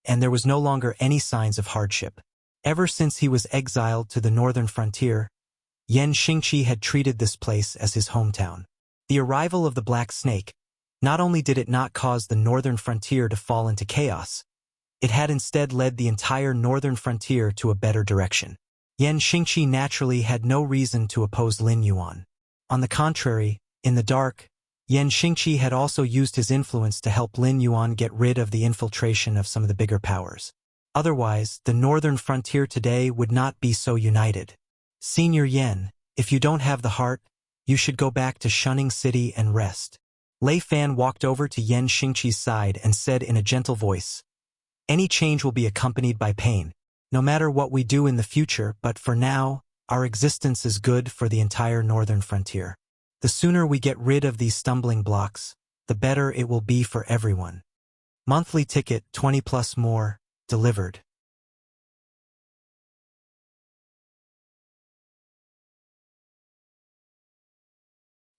and there was no longer any signs of hardship. Ever since he was exiled to the northern frontier, Yen Xingqi had treated this place as his hometown. The arrival of the Black Snake, not only did it not cause the northern frontier to fall into chaos, it had instead led the entire northern frontier to a better direction. Yen Xingqi naturally had no reason to oppose Lin Yuan. On the contrary, in the dark, Yen Xingqi had also used his influence to help Lin Yuan get rid of the infiltration of some of the bigger powers. Otherwise, the northern frontier today would not be so united. Senior Yen, if you don't have the heart, you should go back to Shunning City and rest. Lei Fan walked over to Yen Xingqi's side and said in a gentle voice, "Any change will be accompanied by pain, no matter what we do in the future, but for now, our existence is good for the entire northern frontier. The sooner we get rid of these stumbling blocks, the better it will be for everyone." Monthly ticket 20 plus more, delivered.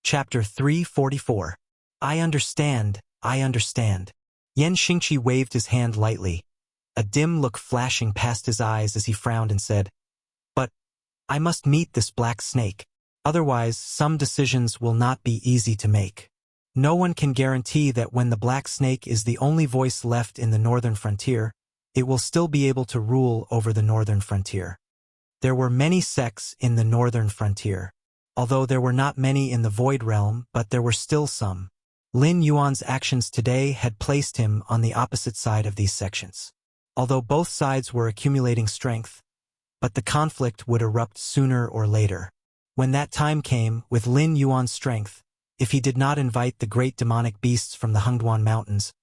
Chapter 344. I understand, I understand. Yen Xingqi waved his hand lightly, a dim look flashing past his eyes as he frowned and said, "But I must meet this Black Snake. Otherwise, some decisions will not be easy to make." No one can guarantee that when the Black Snake is the only voice left in the northern frontier, it will still be able to rule over the northern frontier. There were many sects in the northern frontier. Although there were not many in the Void Realm, but there were still some. Lin Yuan's actions today had placed him on the opposite side of these sections. Although both sides were accumulating strength, but the conflict would erupt sooner or later. When that time came, with Lin Yuan's strength, if he did not invite the great demonic beasts from the Hengduan Mountains,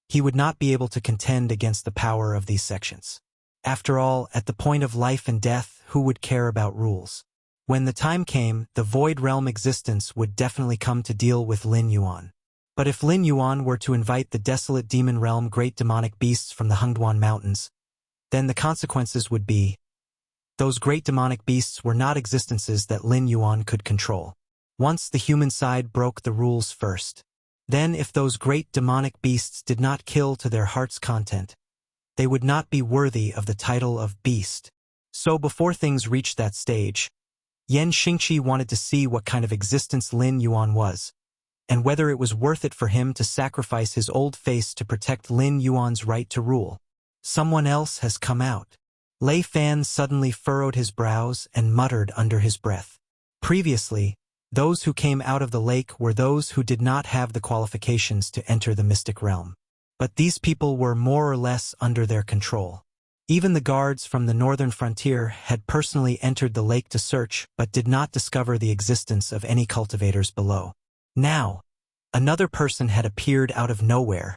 he would not be able to contend against the power of these sections. After all, at the point of life and death, who would care about rules? When the time came, the Void Realm existence would definitely come to deal with Lin Yuan. But if Lin Yuan were to invite the desolate demon realm great demonic beasts from the Hengduan Mountains, then the consequences would be, those great demonic beasts were not existences that Lin Yuan could control. Once the human side broke the rules first. Then if those great demonic beasts did not kill to their heart's content, they would not be worthy of the title of beast. So before things reached that stage, Yan Xingqi wanted to see what kind of existence Lin Yuan was, and whether it was worth it for him to sacrifice his old face to protect Lin Yuan's right to rule. Someone else has come out. Lei Fan suddenly furrowed his brows and muttered under his breath. Previously, those who came out of the lake were those who did not have the qualifications to enter the mystic realm. But these people were more or less under their control. Even the guards from the northern frontier had personally entered the lake to search but did not discover the existence of any cultivators below. Now, another person had appeared out of nowhere.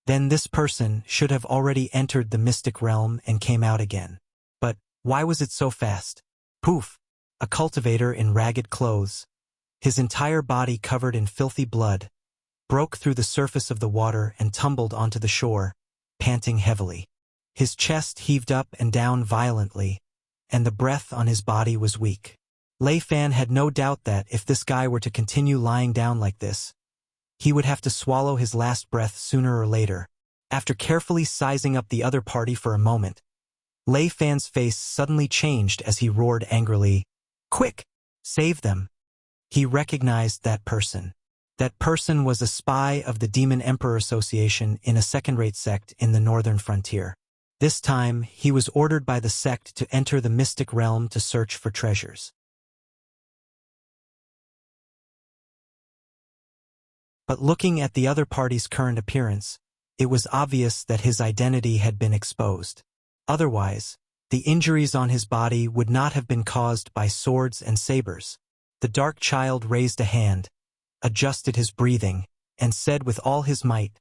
Then this person should have already entered the mystic realm and came out again. But why was it so fast? Poof! A cultivator in ragged clothes, his entire body covered in filthy blood, broke through the surface of the water and tumbled onto the shore, panting heavily. His chest heaved up and down violently, and the breath on his body was weak. Lei Fan had no doubt that if this guy were to continue lying down like this, he would have to swallow his last breath sooner or later. After carefully sizing up the other party for a moment, Lei Fan's face suddenly changed as he roared angrily, "Quick! Save them!" He recognized that person. That person was a spy of the Demon Emperor Association in a second-rate sect in the northern frontier. This time, he was ordered by the sect to enter the mystic realm to search for treasures. But looking at the other party's current appearance, it was obvious that his identity had been exposed. Otherwise, the injuries on his body would not have been caused by swords and sabers. The dark child raised a hand, adjusted his breathing, and said with all his might,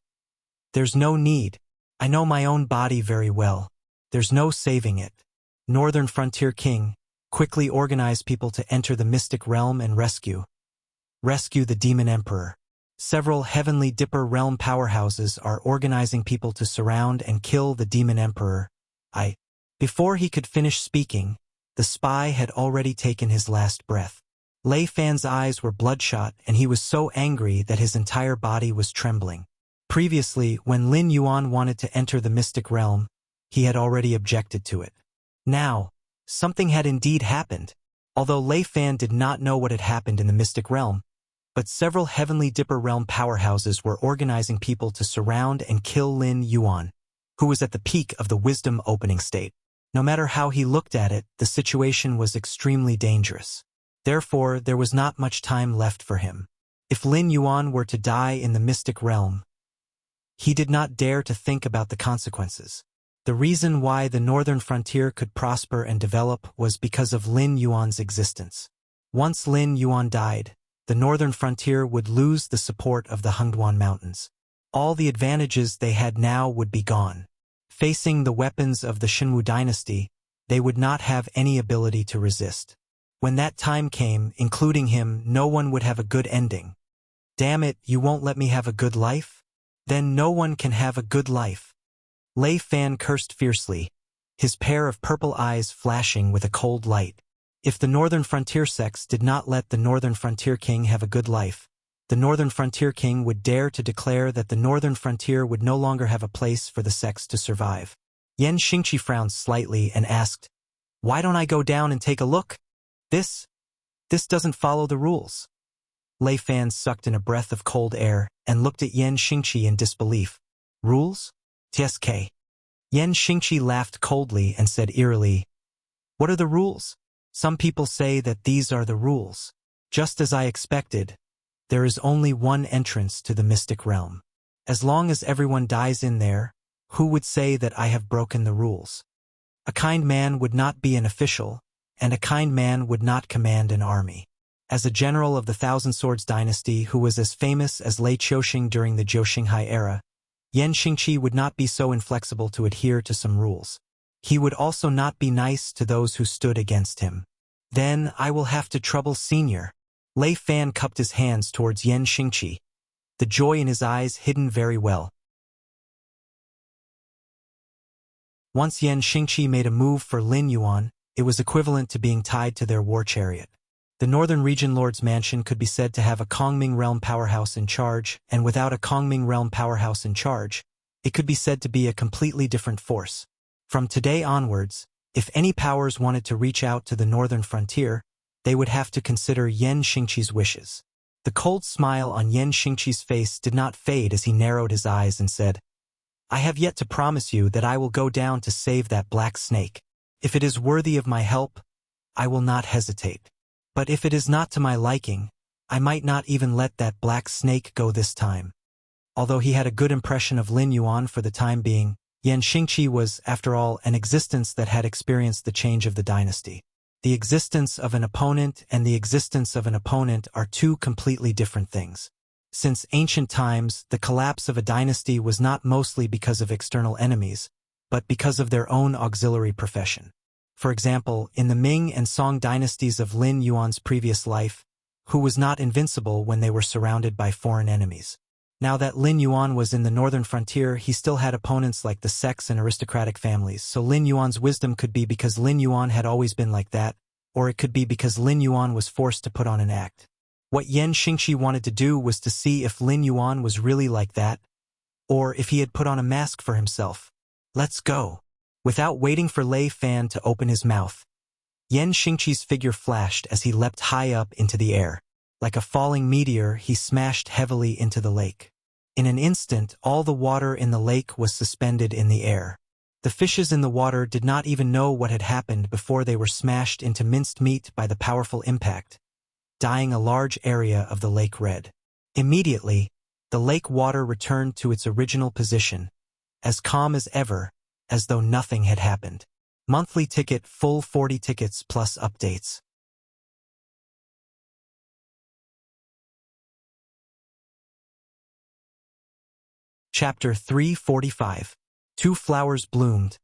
"There's no need. I know my own body very well. There's no saving it. Northern Frontier King, quickly organize people to enter the mystic realm and rescue the Demon Emperor. Several Heavenly Dipper realm powerhouses are organizing people to surround and kill the Demon Emperor. Before he could finish speaking, the spy had already taken his last breath. Lei Fan's eyes were bloodshot and he was so angry that his entire body was trembling. Previously, when Lin Yuan wanted to enter the mystic realm, he had already objected to it. Now, something had indeed happened. Although Lei Fan did not know what had happened in the mystic realm, but several Heavenly Dipper realm powerhouses were organizing people to surround and kill Lin Yuan, who was at the peak of the wisdom opening state. No matter how he looked at it, the situation was extremely dangerous. Therefore, there was not much time left for him. If Lin Yuan were to die in the mystic realm, he did not dare to think about the consequences. The reason why the northern frontier could prosper and develop was because of Lin Yuan's existence. Once Lin Yuan died, the northern frontier would lose the support of the Hengduan Mountains. All the advantages they had now would be gone. Facing the weapons of the Shenwu dynasty, they would not have any ability to resist. When that time came, including him, no one would have a good ending. Damn it, you won't let me have a good life? Then no one can have a good life. Lei Fan cursed fiercely, his pair of purple eyes flashing with a cold light. If the Northern Frontier sects did not let the Northern Frontier King have a good life, the Northern Frontier King would dare to declare that the Northern Frontier would no longer have a place for the sects to survive. Yan Xingqi frowned slightly and asked, "Why don't I go down and take a look? This doesn't follow the rules." Lei Fan sucked in a breath of cold air and looked at Yan Xingqi in disbelief. Rules? TSK. Yan Xingqi laughed coldly and said eerily, "What are the rules? Some people say that these are the rules. Just as I expected, there is only one entrance to the mystic realm. As long as everyone dies in there, who would say that I have broken the rules? A kind man would not be an official, and a kind man would not command an army." As a general of the Thousand Swords dynasty who was as famous as Lei Qiuxing during the Zhou era, Yan Xingqi would not be so inflexible to adhere to some rules. He would also not be nice to those who stood against him. "Then I will have to trouble Senior." Lei Fan cupped his hands towards Yan Xingqi, the joy in his eyes hidden very well. Once Yan Xingqi made a move for Lin Yuan, it was equivalent to being tied to their war chariot. The Northern Region Lord's mansion could be said to have a Kongming Realm powerhouse in charge, and without a Kongming Realm powerhouse in charge, it could be said to be a completely different force. From today onwards, if any powers wanted to reach out to the northern frontier, they would have to consider Yan Xingqi's wishes. The cold smile on Yan Xingqi's face did not fade as he narrowed his eyes and said, "I have yet to promise you that I will go down to save that black snake. If it is worthy of my help, I will not hesitate. But if it is not to my liking, I might not even let that black snake go this time." Although he had a good impression of Lin Yuan for the time being, Yan Xingqi was, after all, an existence that had experienced the change of the dynasty. The existence of an opponent and the existence of an opponent are two completely different things. Since ancient times, the collapse of a dynasty was not mostly because of external enemies, but because of their own auxiliary profession. For example, in the Ming and Song dynasties of Lin Yuan's previous life, who was not invincible when they were surrounded by foreign enemies. Now that Lin Yuan was in the northern frontier, he still had opponents like the sects and aristocratic families, so Lin Yuan's wisdom could be because Lin Yuan had always been like that, or it could be because Lin Yuan was forced to put on an act. What Yan Xingqi wanted to do was to see if Lin Yuan was really like that, or if he had put on a mask for himself. "Let's go." Without waiting for Lei Fan to open his mouth, Yan Xingqi's figure flashed as he leapt high up into the air. Like a falling meteor, he smashed heavily into the lake. In an instant, all the water in the lake was suspended in the air. The fishes in the water did not even know what had happened before they were smashed into minced meat by the powerful impact, dyeing a large area of the lake red. Immediately, the lake water returned to its original position, as calm as ever, as though nothing had happened. Monthly ticket, full 40 tickets plus updates. Chapter 345. 2 flowers bloomed,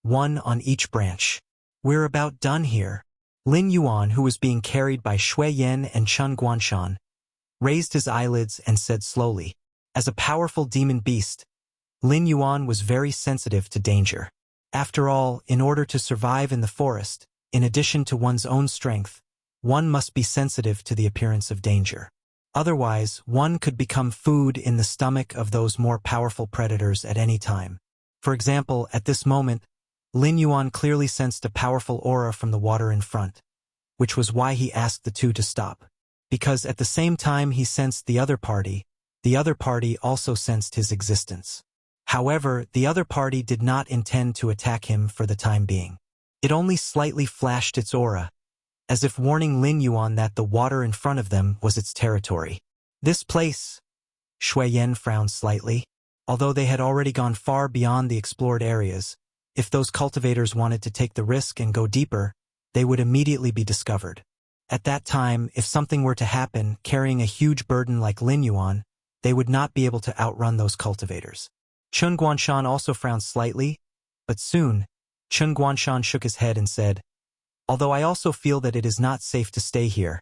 one on each branch. "We're about done here." Lin Yuan, who was being carried by Shui Yan and Chen Guanshan, raised his eyelids and said slowly, "As a powerful demon beast, Lin Yuan was very sensitive to danger. After all, in order to survive in the forest, in addition to one's own strength, one must be sensitive to the appearance of danger. Otherwise, one could become food in the stomach of those more powerful predators at any time. For example, at this moment, Lin Yuan clearly sensed a powerful aura from the water in front, which was why he asked the two to stop. Because at the same time he sensed the other party also sensed his existence. However, the other party did not intend to attack him for the time being. It only slightly flashed its aura, as if warning Lin Yuan that the water in front of them was its territory. "This place," Shui Yan frowned slightly. Although they had already gone far beyond the explored areas, if those cultivators wanted to take the risk and go deeper, they would immediately be discovered. At that time, if something were to happen, carrying a huge burden like Lin Yuan, they would not be able to outrun those cultivators. Chen Guanshan also frowned slightly, but soon, Chen Guanshan shook his head and said, "Although I also feel that it is not safe to stay here.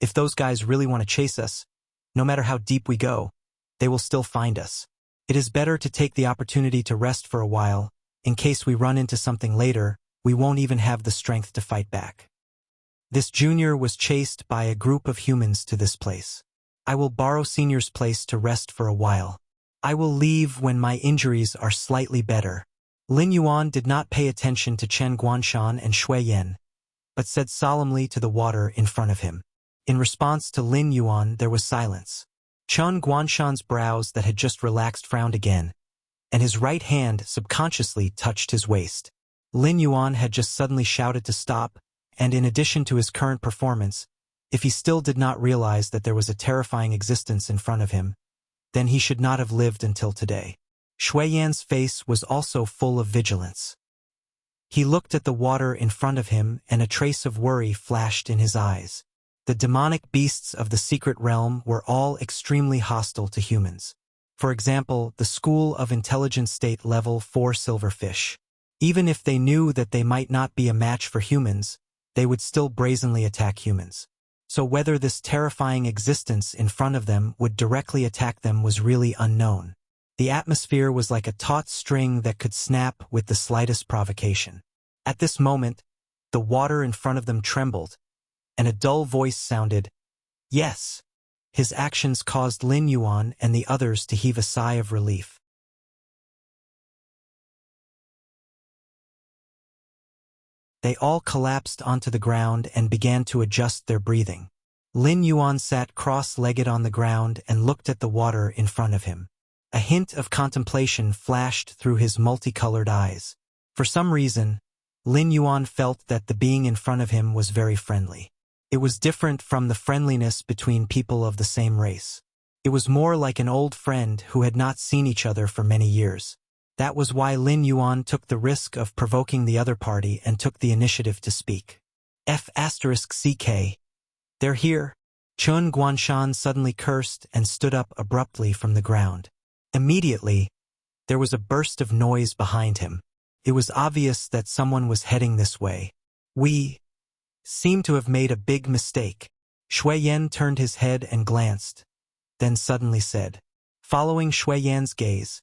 If those guys really want to chase us, no matter how deep we go, they will still find us. It is better to take the opportunity to rest for a while. In case we run into something later, we won't even have the strength to fight back." This junior was chased by a group of humans to this place. "I will borrow senior's place to rest for a while. I will leave when my injuries are slightly better." Lin Yuan did not pay attention to Chen Guanshan and Shui Yan, but said solemnly to the water in front of him. In response to Lin Yuan, there was silence. Chun Guanshan's brows that had just relaxed frowned again, and his right hand subconsciously touched his waist. Lin Yuan had just suddenly shouted to stop, and in addition to his current performance, if he still did not realize that there was a terrifying existence in front of him, then he should not have lived until today. Shui Yan's face was also full of vigilance. He looked at the water in front of him, and a trace of worry flashed in his eyes. The demonic beasts of the secret realm were all extremely hostile to humans. For example, the School of Intelligence State Level 4 Silverfish. Even if they knew that they might not be a match for humans, they would still brazenly attack humans. So whether this terrifying existence in front of them would directly attack them was really unknown. The atmosphere was like a taut string that could snap with the slightest provocation. At this moment, the water in front of them trembled, and a dull voice sounded, "Yes." His actions caused Lin Yuan and the others to heave a sigh of relief. They all collapsed onto the ground and began to adjust their breathing. Lin Yuan sat cross-legged on the ground and looked at the water in front of him. A hint of contemplation flashed through his multicolored eyes. For some reason, Lin Yuan felt that the being in front of him was very friendly. It was different from the friendliness between people of the same race. It was more like an old friend who had not seen each other for many years. That was why Lin Yuan took the risk of provoking the other party and took the initiative to speak. F***CK. They're here. Chun Guanshan suddenly cursed and stood up abruptly from the ground. Immediately, there was a burst of noise behind him. It was obvious that someone was heading this way. We seem to have made a big mistake. Shui Yan turned his head and glanced, then suddenly said. Following Shui Yan's gaze,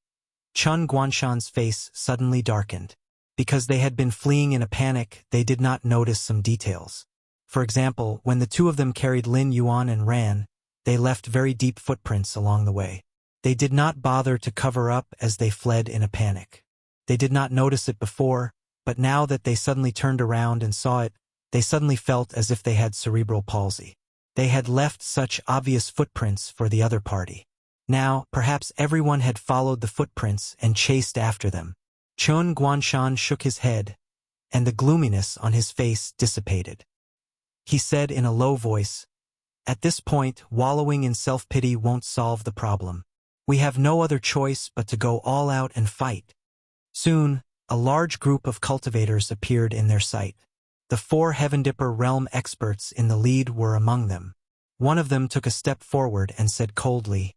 Chun Guanshan's face suddenly darkened. Because they had been fleeing in a panic, they did not notice some details. For example, when the two of them carried Lin Yuan and ran, they left very deep footprints along the way. They did not bother to cover up as they fled in a panic. They did not notice it before, but now that they suddenly turned around and saw it, they suddenly felt as if they had cerebral palsy. They had left such obvious footprints for the other party. Now, perhaps everyone had followed the footprints and chased after them. Chun Guanshan shook his head, and the gloominess on his face dissipated. He said in a low voice, "At this point, wallowing in self-pity won't solve the problem. We have no other choice but to go all out and fight." Soon, a large group of cultivators appeared in their sight. The 4 Heavendipper realm experts in the lead were among them. One of them took a step forward and said coldly,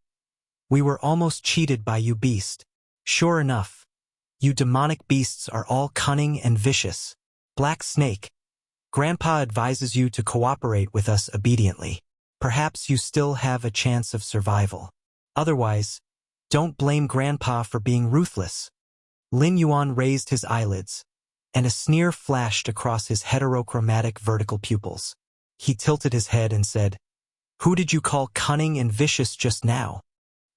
"We were almost cheated by you, beast. Sure enough, you demonic beasts are all cunning and vicious. Black Snake, Grandpa advises you to cooperate with us obediently. Perhaps you still have a chance of survival. Otherwise, don't blame Grandpa for being ruthless." Lin Yuan raised his eyelids, and a sneer flashed across his heterochromatic vertical pupils. He tilted his head and said, "Who did you call cunning and vicious just now?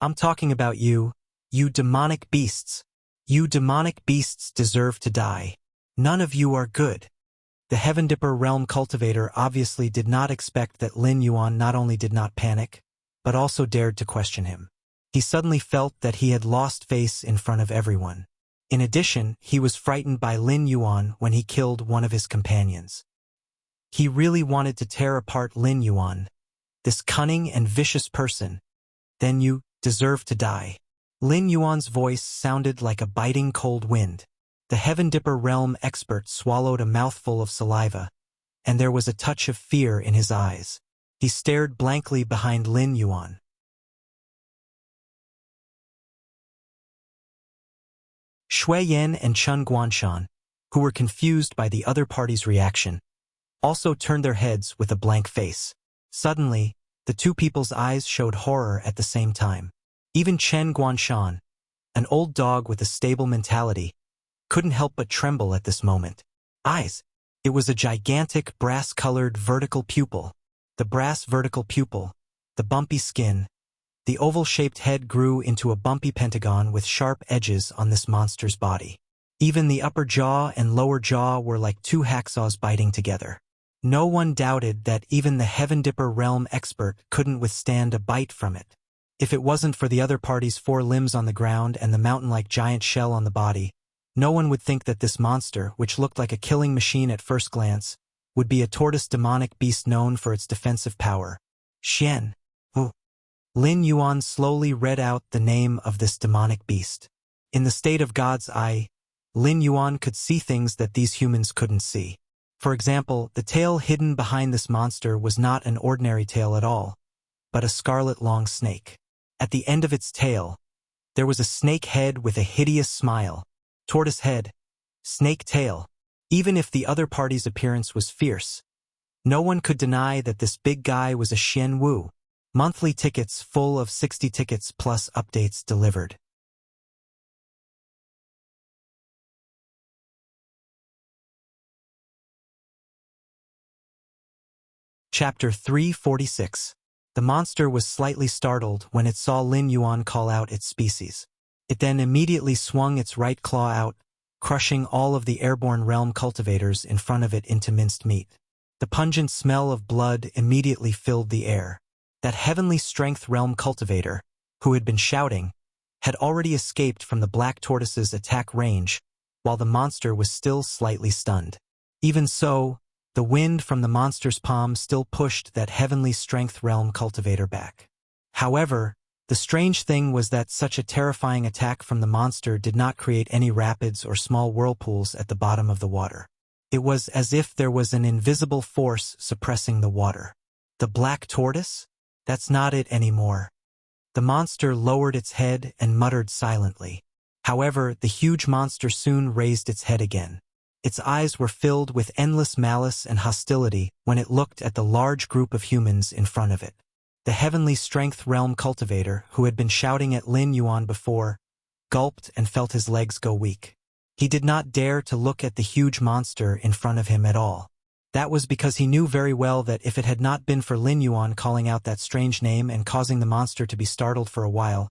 I'm talking about you, you demonic beasts. You demonic beasts deserve to die. None of you are good." The Heavendipper realm cultivator obviously did not expect that Lin Yuan not only did not panic, but also dared to question him. He suddenly felt that he had lost face in front of everyone. In addition, he was frightened by Lin Yuan when he killed one of his companions. He really wanted to tear apart Lin Yuan, this cunning and vicious person. "Then you deserve to die." Lin Yuan's voice sounded like a biting cold wind. The Heavendipper realm expert swallowed a mouthful of saliva, and there was a touch of fear in his eyes. He stared blankly behind Lin Yuan. Shui Yan and Chun Guanshan, who were confused by the other party's reaction, also turned their heads with a blank face. Suddenly, the two people's eyes showed horror at the same time. Even Chen Guanshan, an old dog with a stable mentality, couldn't help but tremble at this moment. Eyes. It was a gigantic brass-colored vertical pupil. The brass vertical pupil, the bumpy skin, the oval-shaped head grew into a bumpy pentagon with sharp edges on this monster's body. Even the upper jaw and lower jaw were like two hacksaws biting together. No one doubted that even the Heavendipper realm expert couldn't withstand a bite from it. If it wasn't for the other party's 4 limbs on the ground and the mountain-like giant shell on the body, no one would think that this monster, which looked like a killing machine at first glance, would be a tortoise demonic beast known for its defensive power. Xian. Wu. Lin Yuan slowly read out the name of this demonic beast. In the state of God's eye, Lin Yuan could see things that these humans couldn't see. For example, the tail hidden behind this monster was not an ordinary tail at all, but a scarlet long snake. At the end of its tail, there was a snake head with a hideous smile. Tortoise head, snake tail. Even if the other party's appearance was fierce, no one could deny that this big guy was a Xian Wu. Monthly tickets full of 60 tickets plus updates delivered. Chapter 346. The monster was slightly startled when it saw Lin Yuan call out its species. It then immediately swung its right claw out, crushing all of the airborne realm cultivators in front of it into minced meat. The pungent smell of blood immediately filled the air. That heavenly strength realm cultivator, who had been shouting, had already escaped from the black tortoise's attack range, while the monster was still slightly stunned. Even so, the wind from the monster's palm still pushed that heavenly strength realm cultivator back. However, the strange thing was that such a terrifying attack from the monster did not create any rapids or small whirlpools at the bottom of the water. It was as if there was an invisible force suppressing the water. The black tortoise? That's not it anymore. The monster lowered its head and muttered silently. However, the huge monster soon raised its head again. Its eyes were filled with endless malice and hostility when it looked at the large group of humans in front of it. The heavenly strength realm cultivator, who had been shouting at Lin Yuan before, gulped and felt his legs go weak. He did not dare to look at the huge monster in front of him at all. That was because he knew very well that if it had not been for Lin Yuan calling out that strange name and causing the monster to be startled for a while,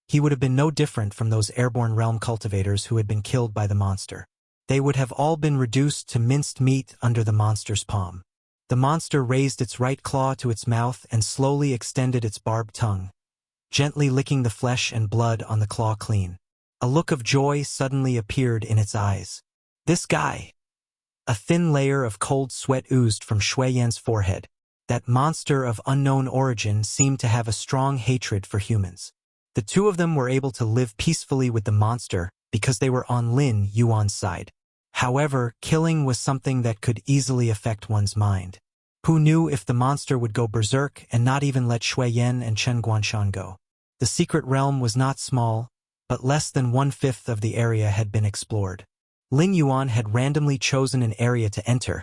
he would have been no different from those airborne realm cultivators who had been killed by the monster. They would have all been reduced to minced meat under the monster's palm. The monster raised its right claw to its mouth and slowly extended its barbed tongue, gently licking the flesh and blood on the claw clean. A look of joy suddenly appeared in its eyes. This guy. A thin layer of cold sweat oozed from Shui Yan's forehead. That monster of unknown origin seemed to have a strong hatred for humans. The two of them were able to live peacefully with the monster because they were on Lin Yuan's side. However, killing was something that could easily affect one's mind. Who knew if the monster would go berserk and not even let Shui Yan and Chen Guanshan go? The secret realm was not small, but less than 1/5 of the area had been explored. Lin Yuan had randomly chosen an area to enter,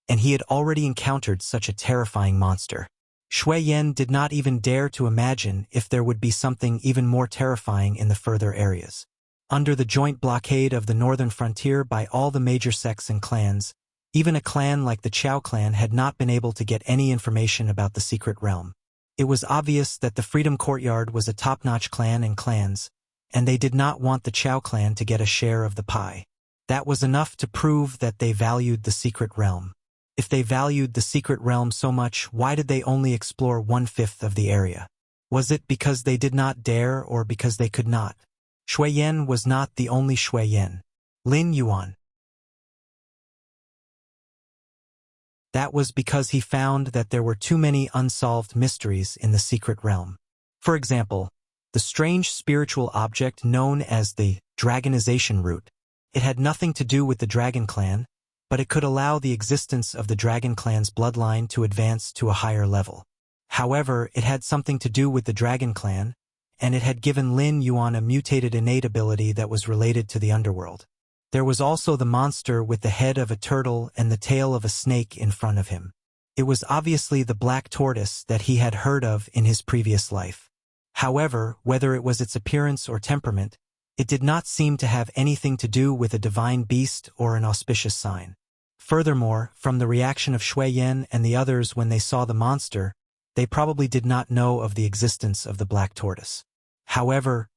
and he had already encountered such a terrifying monster. Shui Yan did not even dare to imagine if there would be something even more terrifying in the further areas. Under the joint blockade of the northern frontier by all the major sects and clans, even a clan like the Chao clan had not been able to get any information about the secret realm. It was obvious that the Freedom Courtyard was a top-notch clan and clans, and they did not want the Chao clan to get a share of the pie. That was enough to prove that they valued the secret realm. If they valued the secret realm so much, why did they only explore 1/5 of the area? Was it because they did not dare or because they could not? Shui Yan was not the only Shui Yan. Lin Yuan. That was because he found that there were too many unsolved mysteries in the secret realm. For example, the strange spiritual object known as the dragonization root. It had nothing to do with the Dragon Clan, but it could allow the existence of the Dragon Clan's bloodline to advance to a higher level. However, it had something to do with the Dragon Clan, and it had given Lin Yuan a mutated innate ability that was related to the underworld. There was also the monster with the head of a turtle and the tail of a snake in front of him. It was obviously the black tortoise that he had heard of in his previous life. However, whether it was its appearance or temperament, it did not seem to have anything to do with a divine beast or an auspicious sign. Furthermore, from the reaction of Shui Yan and the others when they saw the monster, they probably did not know of the existence of the black tortoise. However,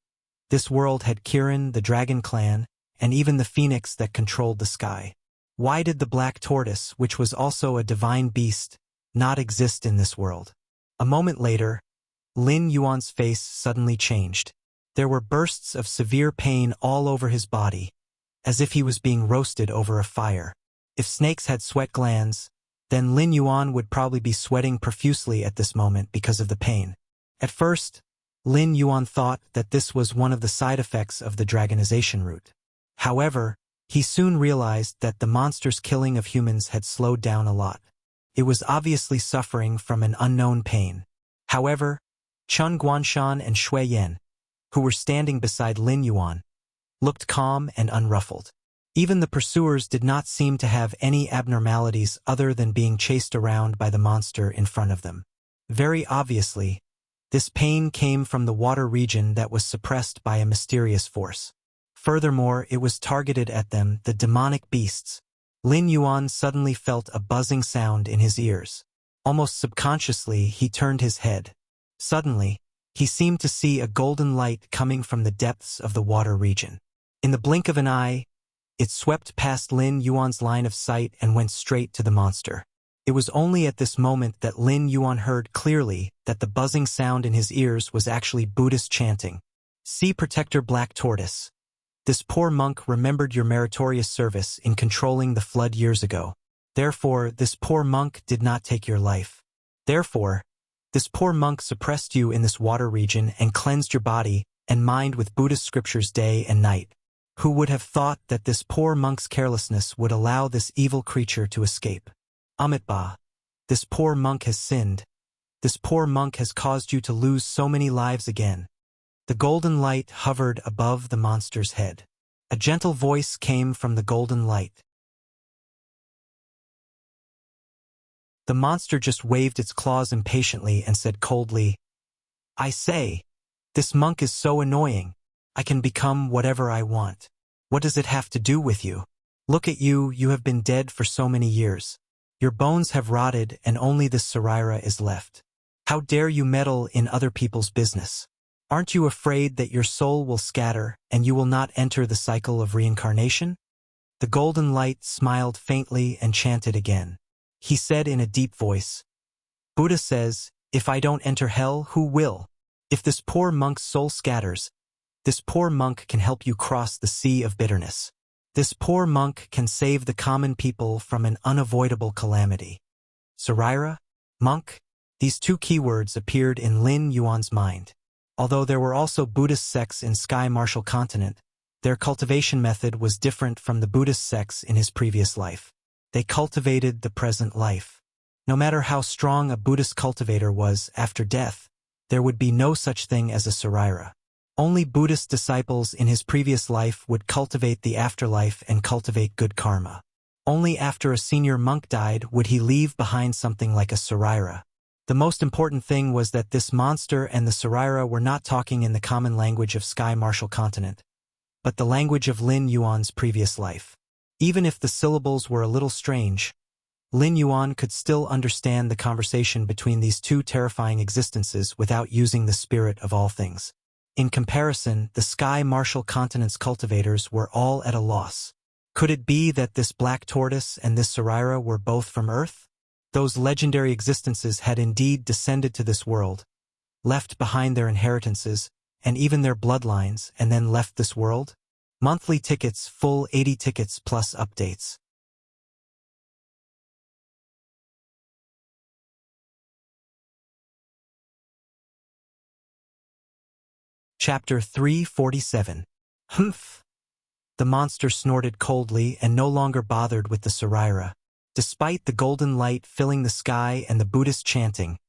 this world had Kirin, the Dragon Clan, and even the phoenix that controlled the sky. Why did the black tortoise, which was also a divine beast, not exist in this world? A moment later, Lin Yuan's face suddenly changed. There were bursts of severe pain all over his body, as if he was being roasted over a fire. If snakes had sweat glands, then Lin Yuan would probably be sweating profusely at this moment because of the pain. At first, Lin Yuan thought that this was one of the side effects of the dragonization route. However, he soon realized that the monster's killing of humans had slowed down a lot. It was obviously suffering from an unknown pain. However, Chun Guanshan and Shui Yan, who were standing beside Lin Yuan, looked calm and unruffled. Even the pursuers did not seem to have any abnormalities other than being chased around by the monster in front of them. Very obviously, this pain came from the water region that was suppressed by a mysterious force. Furthermore, it was targeted at them, the demonic beasts. Lin Yuan suddenly felt a buzzing sound in his ears. Almost subconsciously, he turned his head. Suddenly, he seemed to see a golden light coming from the depths of the water region. In the blink of an eye, it swept past Lin Yuan's line of sight and went straight to the monster. It was only at this moment that Lin Yuan heard clearly that the buzzing sound in his ears was actually Buddhist chanting. "Sea Protector Black Tortoise. This poor monk remembered your meritorious service in controlling the flood years ago. Therefore, this poor monk did not take your life. Therefore, this poor monk suppressed you in this water region and cleansed your body and mind with Buddhist scriptures day and night. Who would have thought that this poor monk's carelessness would allow this evil creature to escape? Amitabha, this poor monk has sinned. This poor monk has caused you to lose so many lives again." The golden light hovered above the monster's head. A gentle voice came from the golden light. The monster just waved its claws impatiently and said coldly, "I say, this monk is so annoying. I can become whatever I want. What does it have to do with you? Look at you, you have been dead for so many years. Your bones have rotted and only this Sarira is left. How dare you meddle in other people's business? Aren't you afraid that your soul will scatter and you will not enter the cycle of reincarnation?" The golden light smiled faintly and chanted again. He said in a deep voice, "Buddha says, if I don't enter hell, who will? If this poor monk's soul scatters, this poor monk can help you cross the sea of bitterness. This poor monk can save the common people from an unavoidable calamity." Sarira, monk, these two keywords appeared in Lin Yuan's mind. Although there were also Buddhist sects in Sky Martial Continent, their cultivation method was different from the Buddhist sects in his previous life. They cultivated the present life. No matter how strong a Buddhist cultivator was after death, there would be no such thing as a Sarira. Only Buddhist disciples in his previous life would cultivate the afterlife and cultivate good karma. Only after a senior monk died would he leave behind something like a Sarira. The most important thing was that this monster and the Sarira were not talking in the common language of Sky Martial Continent, but the language of Lin Yuan's previous life. Even if the syllables were a little strange, Lin Yuan could still understand the conversation between these two terrifying existences without using the spirit of all things. In comparison, the Sky Martial Continent's cultivators were all at a loss. Could it be that this black tortoise and this Sarira were both from Earth? Those legendary existences had indeed descended to this world, left behind their inheritances, and even their bloodlines, and then left this world? Monthly tickets, full 80 tickets plus updates. Chapter 347. Humph! The monster snorted coldly and no longer bothered with the Sarira. Despite the golden light filling the sky and the Buddhist chanting,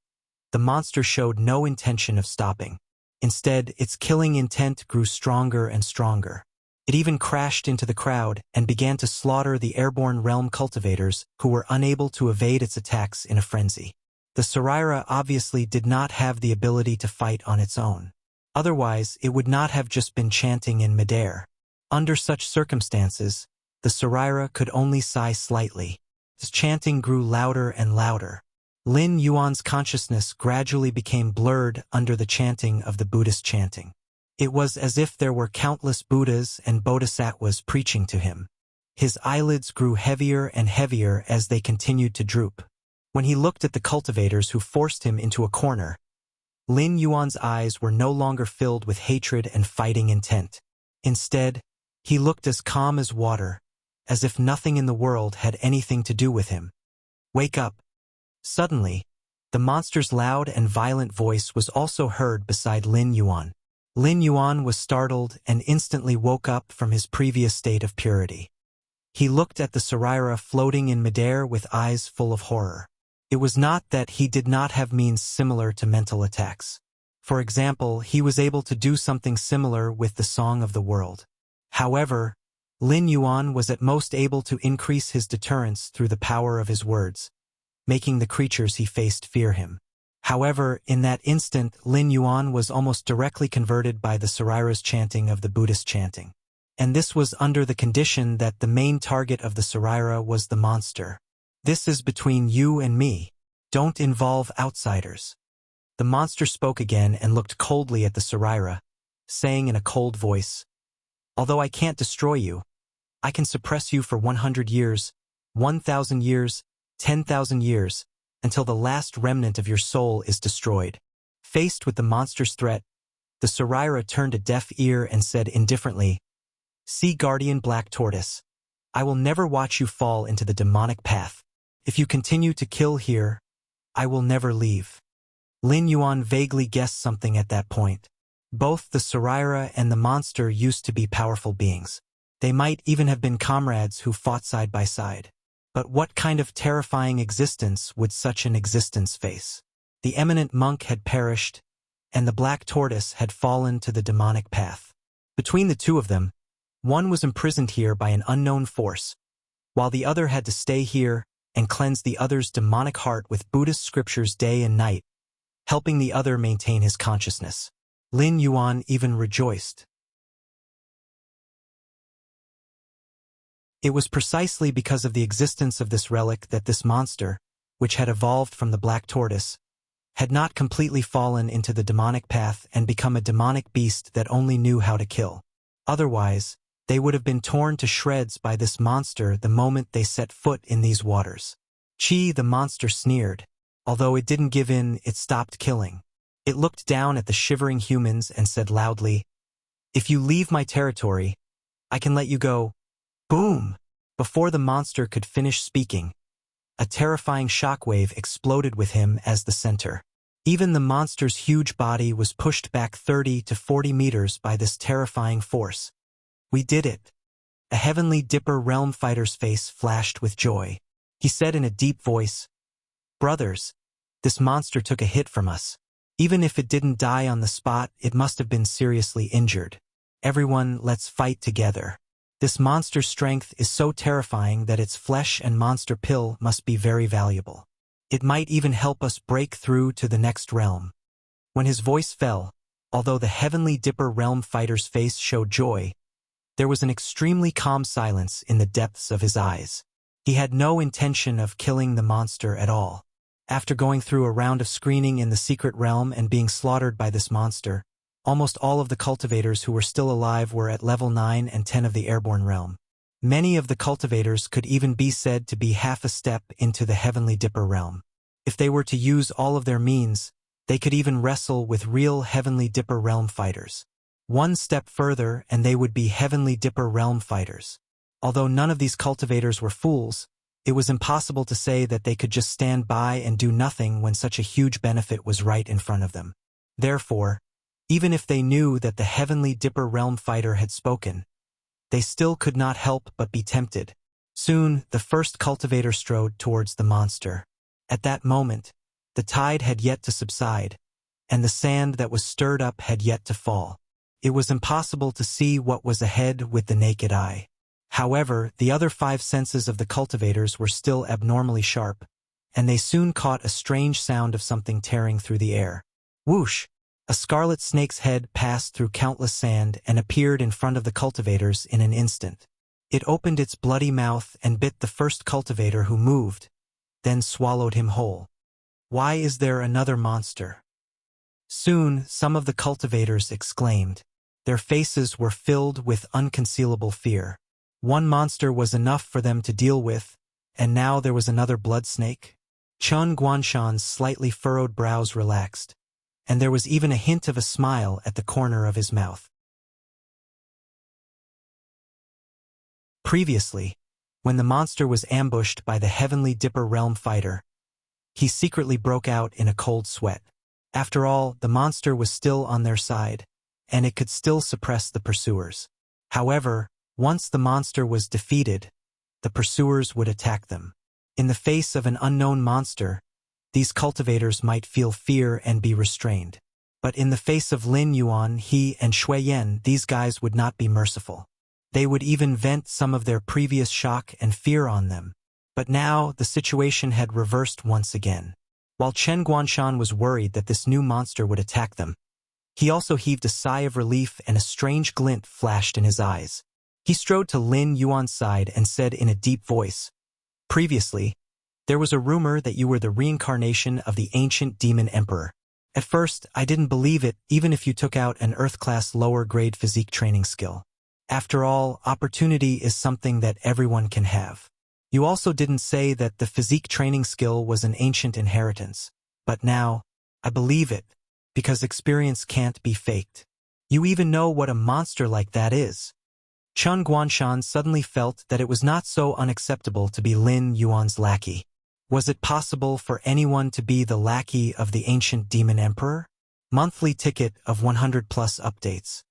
the monster showed no intention of stopping. Instead, its killing intent grew stronger and stronger. It even crashed into the crowd and began to slaughter the airborne realm cultivators who were unable to evade its attacks in a frenzy. The Sarira obviously did not have the ability to fight on its own. Otherwise, it would not have just been chanting in midair. Under such circumstances, the Sarira could only sigh slightly. Its chanting grew louder and louder. Lin Yuan's consciousness gradually became blurred under the chanting of the Buddhist chanting. It was as if there were countless Buddhas and Bodhisattvas preaching to him. His eyelids grew heavier and heavier as they continued to droop. When he looked at the cultivators who forced him into a corner, Lin Yuan's eyes were no longer filled with hatred and fighting intent. Instead, he looked as calm as water, as if nothing in the world had anything to do with him. "Wake up." Suddenly, the monster's loud and violent voice was also heard beside Lin Yuan. Lin Yuan was startled and instantly woke up from his previous state of purity. He looked at the Saraira floating in midair with eyes full of horror. It was not that he did not have means similar to mental attacks. For example, he was able to do something similar with the Song of the World. However, Lin Yuan was at most able to increase his deterrence through the power of his words, making the creatures he faced fear him. However, in that instant, Lin Yuan was almost directly converted by the Saraira's chanting of the Buddhist chanting. And this was under the condition that the main target of the Saraira was the monster. "This is between you and me. Don't involve outsiders." The monster spoke again and looked coldly at the Saraira, saying in a cold voice, "Although I can't destroy you, I can suppress you for 100 years, 1,000 years, 10,000 years, until the last remnant of your soul is destroyed." Faced with the monster's threat, the Saraira turned a deaf ear and said indifferently, "See, Guardian Black Tortoise, I will never watch you fall into the demonic path. If you continue to kill here, I will never leave." Lin Yuan vaguely guessed something at that point. Both the Saraira and the monster used to be powerful beings. They might even have been comrades who fought side by side. But what kind of terrifying existence would such an existence face? The eminent monk had perished, and the black tortoise had fallen to the demonic path. Between the two of them, one was imprisoned here by an unknown force, while the other had to stay here and cleanse the other's demonic heart with Buddhist scriptures day and night, helping the other maintain his consciousness. Lin Yuan even rejoiced. It was precisely because of the existence of this relic that this monster, which had evolved from the black tortoise, had not completely fallen into the demonic path and become a demonic beast that only knew how to kill. Otherwise, they would have been torn to shreds by this monster the moment they set foot in these waters. "Chi," the monster sneered. Although it didn't give in, it stopped killing. It looked down at the shivering humans and said loudly, "If you leave my territory, I can let you go." Boom! Before the monster could finish speaking, a terrifying shockwave exploded with him as the center. Even the monster's huge body was pushed back 30 to 40 meters by this terrifying force. "We did it." A Heavenly Dipper realm fighter's face flashed with joy. He said in a deep voice, "Brothers, this monster took a hit from us. Even if it didn't die on the spot, it must have been seriously injured. Everyone, let's fight together. This monster's strength is so terrifying that its flesh and monster pill must be very valuable. It might even help us break through to the next realm." When his voice fell, although the Heavenly Dipper realm fighter's face showed joy, there was an extremely calm silence in the depths of his eyes. He had no intention of killing the monster at all. After going through a round of screening in the secret realm and being slaughtered by this monster, almost all of the cultivators who were still alive were at level 9 and 10 of the airborne realm. Many of the cultivators could even be said to be half a step into the Heavenly Dipper realm. If they were to use all of their means, they could even wrestle with real Heavenly Dipper realm fighters. One step further and they would be Heavenly Dipper realm fighters. Although none of these cultivators were fools, it was impossible to say that they could just stand by and do nothing when such a huge benefit was right in front of them. Therefore, even if they knew that the Heavenly Dipper realm fighter had spoken, they still could not help but be tempted. Soon, the first cultivator strode towards the monster. At that moment, the tide had yet to subside, and the sand that was stirred up had yet to fall. It was impossible to see what was ahead with the naked eye. However, the other 5 senses of the cultivators were still abnormally sharp, and they soon caught a strange sound of something tearing through the air. Whoosh! A scarlet snake's head passed through countless sand and appeared in front of the cultivators in an instant. It opened its bloody mouth and bit the first cultivator who moved, then swallowed him whole. "Why is there another monster?" Soon, some of the cultivators exclaimed. Their faces were filled with unconcealable fear. One monster was enough for them to deal with, and now there was another blood snake? Chun Guanshan's slightly furrowed brows relaxed, and there was even a hint of a smile at the corner of his mouth. Previously, when the monster was ambushed by the Heavenly Dipper Realm fighter, he secretly broke out in a cold sweat. After all, the monster was still on their side, and it could still suppress the pursuers. However, once the monster was defeated, the pursuers would attack them. In the face of an unknown monster, these cultivators might feel fear and be restrained. But in the face of Lin Yuan, He, and Shui Yan, these guys would not be merciful. They would even vent some of their previous shock and fear on them. But now, the situation had reversed once again. While Chen Guanshan was worried that this new monster would attack them, he also heaved a sigh of relief and a strange glint flashed in his eyes. He strode to Lin Yuan's side and said in a deep voice, "Previously, there was a rumor that you were the reincarnation of the ancient demon emperor. At first, I didn't believe it, even if you took out an Earth-class lower-grade physique training skill. After all, opportunity is something that everyone can have. You also didn't say that the physique training skill was an ancient inheritance. But now, I believe it, because experience can't be faked. You even know what a monster like that is." Chen Guanshan suddenly felt that it was not so unacceptable to be Lin Yuan's lackey. Was it possible for anyone to be the lackey of the ancient demon emperor? Monthly ticket of 100 plus updates.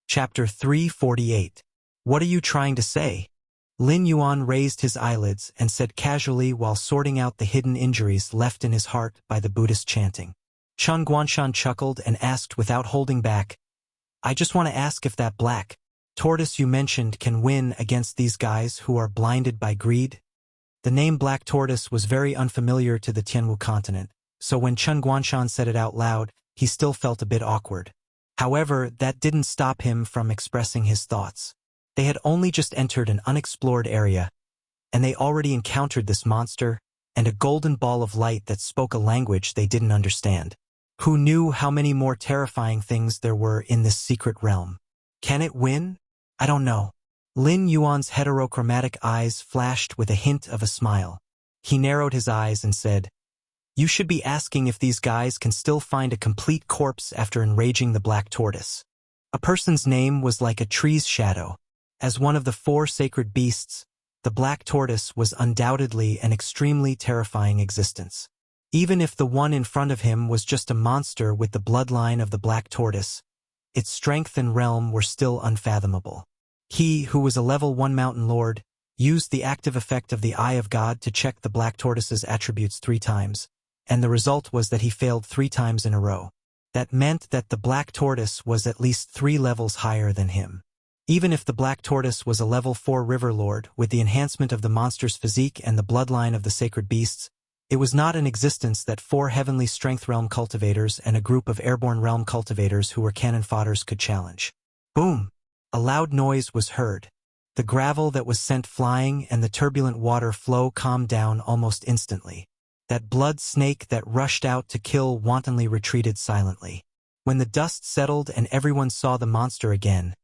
Chapter 348. What are you trying to say? Lin Yuan raised his eyelids and said casually while sorting out the hidden injuries left in his heart by the Buddhist chanting. Chen Guanshan chuckled and asked without holding back, "I just want to ask if that black tortoise you mentioned can win against these guys who are blinded by greed?" The name Black Tortoise was very unfamiliar to the Tianwu continent, so when Chen Guanshan said it out loud, he still felt a bit awkward. However, that didn't stop him from expressing his thoughts. They had only just entered an unexplored area, and they already encountered this monster and a golden ball of light that spoke a language they didn't understand. Who knew how many more terrifying things there were in this secret realm? Can it win? I don't know. Lin Yuan's heterochromatic eyes flashed with a hint of a smile. He narrowed his eyes and said, "You should be asking if these guys can still find a complete corpse after enraging the black tortoise." A person's name was like a tree's shadow. As one of the 4 sacred beasts, the black tortoise was undoubtedly an extremely terrifying existence. Even if the one in front of him was just a monster with the bloodline of the black tortoise, its strength and realm were still unfathomable. He, who was a level 1 mountain lord, used the active effect of the Eye of God to check the black tortoise's attributes 3 times, and the result was that he failed 3 times in a row. That meant that the black tortoise was at least 3 levels higher than him. Even if the black tortoise was a level 4 river lord, with the enhancement of the monster's physique and the bloodline of the sacred beasts, it was not an existence that 4 heavenly strength realm cultivators and a group of airborne realm cultivators who were cannon fodders could challenge. Boom! A loud noise was heard. The gravel that was sent flying and the turbulent water flow calmed down almost instantly. That blood snake that rushed out to kill wantonly retreated silently. When the dust settled and everyone saw the monster again,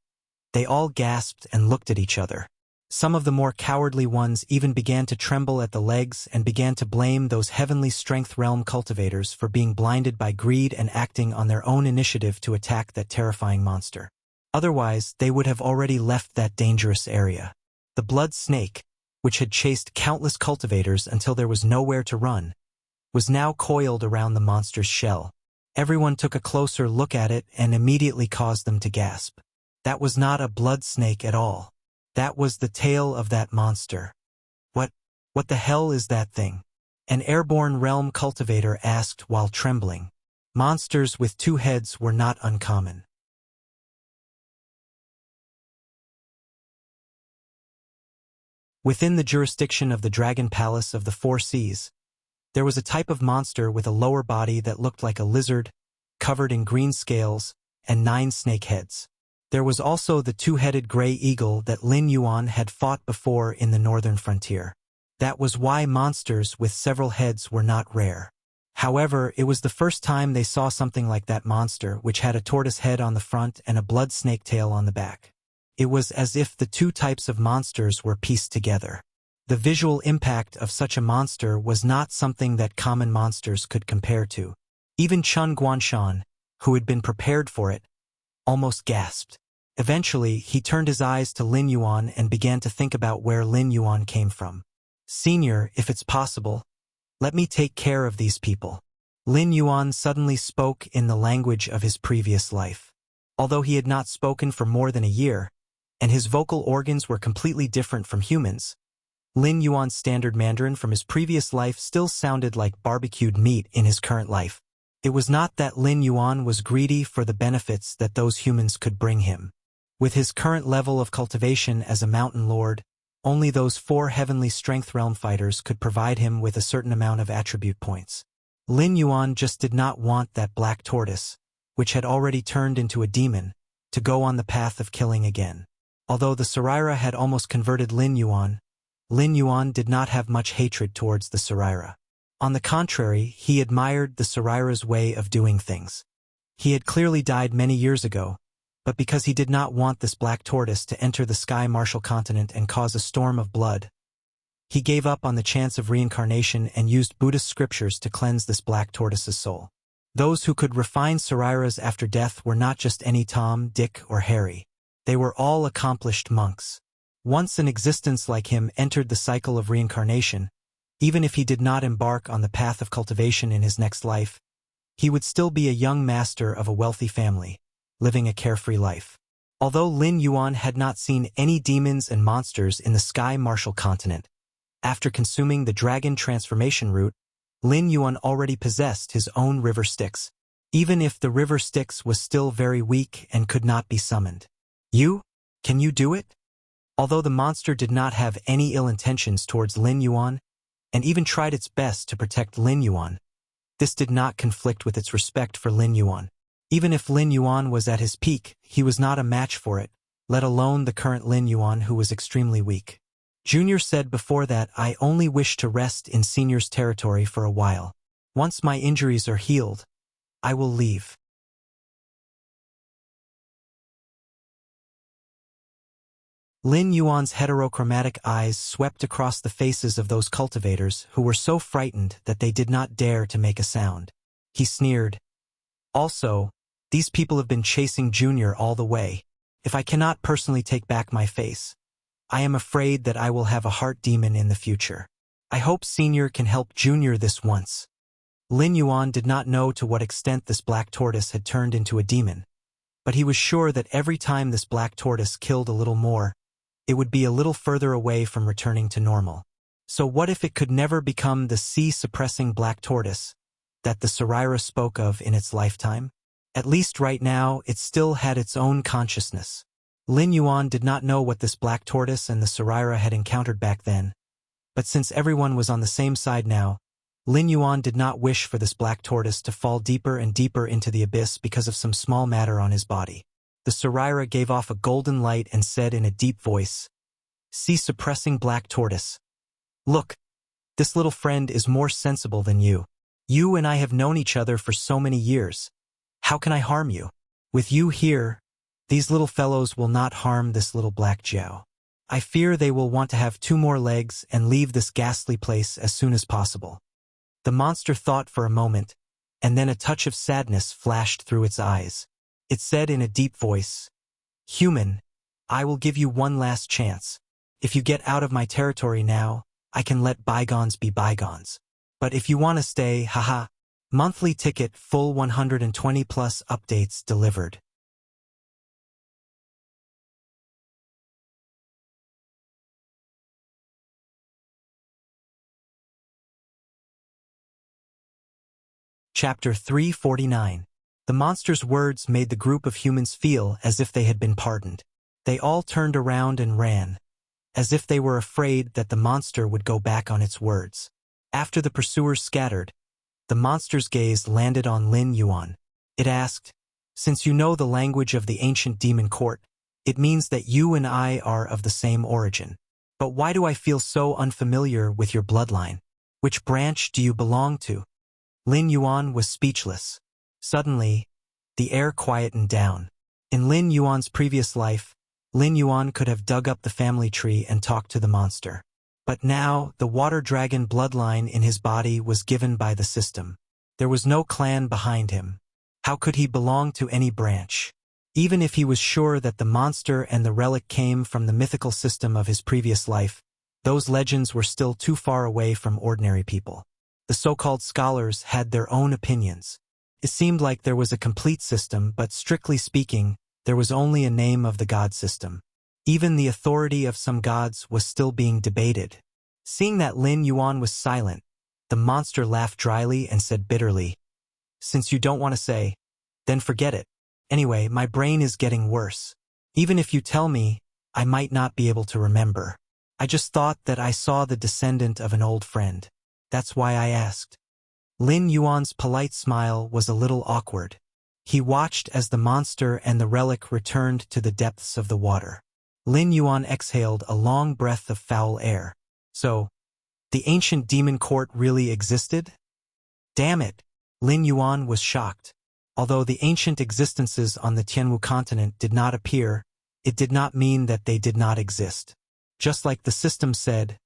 they all gasped and looked at each other. Some of the more cowardly ones even began to tremble at the legs and began to blame those heavenly strength realm cultivators for being blinded by greed and acting on their own initiative to attack that terrifying monster. Otherwise, they would have already left that dangerous area. The blood snake, which had chased countless cultivators until there was nowhere to run, was now coiled around the monster's shell. Everyone took a closer look at it and immediately caused them to gasp. That was not a blood snake at all. That was the tail of that monster. What the hell is that thing? An airborne realm cultivator asked while trembling. Monsters with 2 heads were not uncommon. Within the jurisdiction of the Dragon Palace of the 4 Seas, there was a type of monster with a lower body that looked like a lizard, covered in green scales, and 9 snake heads. There was also the 2-headed gray eagle that Lin Yuan had fought before in the northern frontier. That was why monsters with several heads were not rare. However, it was the first time they saw something like that monster, which had a tortoise head on the front and a blood snake tail on the back. It was as if the two types of monsters were pieced together. The visual impact of such a monster was not something that common monsters could compare to. Even Chun Guanshan, who had been prepared for it, almost gasped. Eventually, he turned his eyes to Lin Yuan and began to think about where Lin Yuan came from. "Senior, if it's possible, let me take care of these people." Lin Yuan suddenly spoke in the language of his previous life. Although he had not spoken for more than a year, and his vocal organs were completely different from humans, Lin Yuan's standard Mandarin from his previous life still sounded like barbecued meat in his current life. It was not that Lin Yuan was greedy for the benefits that those humans could bring him. With his current level of cultivation as a mountain lord, only those 4 heavenly strength realm fighters could provide him with a certain amount of attribute points. Lin Yuan just did not want that black tortoise, which had already turned into a demon, to go on the path of killing again. Although the Saraira had almost converted Lin Yuan did not have much hatred towards the Saraira. On the contrary, he admired the Saraira's way of doing things. He had clearly died many years ago, but because he did not want this black tortoise to enter the Sky Martial continent and cause a storm of blood, he gave up on the chance of reincarnation and used Buddhist scriptures to cleanse this black tortoise's soul. Those who could refine Sarairas after death were not just any Tom, Dick, or Harry. They were all accomplished monks. Once an existence like him entered the cycle of reincarnation, even if he did not embark on the path of cultivation in his next life, he would still be a young master of a wealthy family, living a carefree life. Although Lin Yuan had not seen any demons and monsters in the Sky Martial continent, after consuming the dragon transformation root, Lin Yuan already possessed his own river Styx, even if the river Styx was still very weak and could not be summoned. Can you do it? Although the monster did not have any ill intentions towards Lin Yuan, and even tried its best to protect Lin Yuan, this did not conflict with its respect for Lin Yuan. Even if Lin Yuan was at his peak, he was not a match for it, let alone the current Lin Yuan who was extremely weak. Junior said before that, "I only wish to rest in Senior's territory for a while. Once my injuries are healed, I will leave." Lin Yuan's heterochromatic eyes swept across the faces of those cultivators who were so frightened that they did not dare to make a sound. He sneered, "Also, these people have been chasing Junior all the way. If I cannot personally take back my face, I am afraid that I will have a heart demon in the future. I hope Senior can help Junior this once." Lin Yuan did not know to what extent this black tortoise had turned into a demon, but he was sure that every time this black tortoise killed a little more, it would be a little further away from returning to normal. So what if it could never become the sea-suppressing black tortoise that the Saraira spoke of in its lifetime? At least right now, it still had its own consciousness. Lin Yuan did not know what this black tortoise and the Saraira had encountered back then, but since everyone was on the same side now, Lin Yuan did not wish for this black tortoise to fall deeper and deeper into the abyss because of some small matter on his body. The Saraira gave off a golden light and said in a deep voice, "Sea-suppressing black tortoise. Look, this little friend is more sensible than you. You and I have known each other for so many years. How can I harm you? With you here, these little fellows will not harm this little black Jiao. I fear they will want to have 2 more legs and leave this ghastly place as soon as possible." The monster thought for a moment, and then a touch of sadness flashed through its eyes. It said in a deep voice, "Human, I will give you one last chance. If you get out of my territory now, I can let bygones be bygones. But if you want to stay, haha. Monthly ticket, full 120 plus updates delivered." Chapter 349. The monster's words made the group of humans feel as if they had been pardoned. They all turned around and ran, as if they were afraid that the monster would go back on its words. After the pursuers scattered, the monster's gaze landed on Lin Yuan. It asked, "Since you know the language of the ancient demon court, it means that you and I are of the same origin. But why do I feel so unfamiliar with your bloodline? Which branch do you belong to?" Lin Yuan was speechless. Suddenly, the air quietened down. In Lin Yuan's previous life, Lin Yuan could have dug up the family tree and talked to the monster. But now, the water dragon bloodline in his body was given by the system. There was no clan behind him. How could he belong to any branch? Even if he was sure that the monster and the relic came from the mythical system of his previous life, those legends were still too far away from ordinary people. The so-called scholars had their own opinions. It seemed like there was a complete system, but strictly speaking, there was only a name of the god system. Even the authority of some gods was still being debated. Seeing that Lin Yuan was silent, the monster laughed dryly and said bitterly, "Since you don't want to say, then forget it. Anyway, my brain is getting worse. Even if you tell me, I might not be able to remember. I just thought that I saw the descendant of an old friend. That's why I asked." Lin Yuan's polite smile was a little awkward. He watched as the monster and the relic returned to the depths of the water. Lin Yuan exhaled a long breath of foul air. So, the ancient demon court really existed? Damn it! Lin Yuan was shocked. Although the ancient existences on the Tianwu continent did not appear, it did not mean that they did not exist. Just like the system said,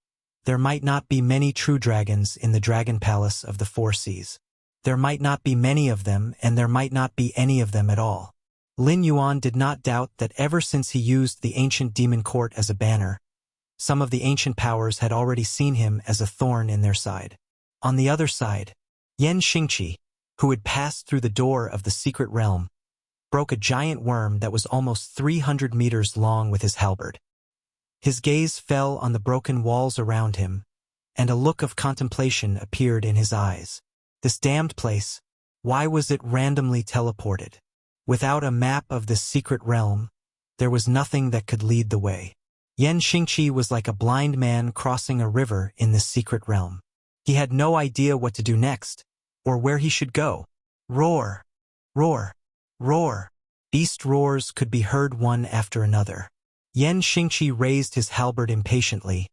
there might not be many true dragons in the Dragon Palace of the Four Seas. There might not be many of them, and there might not be any of them at all. Lin Yuan did not doubt that ever since he used the ancient demon court as a banner, some of the ancient powers had already seen him as a thorn in their side. On the other side, Yan Xingqi, who had passed through the door of the secret realm, broke a giant worm that was almost 300 meters long with his halberd. His gaze fell on the broken walls around him, and a look of contemplation appeared in his eyes. This damned place, why was it randomly teleported? Without a map of this secret realm, there was nothing that could lead the way. Yan Xingqi was like a blind man crossing a river in this secret realm. He had no idea what to do next, or where he should go. Roar! Roar! Roar! Beast roars could be heard one after another. Yan Xingqi raised his halberd impatiently.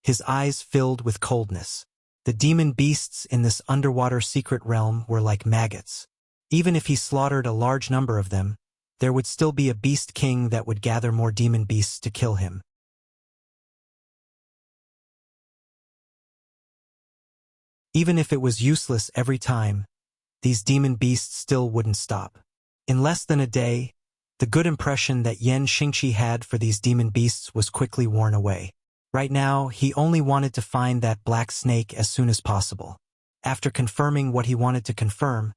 His eyes filled with coldness. The demon beasts in this underwater secret realm were like maggots. Even if he slaughtered a large number of them, there would still be a beast king that would gather more demon beasts to kill him. Even if it was useless every time, these demon beasts still wouldn't stop. In less than a day, the good impression that Yan Xingqi had for these demon beasts was quickly worn away. Right now, he only wanted to find that black snake as soon as possible. After confirming what he wanted to confirm,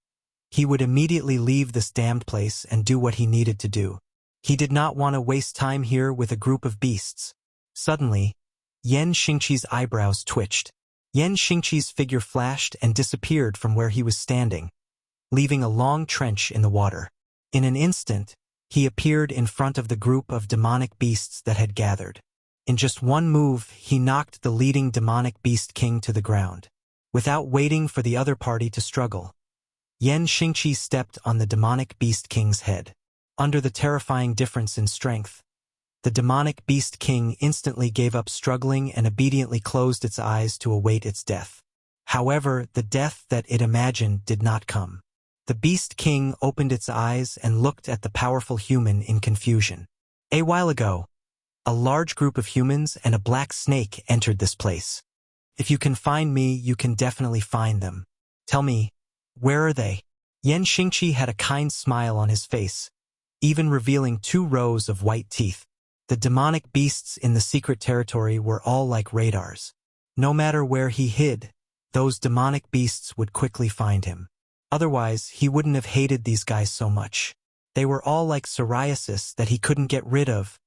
he would immediately leave this damned place and do what he needed to do. He did not want to waste time here with a group of beasts. Suddenly, Yan Xingqi's eyebrows twitched. Yan Xingqi's figure flashed and disappeared from where he was standing, leaving a long trench in the water. In an instant, he appeared in front of the group of demonic beasts that had gathered. In just one move, he knocked the leading demonic beast king to the ground. Without waiting for the other party to struggle, Yan Xingqi stepped on the demonic beast king's head. Under the terrifying difference in strength, the demonic beast king instantly gave up struggling and obediently closed its eyes to await its death. However, the death that it imagined did not come. The beast king opened its eyes and looked at the powerful human in confusion. A while ago, a large group of humans and a black snake entered this place. If you can find me, you can definitely find them. Tell me, where are they? Yan Xingqi had a kind smile on his face, even revealing 2 rows of white teeth. The demonic beasts in the secret territory were all like radars. No matter where he hid, those demonic beasts would quickly find him. Otherwise, he wouldn't have hated these guys so much. They were all like psoriasis that he couldn't get rid of.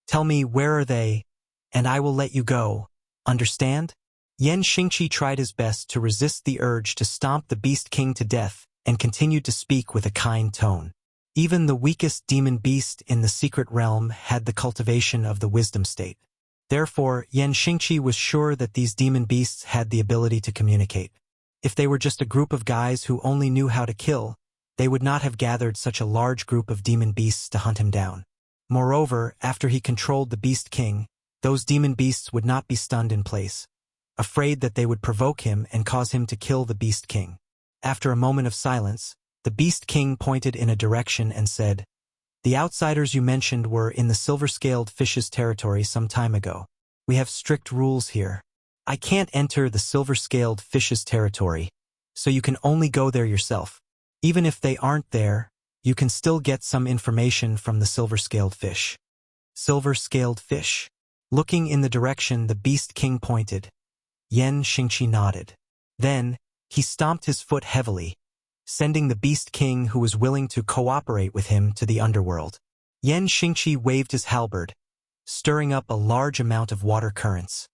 Tell me, where are they, and I will let you go. Understand? Yan Xingqi tried his best to resist the urge to stomp the Beast King to death and continued to speak with a kind tone. Even the weakest demon beast in the secret realm had the cultivation of the wisdom state. Therefore, Yan Xingqi was sure that these demon beasts had the ability to communicate. If they were just a group of guys who only knew how to kill, they would not have gathered such a large group of demon beasts to hunt him down. Moreover, after he controlled the Beast King, those demon beasts would not be stunned in place, afraid that they would provoke him and cause him to kill the Beast King. After a moment of silence, the Beast King pointed in a direction and said, The outsiders you mentioned were in the silver-scaled fish's territory some time ago. We have strict rules here. I can't enter the silver-scaled fish's territory, so you can only go there yourself. Even if they aren't there, you can still get some information from the silver-scaled fish. Silver-scaled fish. Looking in the direction the Beast King pointed, Yen Xingqi nodded. Then, he stomped his foot heavily, sending the Beast King who was willing to cooperate with him to the underworld. Yen Xingqi waved his halberd, stirring up a large amount of water currents.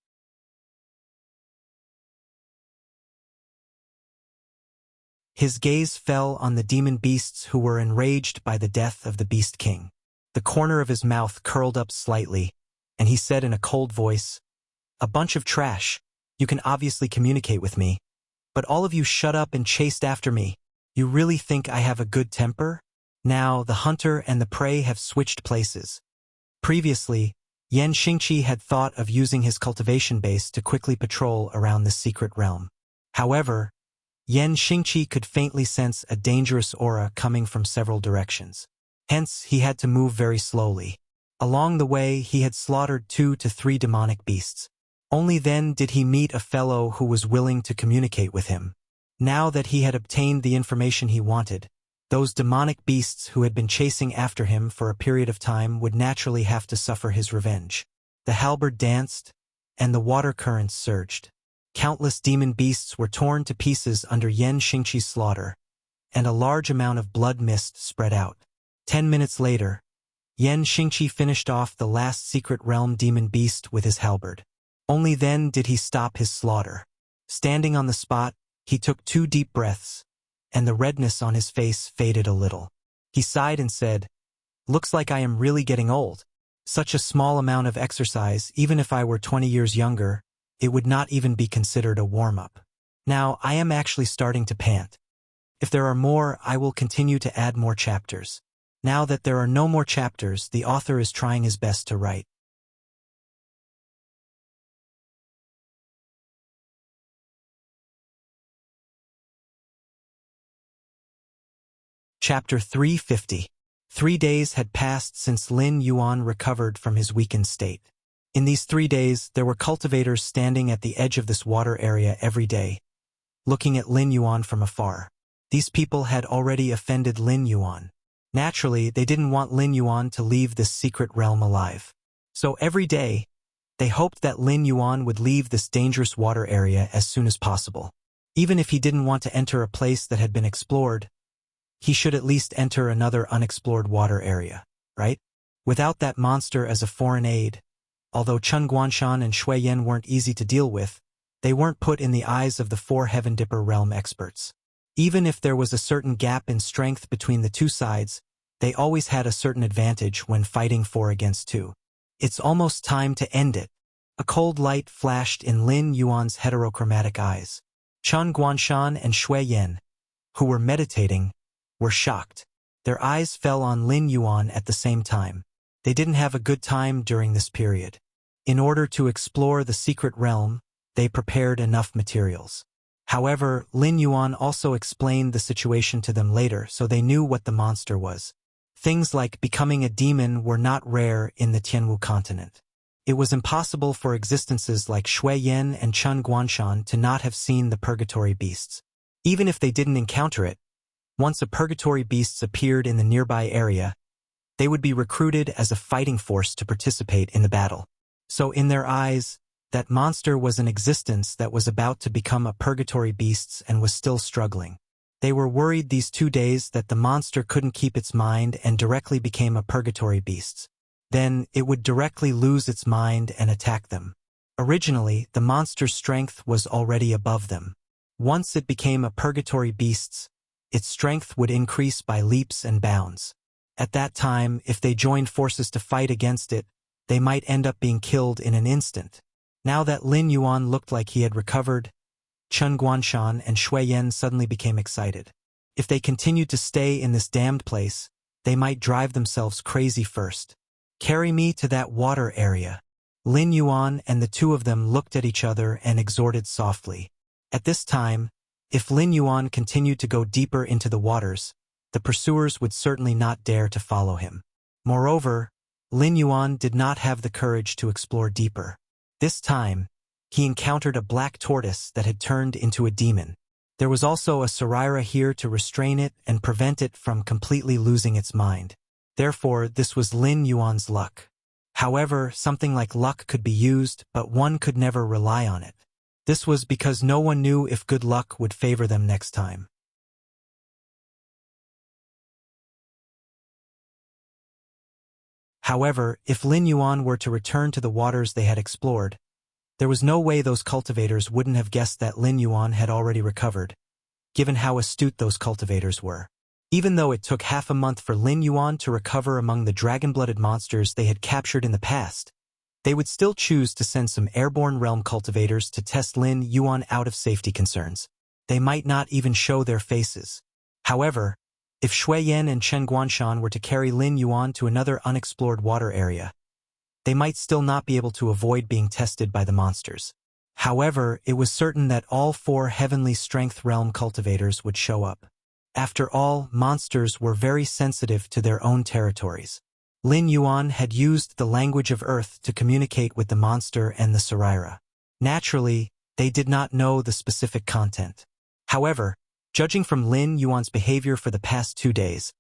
His gaze fell on the demon beasts who were enraged by the death of the Beast King. The corner of his mouth curled up slightly, and he said in a cold voice, "A bunch of trash. You can obviously communicate with me, but all of you shut up and chased after me. You really think I have a good temper?" Now, the hunter and the prey have switched places. Previously, Yen Xingqi had thought of using his cultivation base to quickly patrol around the secret realm. However, Yen Xingqi could faintly sense a dangerous aura coming from several directions. Hence, he had to move very slowly. Along the way, he had slaughtered 2 to 3 demonic beasts. Only then did he meet a fellow who was willing to communicate with him. Now that he had obtained the information he wanted, those demonic beasts who had been chasing after him for a period of time would naturally have to suffer his revenge. The halberd danced, and the water currents surged. Countless demon beasts were torn to pieces under Yen Xingqi's slaughter, and a large amount of blood mist spread out. 10 minutes later, Yen Xingqi finished off the last secret realm demon beast with his halberd. Only then did he stop his slaughter. Standing on the spot, he took 2 deep breaths, and the redness on his face faded a little. He sighed and said, "Looks like I am really getting old. Such a small amount of exercise, even if I were 20 years younger, it would not even be considered a warm-up. Now, I am actually starting to pant. If there are more, I will continue to add more chapters. Now that there are no more chapters, the author is trying his best to write." Chapter 350. 3 days had passed since Lin Yuan recovered from his weakened state. In these 3 days, there were cultivators standing at the edge of this water area every day, looking at Lin Yuan from afar. These people had already offended Lin Yuan. Naturally, they didn't want Lin Yuan to leave this secret realm alive. So every day, they hoped that Lin Yuan would leave this dangerous water area as soon as possible. Even if he didn't want to enter a place that had been explored, he should at least enter another unexplored water area, right? Without that monster as a foreign aid, although Chen Guanshan and Shui Yan weren't easy to deal with, they weren't put in the eyes of the 4 Heaven Dipper realm experts. Even if there was a certain gap in strength between the 2 sides, they always had a certain advantage when fighting 4 against 2. It's almost time to end it. A cold light flashed in Lin Yuan's heterochromatic eyes. Chen Guanshan and Shui Yan, who were meditating, were shocked. Their eyes fell on Lin Yuan at the same time. They didn't have a good time during this period. In order to explore the secret realm, they prepared enough materials. However, Lin Yuan also explained the situation to them later, so they knew what the monster was. Things like becoming a demon were not rare in the Tianwu continent. It was impossible for existences like Shui Yan and Chen Guanshan to not have seen the purgatory beasts. Even if they didn't encounter it, once a purgatory beasts appeared in the nearby area, they would be recruited as a fighting force to participate in the battle. So in their eyes, that monster was an existence that was about to become a purgatory beasts and was still struggling. They were worried these 2 days that the monster couldn't keep its mind and directly became a purgatory beasts. Then it would directly lose its mind and attack them. Originally, the monster's strength was already above them. Once it became a purgatory beasts, its strength would increase by leaps and bounds. At that time, if they joined forces to fight against it, they might end up being killed in an instant. Now that Lin Yuan looked like he had recovered, Chen Guanshan and Shui Yan suddenly became excited. If they continued to stay in this damned place, they might drive themselves crazy first. "Carry me to that water area." Lin Yuan and the 2 of them looked at each other and exhorted softly. At this time, if Lin Yuan continued to go deeper into the waters, the pursuers would certainly not dare to follow him. Moreover, Lin Yuan did not have the courage to explore deeper. This time, he encountered a black tortoise that had turned into a demon. There was also a Saraira here to restrain it and prevent it from completely losing its mind. Therefore, this was Lin Yuan's luck. However, something like luck could be used, but one could never rely on it. This was because no one knew if good luck would favor them next time. However, if Lin Yuan were to return to the waters they had explored, there was no way those cultivators wouldn't have guessed that Lin Yuan had already recovered, given how astute those cultivators were. Even though it took half a month for Lin Yuan to recover among the dragon-blooded monsters they had captured in the past, they would still choose to send some airborne realm cultivators to test Lin Yuan out of safety concerns. They might not even show their faces. However, if Shui Yan and Chen Guanshan were to carry Lin Yuan to another unexplored water area, they might still not be able to avoid being tested by the monsters. However, it was certain that all 4 heavenly strength realm cultivators would show up. After all, monsters were very sensitive to their own territories. Lin Yuan had used the language of Earth to communicate with the monster and the Saraira. Naturally, they did not know the specific content. However, judging from Lin Yuan's behavior for the past 2 days,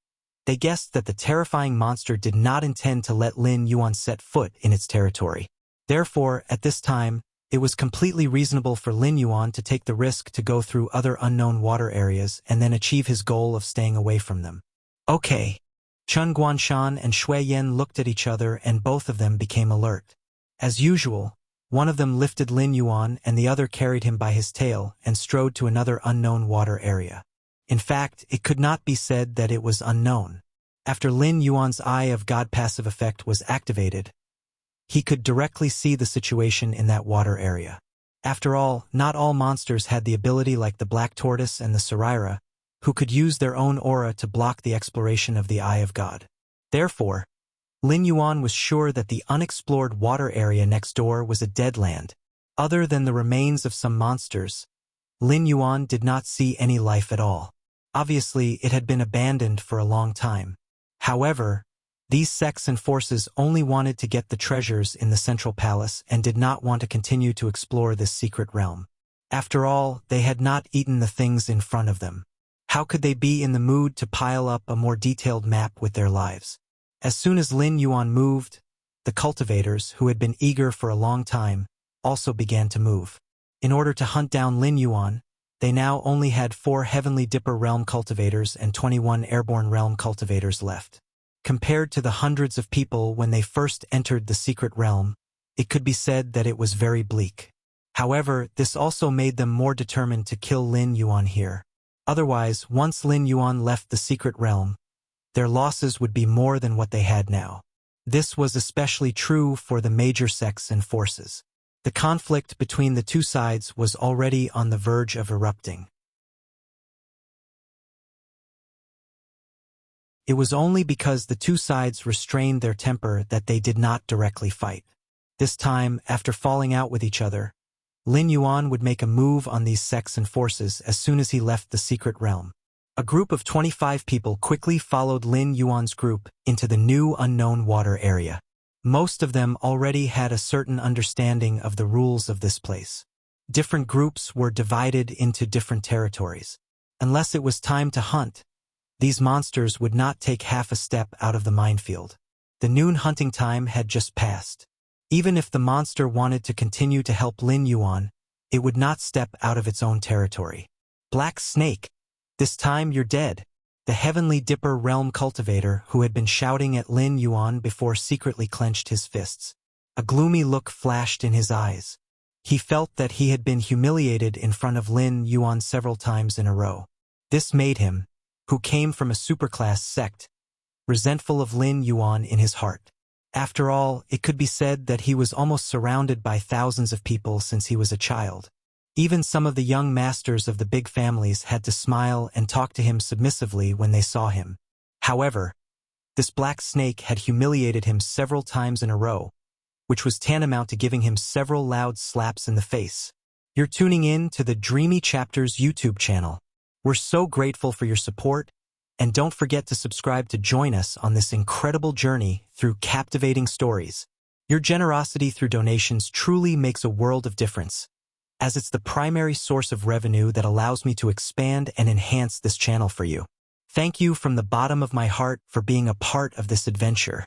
they guessed that the terrifying monster did not intend to let Lin Yuan set foot in its territory. Therefore, at this time, it was completely reasonable for Lin Yuan to take the risk to go through other unknown water areas and then achieve his goal of staying away from them. Okay. Chen Guanshan and Shui Yan looked at each other and both of them became alert. As usual, one of them lifted Lin Yuan and the other carried him by his tail and strode to another unknown water area. In fact, it could not be said that it was unknown. After Lin Yuan's Eye of God passive effect was activated, he could directly see the situation in that water area. After all, not all monsters had the ability like the black tortoise and the Saraira, who could use their own aura to block the exploration of the Eye of God. Therefore, Lin Yuan was sure that the unexplored water area next door was a dead land. Other than the remains of some monsters, Lin Yuan did not see any life at all. Obviously, it had been abandoned for a long time. However, these sects and forces only wanted to get the treasures in the central palace and did not want to continue to explore this secret realm. After all, they had not eaten the things in front of them. How could they be in the mood to pile up a more detailed map with their lives? As soon as Lin Yuan moved, the cultivators, who had been eager for a long time, also began to move. In order to hunt down Lin Yuan, they now only had 4 Heavenly Dipper Realm cultivators and 21 Airborne Realm cultivators left. Compared to the hundreds of people when they first entered the secret realm, it could be said that it was very bleak. However, this also made them more determined to kill Lin Yuan here. Otherwise, once Lin Yuan left the secret realm, their losses would be more than what they had now. This was especially true for the major sects and forces. The conflict between the 2 sides was already on the verge of erupting. It was only because the 2 sides restrained their temper that they did not directly fight. This time, after falling out with each other, Lin Yuan would make a move on these sects and forces as soon as he left the secret realm. A group of 25 people quickly followed Lin Yuan's group into the new unknown water area. Most of them already had a certain understanding of the rules of this place. Different groups were divided into different territories. Unless it was time to hunt, these monsters would not take half a step out of the minefield. The noon hunting time had just passed. Even if the monster wanted to continue to help Lin Yuan, it would not step out of its own territory. Black Snake, this time you're dead. The Heavenly Dipper Realm cultivator who had been shouting at Lin Yuan before secretly clenched his fists. A gloomy look flashed in his eyes. He felt that he had been humiliated in front of Lin Yuan several times in a row. This made him, who came from a superclass sect, resentful of Lin Yuan in his heart. After all, it could be said that he was almost surrounded by thousands of people since he was a child. Even some of the young masters of the big families had to smile and talk to him submissively when they saw him. However, this black snake had humiliated him several times in a row, which was tantamount to giving him several loud slaps in the face. You're tuning in to the Dreamy Chapters YouTube channel. We're so grateful for your support, And don't forget to subscribe to join us on this incredible journey through captivating stories. Your generosity through donations truly makes a world of difference, as it's the primary source of revenue that allows me to expand and enhance this channel for you. Thank you from the bottom of my heart for being a part of this adventure.